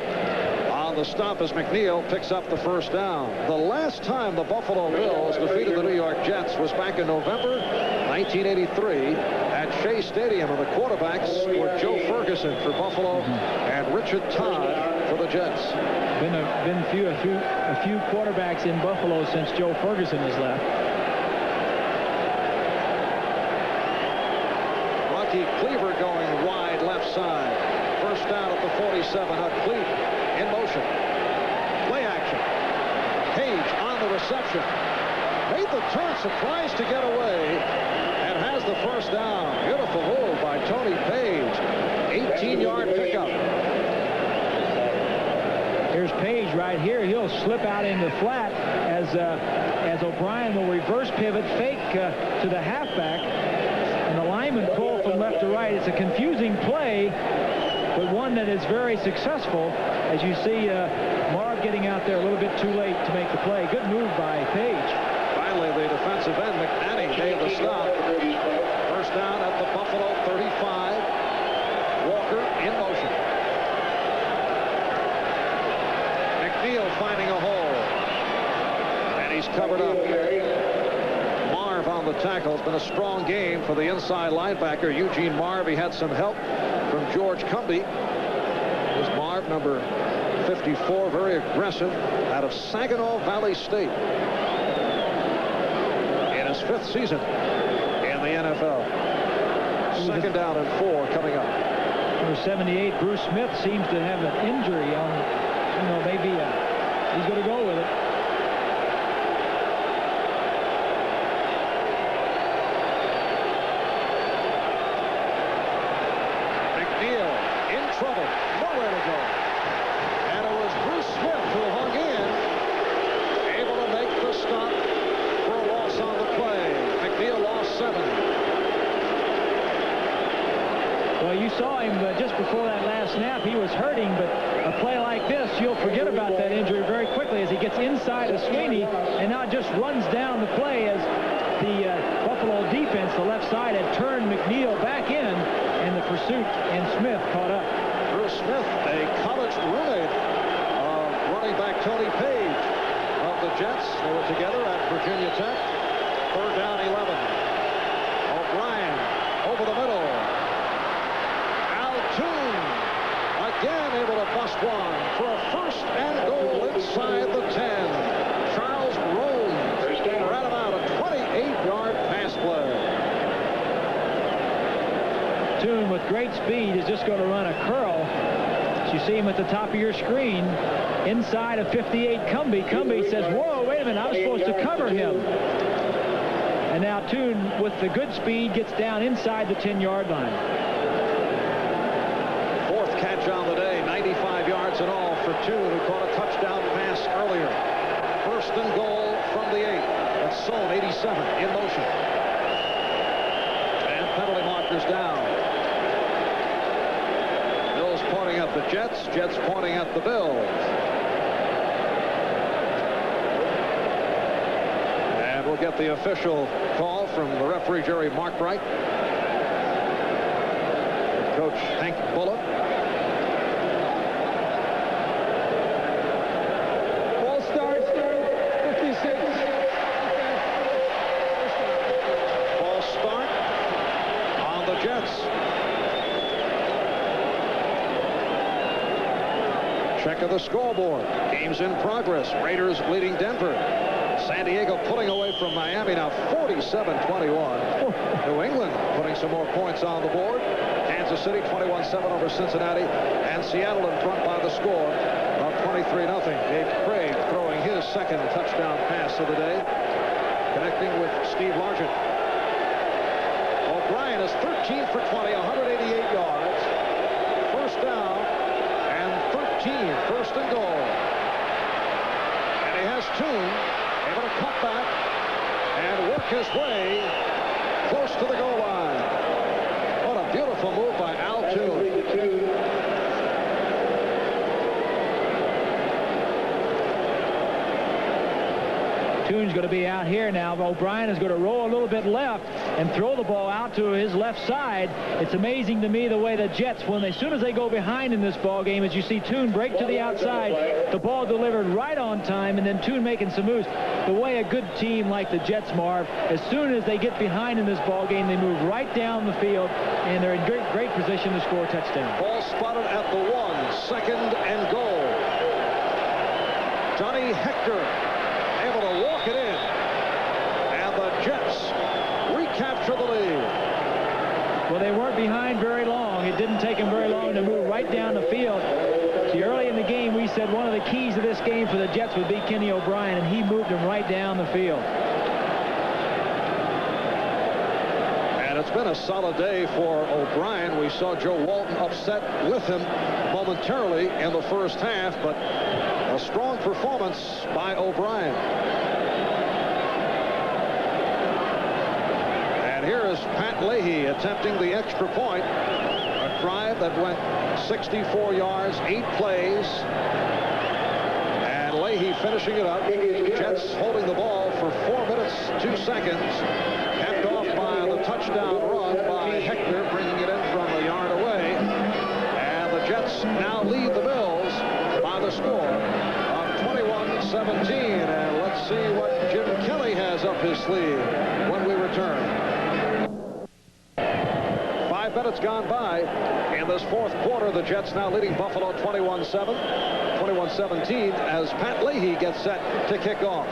Speaker 2: on the stop as McNeil picks up the 1st down. The last time the Buffalo Bills defeated the New York Jets was back in November 1983 at Shea Stadium, and the quarterbacks were Joe Ferguson for Buffalo and Richard Todd for the Jets.
Speaker 3: Been a few quarterbacks in Buffalo since Joe Ferguson has left.
Speaker 2: Rocky Cleaver going wide left side. 1st down at the 47. Cleaver in motion. Play action. Page on the reception. Made the turn, surprised to get away, and has the 1st down. Beautiful move by Tony Page. 18-yard pickup.
Speaker 3: Here's Page right here. He'll slip out in the flat as O'Brien will reverse pivot, fake to the halfback, and the lineman pull from left to right. It's a confusing play, but one that is very successful, as you see Marv getting out there a little bit too late to make the play. Good move by Page.
Speaker 2: Finally, the defensive end, McNanny, gave the stop. 1st down at the Buffalo 35. Walker in motion. McNeil finding a hole. And he's covered up. Marv on the tackle. It's been a strong game for the inside linebacker, Eugene Marv. He had some help from George Cumby. Here's Marv guard, number 54, very aggressive, out of Saginaw Valley State. In his 5th season in the NFL. 2nd down and 4 coming up.
Speaker 3: Number 78, Bruce Smith, seems to have an injury on, maybe he's going to go with it.
Speaker 2: McNeil in trouble, nowhere to go. And it was Bruce Smith who hung in, able to make the stop for a loss on the play. McNeil lost 7.
Speaker 3: Well, you saw him just before that last snap. He was hurting, but a play like this, you'll forget about that injury very quickly as he gets inside of Sweeney and now just runs down the play as the Buffalo defense, the left side, had turned McNeil back in, and the pursuit, and Smith caught up.
Speaker 2: Bruce Smith, a college roommate of running back Tony Page of the Jets. They were together at Virginia Tech. 3rd down, 11. O'Brien over the middle. Again able to bust one for a 1st and goal inside the 10. Charles Rome ran him out, a 28-yard pass play.
Speaker 3: Tune with great speed is just going to run a curl. As you see him at the top of your screen, inside of 58 Cumbie. Cumbie says, whoa, wait a minute, I was supposed to cover him. And now Tune, with the good speed, gets down inside the 10-yard line.
Speaker 2: Catch on the day, 95 yards in all for Tune, who caught a touchdown pass earlier. 1st and goal from the 8. That's Sohn, 87, in motion. And penalty markers down. Bills pointing at the Jets, Jets pointing at the Bills. And we'll get the official call from the referee, Jerry Markbright. Coach Hank Bullock. Check of the scoreboard. Game's in progress. Raiders leading Denver. San Diego pulling away from Miami now 47-21. New England putting some more points on the board. Kansas City 21-7 over Cincinnati. And Seattle in front by the score of 23-0. Dave Craig throwing his 2nd touchdown pass of the day, connecting with Steve Largent. O'Brien is 13 for 20, 188 yards. 1st down. 1st and goal. And he has Tune able to cut back and work his way close to the goal line. What a beautiful move by Al Tune.
Speaker 3: Tune's going to be out here now. O'Brien is going to roll a little bit left and throw the ball out to his left side. It's amazing to me the way the Jets, as soon as they go behind in this ball game, as you see Tune break to the outside, the ball delivered right on time, and then Tune making some moves. The way a good team like the Jets, Marv, as soon as they get behind in this ball game, they move right down the field, and they're in great position to score a touchdown.
Speaker 2: Ball spotted at the 1, 2nd and goal. Johnny Hector able to walk it in, and the Jets recapture the lead.
Speaker 3: Well, they weren't behind very long. It didn't take them very long to move right down the field. See, early in the game, we said one of the keys of this game for the Jets would be Kenny O'Brien, and he moved them right down the field.
Speaker 2: And it's been a solid day for O'Brien. We saw Joe Walton upset with him momentarily in the 1st half, but a strong performance by O'Brien. And here is Pat Leahy attempting the extra point. A drive that went 64 yards, 8 plays. And Leahy finishing it up. Jets holding the ball for 4 minutes, 2 seconds. Capped off by the touchdown run by Hector, bringing it in from a yard away. And the Jets now lead the Bills by the score of 21-17. And let's see what Jim Kelly has up his sleeve when we return. 5 minutes gone by in this fourth quarter. The Jets now leading Buffalo 21-17 as Pat Leahy gets set to kick off.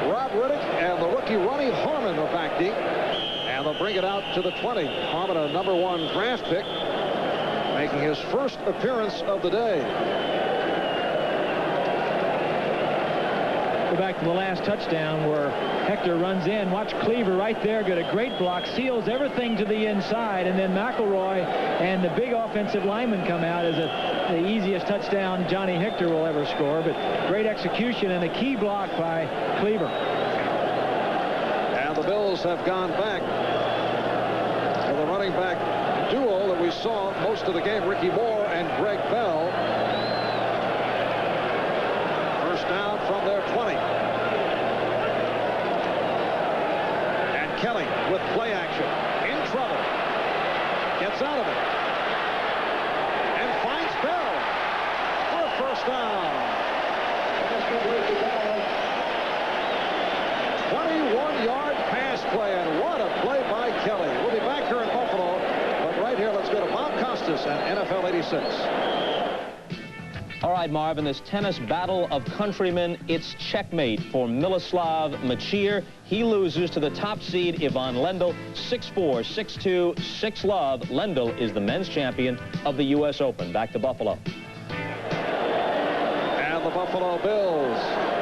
Speaker 2: Rob Riddick and the rookie Ronnie Harmon are back deep, and they'll bring it out to the 20. Harmon, a #1 draft pick, making his first appearance of the day.
Speaker 3: Go back to the last touchdown where Hector runs in. Watch Cleaver right there. Got a great block. Seals everything to the inside. And then McElroy and the big offensive lineman come out as the easiest touchdown Johnny Hector will ever score. But great execution and a key block by Cleaver.
Speaker 2: And the Bills have gone back to the running back duo that we saw most of the game, Ricky Moore and Greg Bell. First down from their 20. And Kelly with play action. In trouble. Gets out of it. And finds Bell for a first down. 21-yard pass play, and what a play by Kelly. We'll be back here in Buffalo, but right here, let's go to Bob Costas and NFL 86.
Speaker 4: All right, Marv, in this tennis battle of countrymen, it's checkmate for Miloslav Machir. He loses to the top seed, Ivan Lendl, 6-4, 6-2, 6-love. Lendl is the men's champion of the U.S. Open. Back to Buffalo.
Speaker 2: And the Buffalo Bills,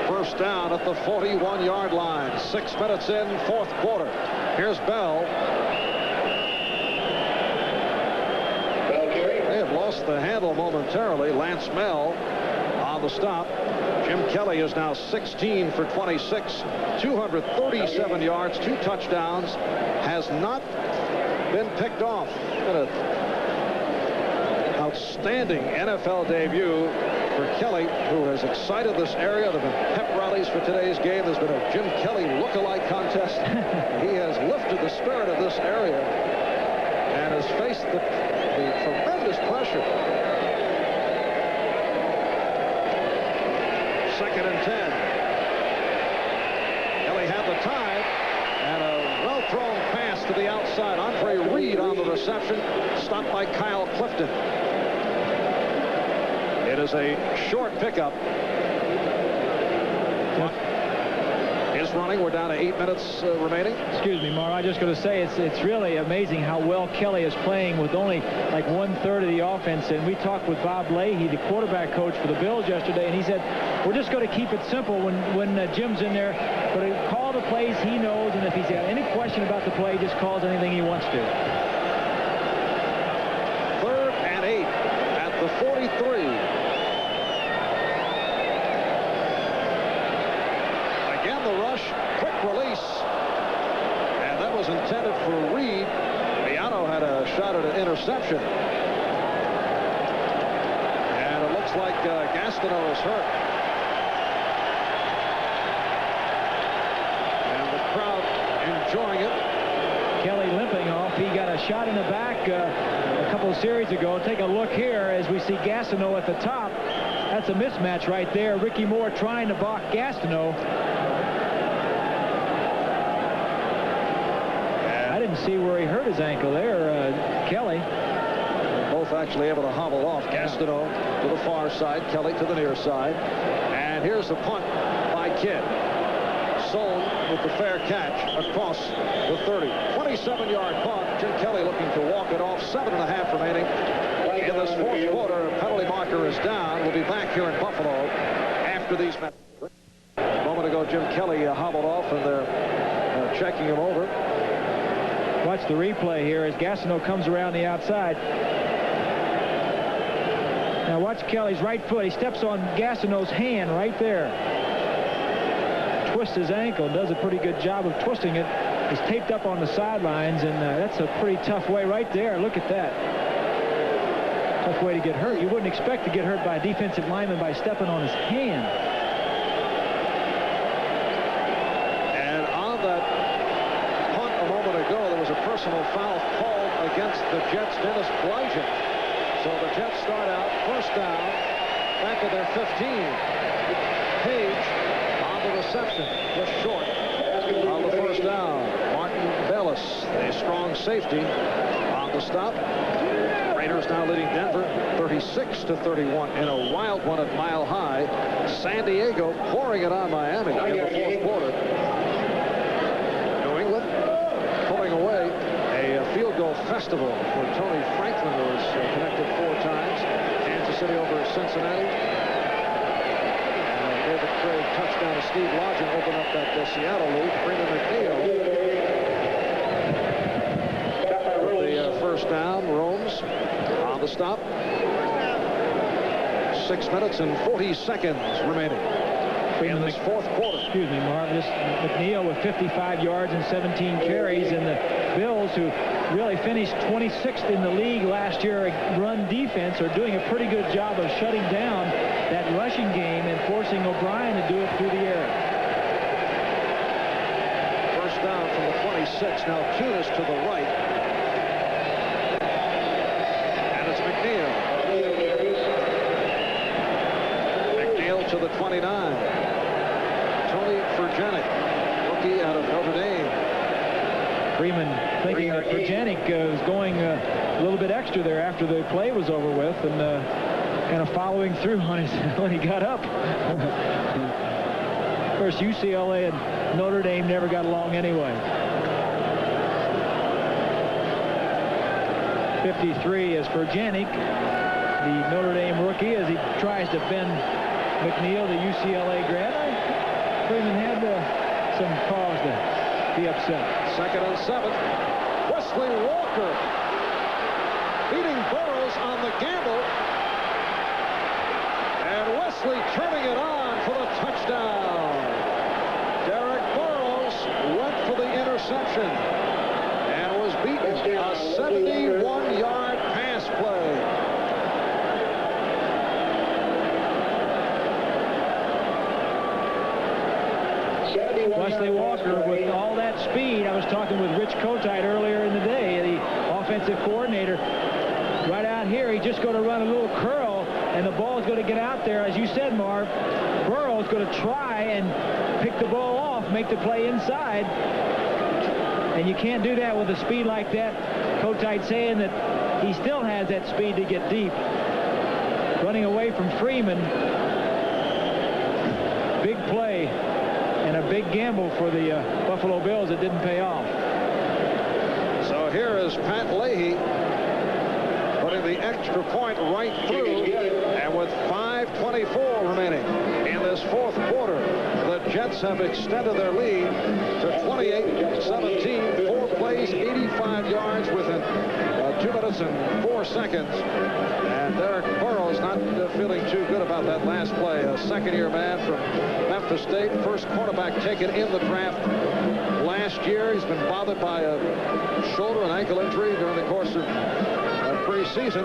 Speaker 2: first down at the 41-yard line. 6 minutes in, fourth quarter. Here's Bell. Lost the handle momentarily. Lance Mel on the stop. Jim Kelly is now 16 for 26, 237 yards, 2 touchdowns, has not been picked off. An outstanding NFL debut for Kelly, who has excited this area. There have been pep rallies for today's game. There's been a Jim Kelly look-alike contest. He has lifted the spirit of this area and has faced the tremendous pressure. 2nd and 10. Kelly had the time, and a well-thrown pass to the outside. Andre Reed on the reception, stopped by Kyle Clifton. It is a short pickup. Is running. We're down to 8 minutes remaining.
Speaker 3: Excuse me, Marv. I'm just going to say it's really amazing how well Kelly is playing with only like 1/3 of the offense. And we talked with Bob Leahy, the quarterback coach for the Bills yesterday, and he said, we're just going to keep it simple when Jim's in there. But call the plays he knows, and if he's got any question about the play, he just calls anything he wants to.
Speaker 2: 3rd and 8 at the 43. Quick release, and that was intended for Reed. Miano had a shot at an interception, and it looks like Gastineau is hurt, and the crowd enjoying it.
Speaker 3: Kelly limping off. He got a shot in the back a couple of series ago. Take a look here as we see Gastineau at the top. That's a mismatch right there. Ricky Moore trying to block Gastineau. I didn't see where he hurt his ankle there, Kelly.
Speaker 2: Both actually able to hobble off. Gastineau to the far side, Kelly to the near side. And here's the punt by Kidd. Sold with the fair catch across the 30. 27-yard punt. Jim Kelly looking to walk it off. 7.5 remaining in this fourth quarter. Penalty marker is down. We'll be back here in Buffalo after these matches. A moment ago, Jim Kelly hobbled off, and they're checking him over.
Speaker 3: Watch the replay here as Gastineau comes around the outside. Now watch Kelly's right foot. He steps on Gastineau's hand right there. Twists his ankle. Does a pretty good job of twisting it. He's taped up on the sidelines, and that's a pretty tough way right there. Look at that. Tough way to get hurt. You wouldn't expect to get hurt by a defensive lineman by stepping on his hand.
Speaker 2: And on that punt a moment ago, there was a personal foul called against the Jets' Dennis Blygen. So the Jets start out first down, back of their 15. Page on the reception, just short on the first down. Martin Bell Ellis, the strong safety, on the stop. Raiders now leading Denver 36-31 in a wild one at Mile High. San Diego pouring it on Miami in the fourth quarter. New England pulling away a field goal festival for Tony Franklin, who was connected 4 times. Kansas City over Cincinnati. And David Craig touchdown to Steve Lodgen opened up that Seattle lead. Freeman McNeil with the first down. Romes on the stop. 6 minutes and 40 seconds remaining in this fourth quarter.
Speaker 3: Excuse me, Marv. This McNeil with 55 yards and 17 carries, and the Bills, who really finished 26th in the league last year run defense, are doing a pretty good job of shutting down that rushing game and forcing O'Brien to do it through the air.
Speaker 2: First down from the 26. Now Kunis to the right. And it's McNeil. McNeil to the 29. Tony Furjanic, rookie out of Notre Dame.
Speaker 3: Freeman thinking that Furjanic was going a little bit extra there after the play was over with, and kind of following through on his when he got up. Of course, UCLA and Notre Dame never got along anyway. 53 is Furjanic, the Notre Dame rookie, as he tries to bend McNeil, the UCLA grad. Freeman had some cause to be upset.
Speaker 2: 2nd and 7. Wesley Walker beating Burrows on the gamble. And Wesley turning it on for the touchdown. Derek Burrows went for the interception and was beaten. A 71-yard pass play.
Speaker 3: Wesley Walker with all that speed. I was talking with Rich Kotite earlier in the day, the offensive coordinator. Right out here, he's just going to run a little curl, and the ball is going to get out there. As you said, Marv, Burrow is going to try and pick the ball off, make the play inside. And you can't do that with a speed like that. Kotite saying that he still has that speed to get deep. Running away from Freeman. Big play. And a big gamble for the Buffalo Bills that didn't pay off.
Speaker 2: So here is Pat Leahy putting the extra point right through, and with 5:24 remaining in this fourth quarter, the Jets have extended their lead to 28-17. 4 plays, 85 yards within 2 minutes and 4 seconds. And Derek Burrows not feeling too good about that last play. A second-year man from Memphis State, first quarterback taken in the draft last year. He's been bothered by a shoulder and ankle injury during the course of preseason.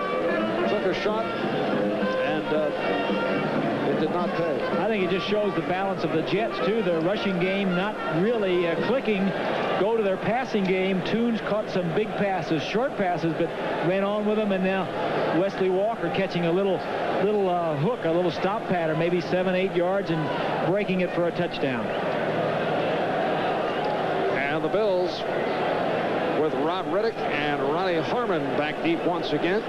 Speaker 2: Took a shot, and it did not pay.
Speaker 3: I think it just shows the balance of the Jets, too. Their rushing game not really clicking. Go to their passing game. Toombs caught some big passes, short passes, but ran on with them. And now Wesley Walker catching a little hook, a little stop pattern, maybe 7-8 yards, and breaking it for a touchdown.
Speaker 2: And the Bills with Rob Riddick and Ronnie Harmon back deep once again.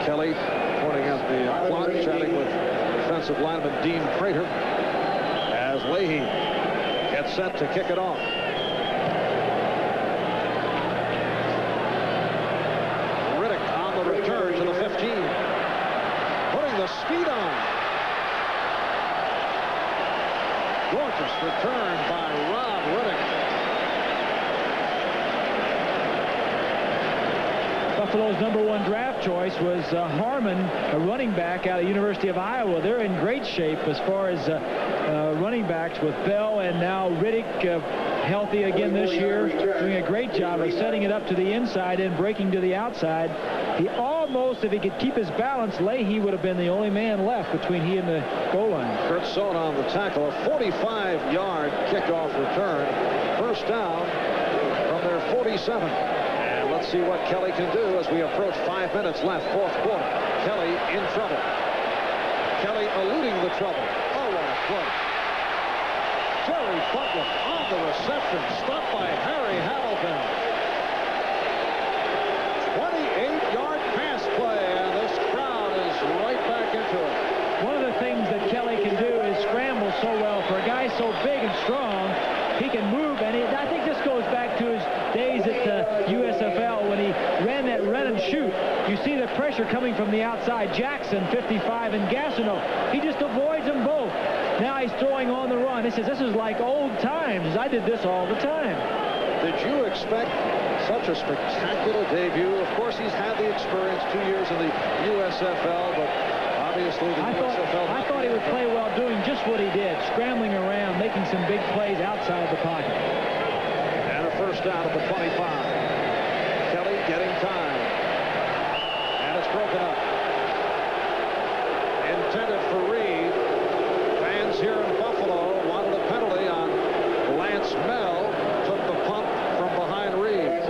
Speaker 2: Kelly pointing out the clock, chatting with defensive lineman Dean Prater as Leahy gets set to kick it off. Riddick on the return to the 15, putting the speed on. Gorgeous return by Rob Riddick.
Speaker 3: Buffalo's #1 draft choice was Harmon, a running back out of the University of Iowa. They're in great shape as far as running backs with Bell, and now Riddick healthy again this year, doing a great job of setting it up to the inside and breaking to the outside. He almost, if he could keep his balance, Leahy would have been the only man left between he and the goal line.
Speaker 2: Kurt Sohn on the tackle, a 45-yard kickoff return. First down from their 47. And let's see what Kelly can do as we approach 5 minutes left, fourth quarter. Kelly in trouble. Kelly eluding the trouble. Oh, what a play. Jerry Butler on the reception, stopped by Harry Hamilton. 28-yard pass play, and this crowd is right back into it.
Speaker 3: One of the things that Kelly can do is scramble so well. For a guy so big and strong, he can move, and I think this goes back to his days at the USFL when he ran that run and shoot. You see the pressure coming from the outside. Jackson, 55, and Gastineau. He just avoids them both. Now he's throwing on the run. He says, this is like old times. I did this all the time.
Speaker 2: Did you expect such a spectacular debut? Of course, he's had the experience, 2 years in the USFL, but obviously the USFL...
Speaker 3: I thought he would play well doing just what he did, scrambling around, making some big plays outside the pocket.
Speaker 2: And a first down at the 25. Kelly getting time. And it's broken up. Intended for Reed. Fans here in Buffalo wanted a penalty on Lance Mel. Took the punt from behind Reed.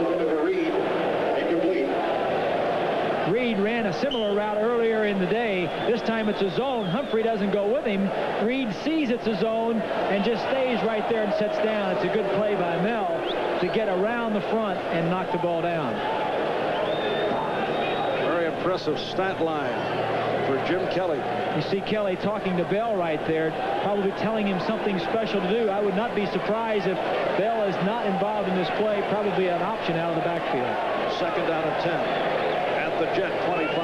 Speaker 3: Reed ran a similar route earlier in the day. This time it's a zone. Humphrey doesn't go with him. Reed sees it's a zone and just stays right there and sits down. It's a good play by Mel to get around the front and knock the ball down.
Speaker 2: Very impressive stat line for Jim Kelly.
Speaker 3: You see Kelly talking to Bell right there, probably telling him something special to do. I would not be surprised if Bell is not involved in this play, probably an option out of the backfield.
Speaker 2: Second down and 10. The Jet 25.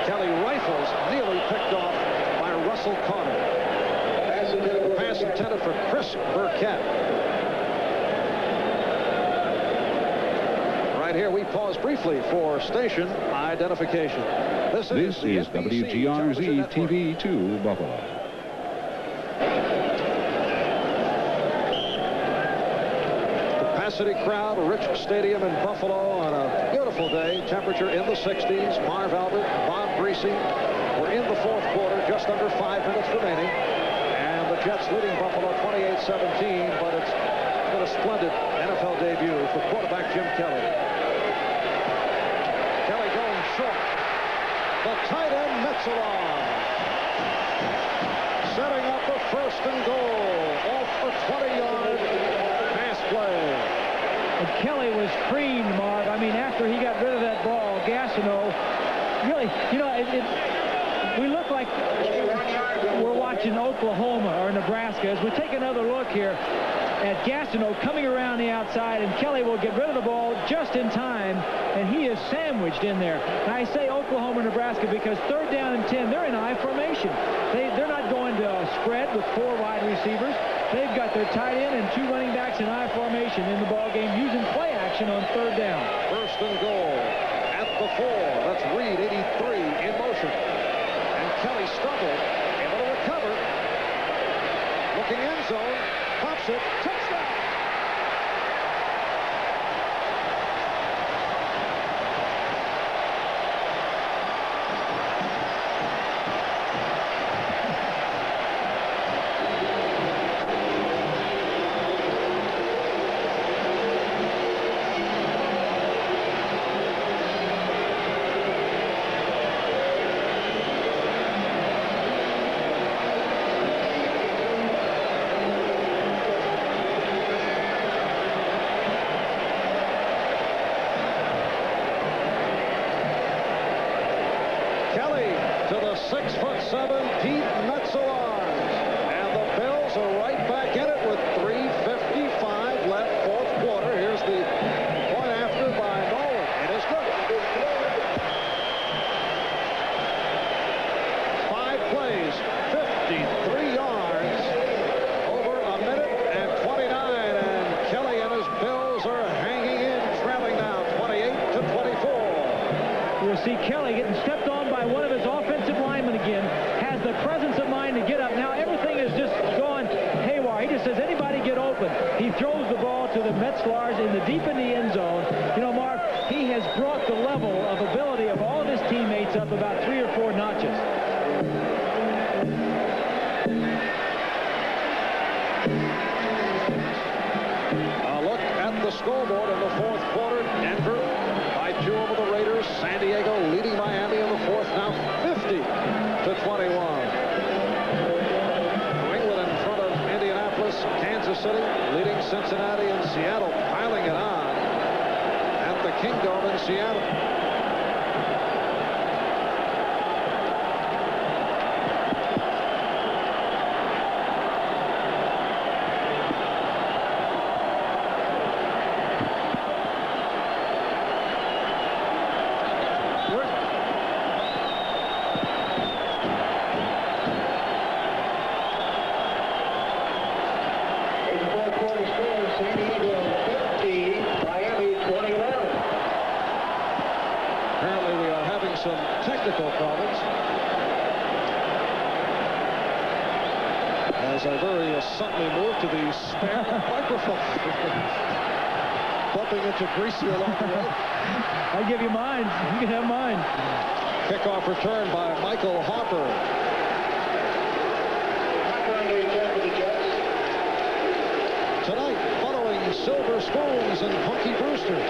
Speaker 2: Kelly rifles, nearly picked off by Russell Carter. Pass intended for Chris Burkett. Right here we pause briefly for station identification. This is
Speaker 1: WGRZ TV 2 Buffalo.
Speaker 2: Capacity crowd, rich stadium in Buffalo on a beautiful day. Temperature in the 60s. Marv Albert, Bob Greasy. We're in the fourth quarter, just under 5 minutes remaining. And the Jets leading Buffalo 28-17, but it's been a splendid NFL debut for quarterback Jim Kelly. Kelly going short. The tight end Metzeler. Setting up the first and goal off a 20-yard pass play.
Speaker 3: And Kelly was creamed, Marv. I mean, after he got rid of that ball, Gastineau, really, you know, we look like we're watching Oklahoma or Nebraska. As we take another look here at Gastineau coming around the outside, and Kelly will get rid of the ball just in time, and he is sandwiched in there. Now, I say Oklahoma, Nebraska because third down and 10, they're in I formation. They're not going to spread with 4 wide receivers. They've got their tight end and 2 running backs in I formation in the ball game using play action on third down.
Speaker 2: First and goal at the 4. That's Reed, 83, in motion. And Kelly stumbled, able to recover. Looking end zone, pops it, touchdown. Kelly to the 6'7" Pete Metzeler. And the Bills are right back in it with 3:55 left, fourth quarter. Here's the point after by Nolan. It is good. 5 plays, 53 yards, over a minute and 29. And Kelly and his Bills are hanging in, trailing now 28-24.
Speaker 3: You'll see Kelly getting stepped on by one of his offensive linemen again. Has the presence of mind to get up. Now everything is just gone haywire. He just says, anybody get open. He throws the ball to the Metzlers in the deep in the end zone. You know, Mark, he has brought the level of ability of all of his teammates up about 3 or 4 notches.
Speaker 2: A look at the scoreboard in the fourth quarter. Denver by 2 over the Raiders. San Diego leading Miami in the fourth, now 50-24. Seattle piling it on at the Kingdome in Seattle. Technical problems as I very suddenly moved to the spare microphone. Bumping into Greasy along the way.
Speaker 3: I'll give you mine. You can have mine.
Speaker 2: Kickoff return by Michael Harper. Tonight, following Silver Spoons and Punky Brewster,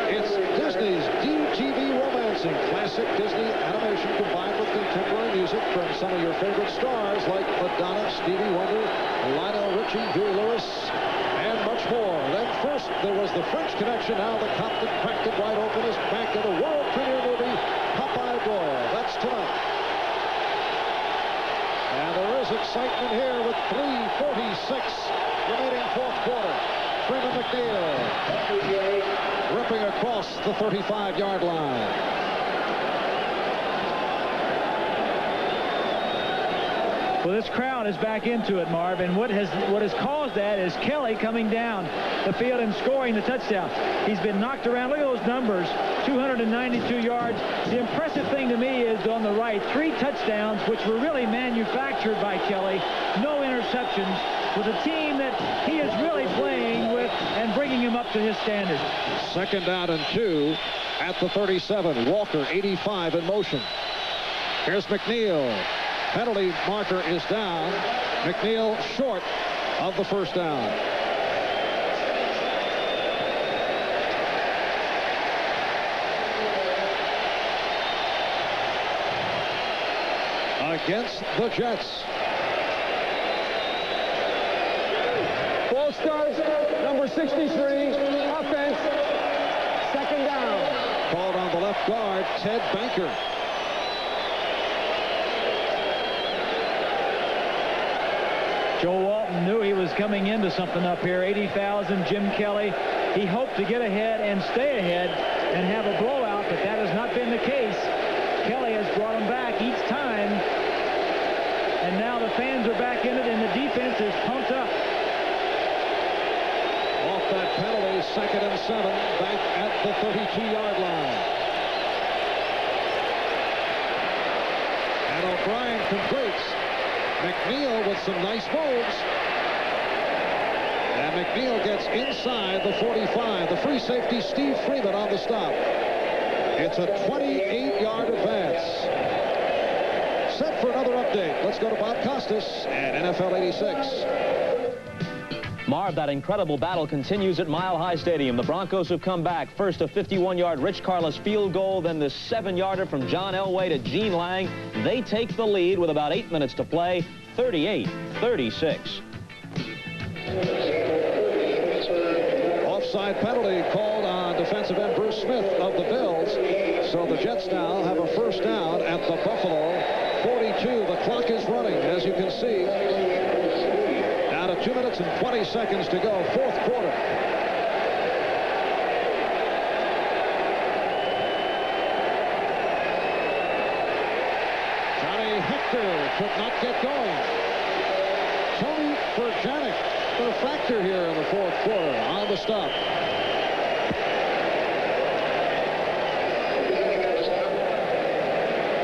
Speaker 2: it's Disney's DTV romancing classic Disney animation combined with contemporary music from some of your favorite stars like Madonna, Stevie Wonder, Lionel Richie, Huey Lewis, and much more. Then first there was the French Connection. Now the cop that cracked it wide open is back in the world premiere movie Popeye Doyle. That's tonight. And there is excitement here with 3:46 remaining fourth quarter. Freeman McNeil ripping across the 35-yard line.
Speaker 3: Well, this crowd is back into it, Marv, and what has caused that is Kelly coming down the field and scoring the touchdown. He's been knocked around. Look at those numbers, 292 yards. The impressive thing to me is on the right, 3 touchdowns, which were really manufactured by Kelly. No interceptions, with a team that he is really playing with and bringing him up to his standard.
Speaker 2: 2nd down and 2 at the 37. Walker, 85 in motion. Here's McNeil. Penalty marker is down. McNeil short of the first down. Against the Jets.
Speaker 6: Ball starts, number 63, offense, 2nd down.
Speaker 2: Called on the left guard, Ted Banker.
Speaker 3: Joe Walton knew he was coming into something up here. 80,000, Jim Kelly. He hoped to get ahead and stay ahead and have a blowout, but that has not been the case. Kelly has brought him back each time, and now the fans are back in it, and the defense is pumped up.
Speaker 2: Off that penalty, 2nd and 7, back at the 32-yard line. And O'Brien completes. McNeil with some nice moves. And McNeil gets inside the 45. The free safety, Steve Freeman, on the stop. It's a 28-yard advance. Set for another update. Let's go to Bob Costas and NFL 86.
Speaker 4: Marv, that incredible battle continues at Mile High Stadium. The Broncos have come back. First a 51-yard Rich Carlos field goal, then this 7-yarder from John Elway to Gene Lang. They take the lead with about 8 minutes to play, 38-36.
Speaker 2: Offside penalty called on defensive end Bruce Smith of the Bills. So the Jets now have a first down at the Buffalo 42. The clock is running, as you can see. 2 minutes and 20 seconds to go, fourth quarter. Johnny Hector could not get going. Tony Furjanic, a factor here in the fourth quarter on the stop.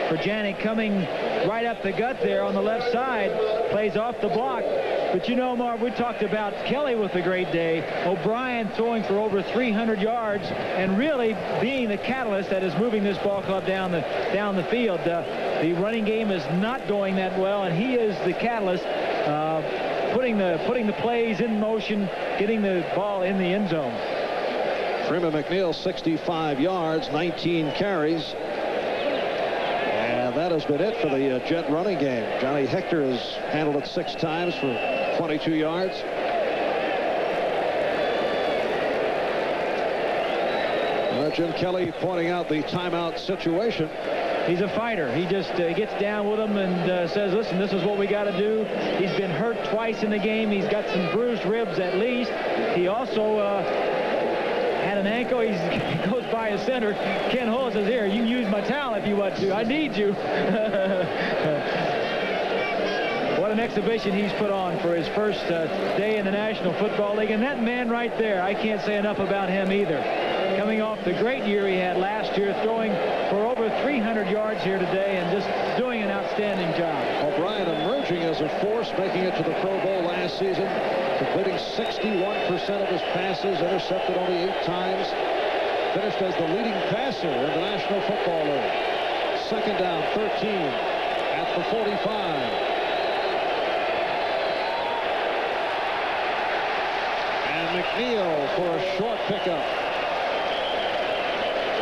Speaker 3: Furjanic coming right up the gut there on the left side, plays off the block. But you know, Marv, we talked about Kelly with a great day. O'Brien throwing for over 300 yards and really being the catalyst that is moving this ball club down the field. The running game is not going that well, and he is the catalyst, putting the plays in motion, getting the ball in the end zone.
Speaker 2: Freeman McNeil, 65 yards, 19 carries. And that has been it for the Jet running game. Johnny Hector has handled it 6 times for 22 yards. Jim Kelly pointing out the timeout situation.
Speaker 3: He's a fighter. He just gets down with them and says, listen, this is what we got to do. He's been hurt twice in the game. He's got some bruised ribs at least. He also had an ankle. He goes by his center. Ken Hull says, here, you can use my towel if you want to. I need you. What an exhibition he's put on for his first day in the National Football League. And that man right there, I can't say enough about him either. Coming off the great year he had last year, throwing for over 300 yards here today and just doing an outstanding job.
Speaker 2: O'Brien emerging as a force, making it to the Pro Bowl last season, completing 61% of his passes, intercepted only 8 times, finished as the leading passer in the National Football League. Second down, 13 at the 45. McNeil for a short pickup.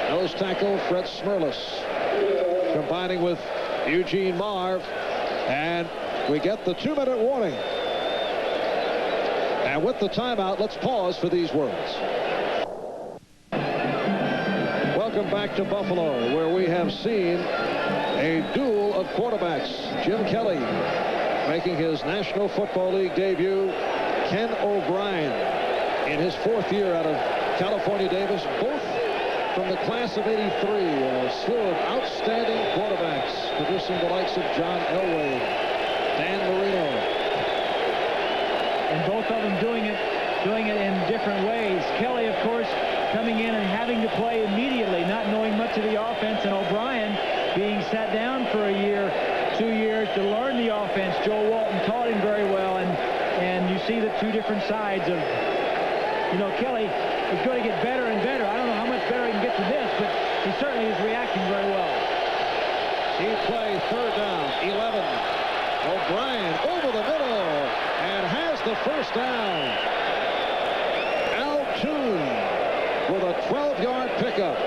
Speaker 2: Nose tackle Fred Smerlas combining with Eugene Marv, and we get the 2-minute warning. And with the timeout, let's pause for these words. Welcome back to Buffalo, where we have seen a duel of quarterbacks. Jim Kelly making his National Football League debut. Ken O'Brien in his 4th year out of California Davis, both from the class of '83, a slew of outstanding quarterbacks, producing the likes of John Elway, Dan Marino.
Speaker 3: And both of them doing it in different ways. Kelly, of course, coming in and having to play immediately, not knowing much of the offense, and O'Brien being sat down for a year, 2 years to learn the offense. Joe Walton taught him very well, and you see the two different sides of, you know, Kelly is going to get better and better. I don't know how much better he can get to this, but he certainly is reacting very well.
Speaker 2: He plays third down, 11. O'Brien over the middle and has the first down. Al Toon with a 12-yard pickup.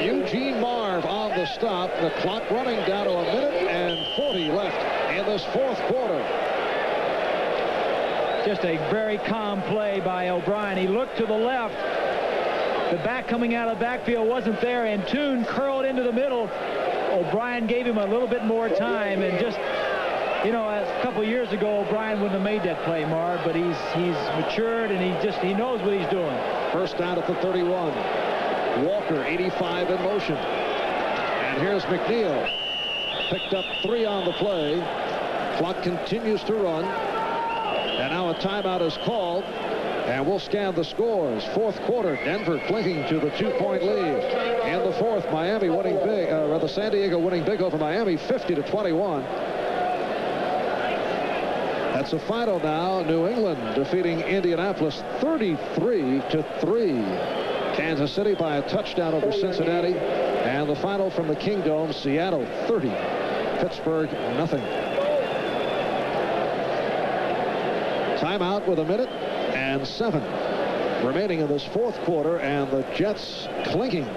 Speaker 2: Eugene Marv on the stop. The clock running down to 1 minute and 40 left in this 4th quarter.
Speaker 3: Just a very calm play by O'Brien. He looked to the left. The back coming out of the backfield wasn't there, and Toon curled into the middle. O'Brien gave him a little bit more time, and just, you know, a couple years ago, O'Brien wouldn't have made that play, Marv, but he's matured, and he knows what he's doing.
Speaker 2: First down at the 31. Walker, 85 in motion. And here's McNeil. Picked up 3 on the play. Clock continues to run. And now a timeout is called, and we'll scan the scores. 4th quarter, Denver clinging to the 2-point lead. In the 4th, Miami winning big, rather San Diego winning big over Miami, 50-21. That's a final now. New England defeating Indianapolis 33-3. Kansas City by a touchdown over Cincinnati. And the final from the Kingdome, Seattle 30, Pittsburgh nothing. Timeout with 1 minute and 7 remaining in this 4th quarter, and the Jets clinging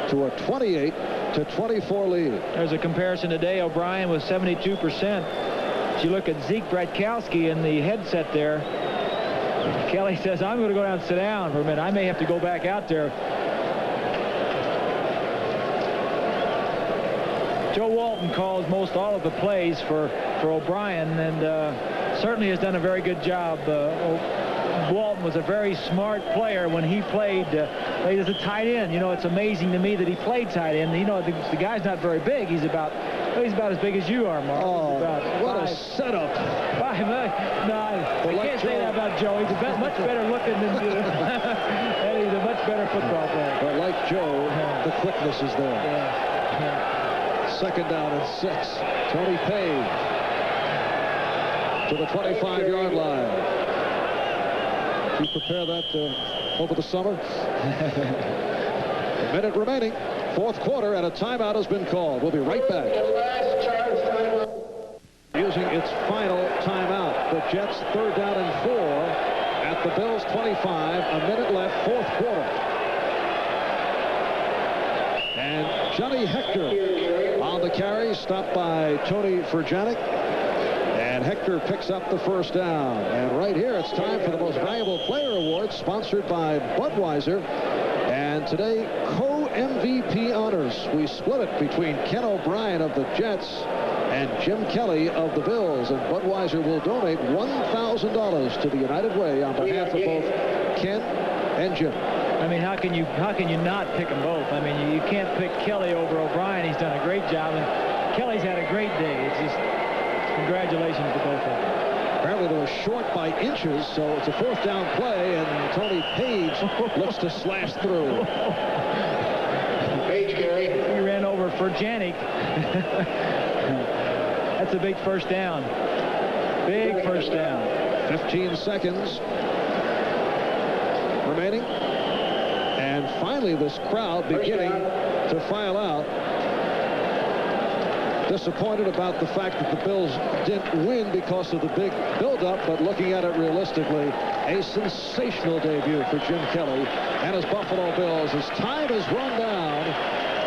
Speaker 2: to a 28-24 lead.
Speaker 3: There's a comparison today. O'Brien was 72%. If you look at Zeke Bratkowski in the headset there, Kelly says, I'm going to go down and sit down for a minute. I may have to go back out there. Joe Walton calls most all of the plays for O'Brien, and certainly has done a very good job. Walton was a very smart player when he played as a tight end. You know, it's amazing to me that he played tight end. You know, the guy's not very big. He's about as big as you are, Mark.
Speaker 2: Oh, what a setup.
Speaker 3: 5'9". No, I can't say that about Joe. He's much better looking than you. And he's a much better football player.
Speaker 2: But like Joe, the quickness is there.
Speaker 3: Yeah.
Speaker 2: Second down and 6. Tony Page to the 25-yard line. Did you prepare that over the summer? A minute remaining. 4th quarter, and a timeout has been called. We'll be right back. Using its final timeout. The Jets 3rd down and 4 at the Bills 25. A minute left, 4th quarter. And Johnny Hector on the carry, stopped by Tony Furjanic. And Hector picks up the first down. And right here, it's time for the Most Valuable Player Award, sponsored by Budweiser. And And today, co-MVP honors. We split it between Ken O'Brien of the Jets and Jim Kelly of the Bills. And Budweiser will donate $1,000 to the United Way on behalf of both Ken and Jim.
Speaker 3: I mean, how can you not pick them both? I mean, you can't pick Kelly over O'Brien. He's done a great job, and Kelly's had a great day. It's just congratulations to both of them.
Speaker 2: Apparently they were short by inches, so it's a 4th down play, and Tony Page looks to slash through.
Speaker 5: Page, Gary.
Speaker 3: He ran over for Janik. That's a big first down. Big first down.
Speaker 2: 15 seconds remaining. And finally, this crowd beginning to file out. Disappointed about the fact that the Bills didn't win because of the big buildup, but looking at it realistically, a sensational debut for Jim Kelly and his Buffalo Bills. As time is run down,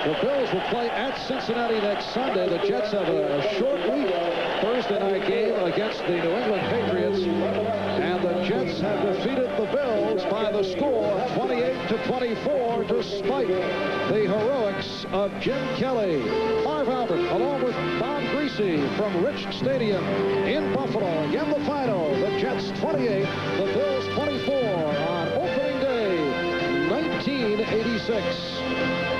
Speaker 2: the Bills will play at Cincinnati next Sunday. The Jets have a short week. Thursday night game against the New England Patriots. And the Jets have defeated the Bills by the score of 28-24, despite the heroics of Jim Kelly. Marv Albert, along with Bob Greasy from Rich Stadium in Buffalo. Again, the final, the Jets 28, the Bills 24 on opening day, 1986.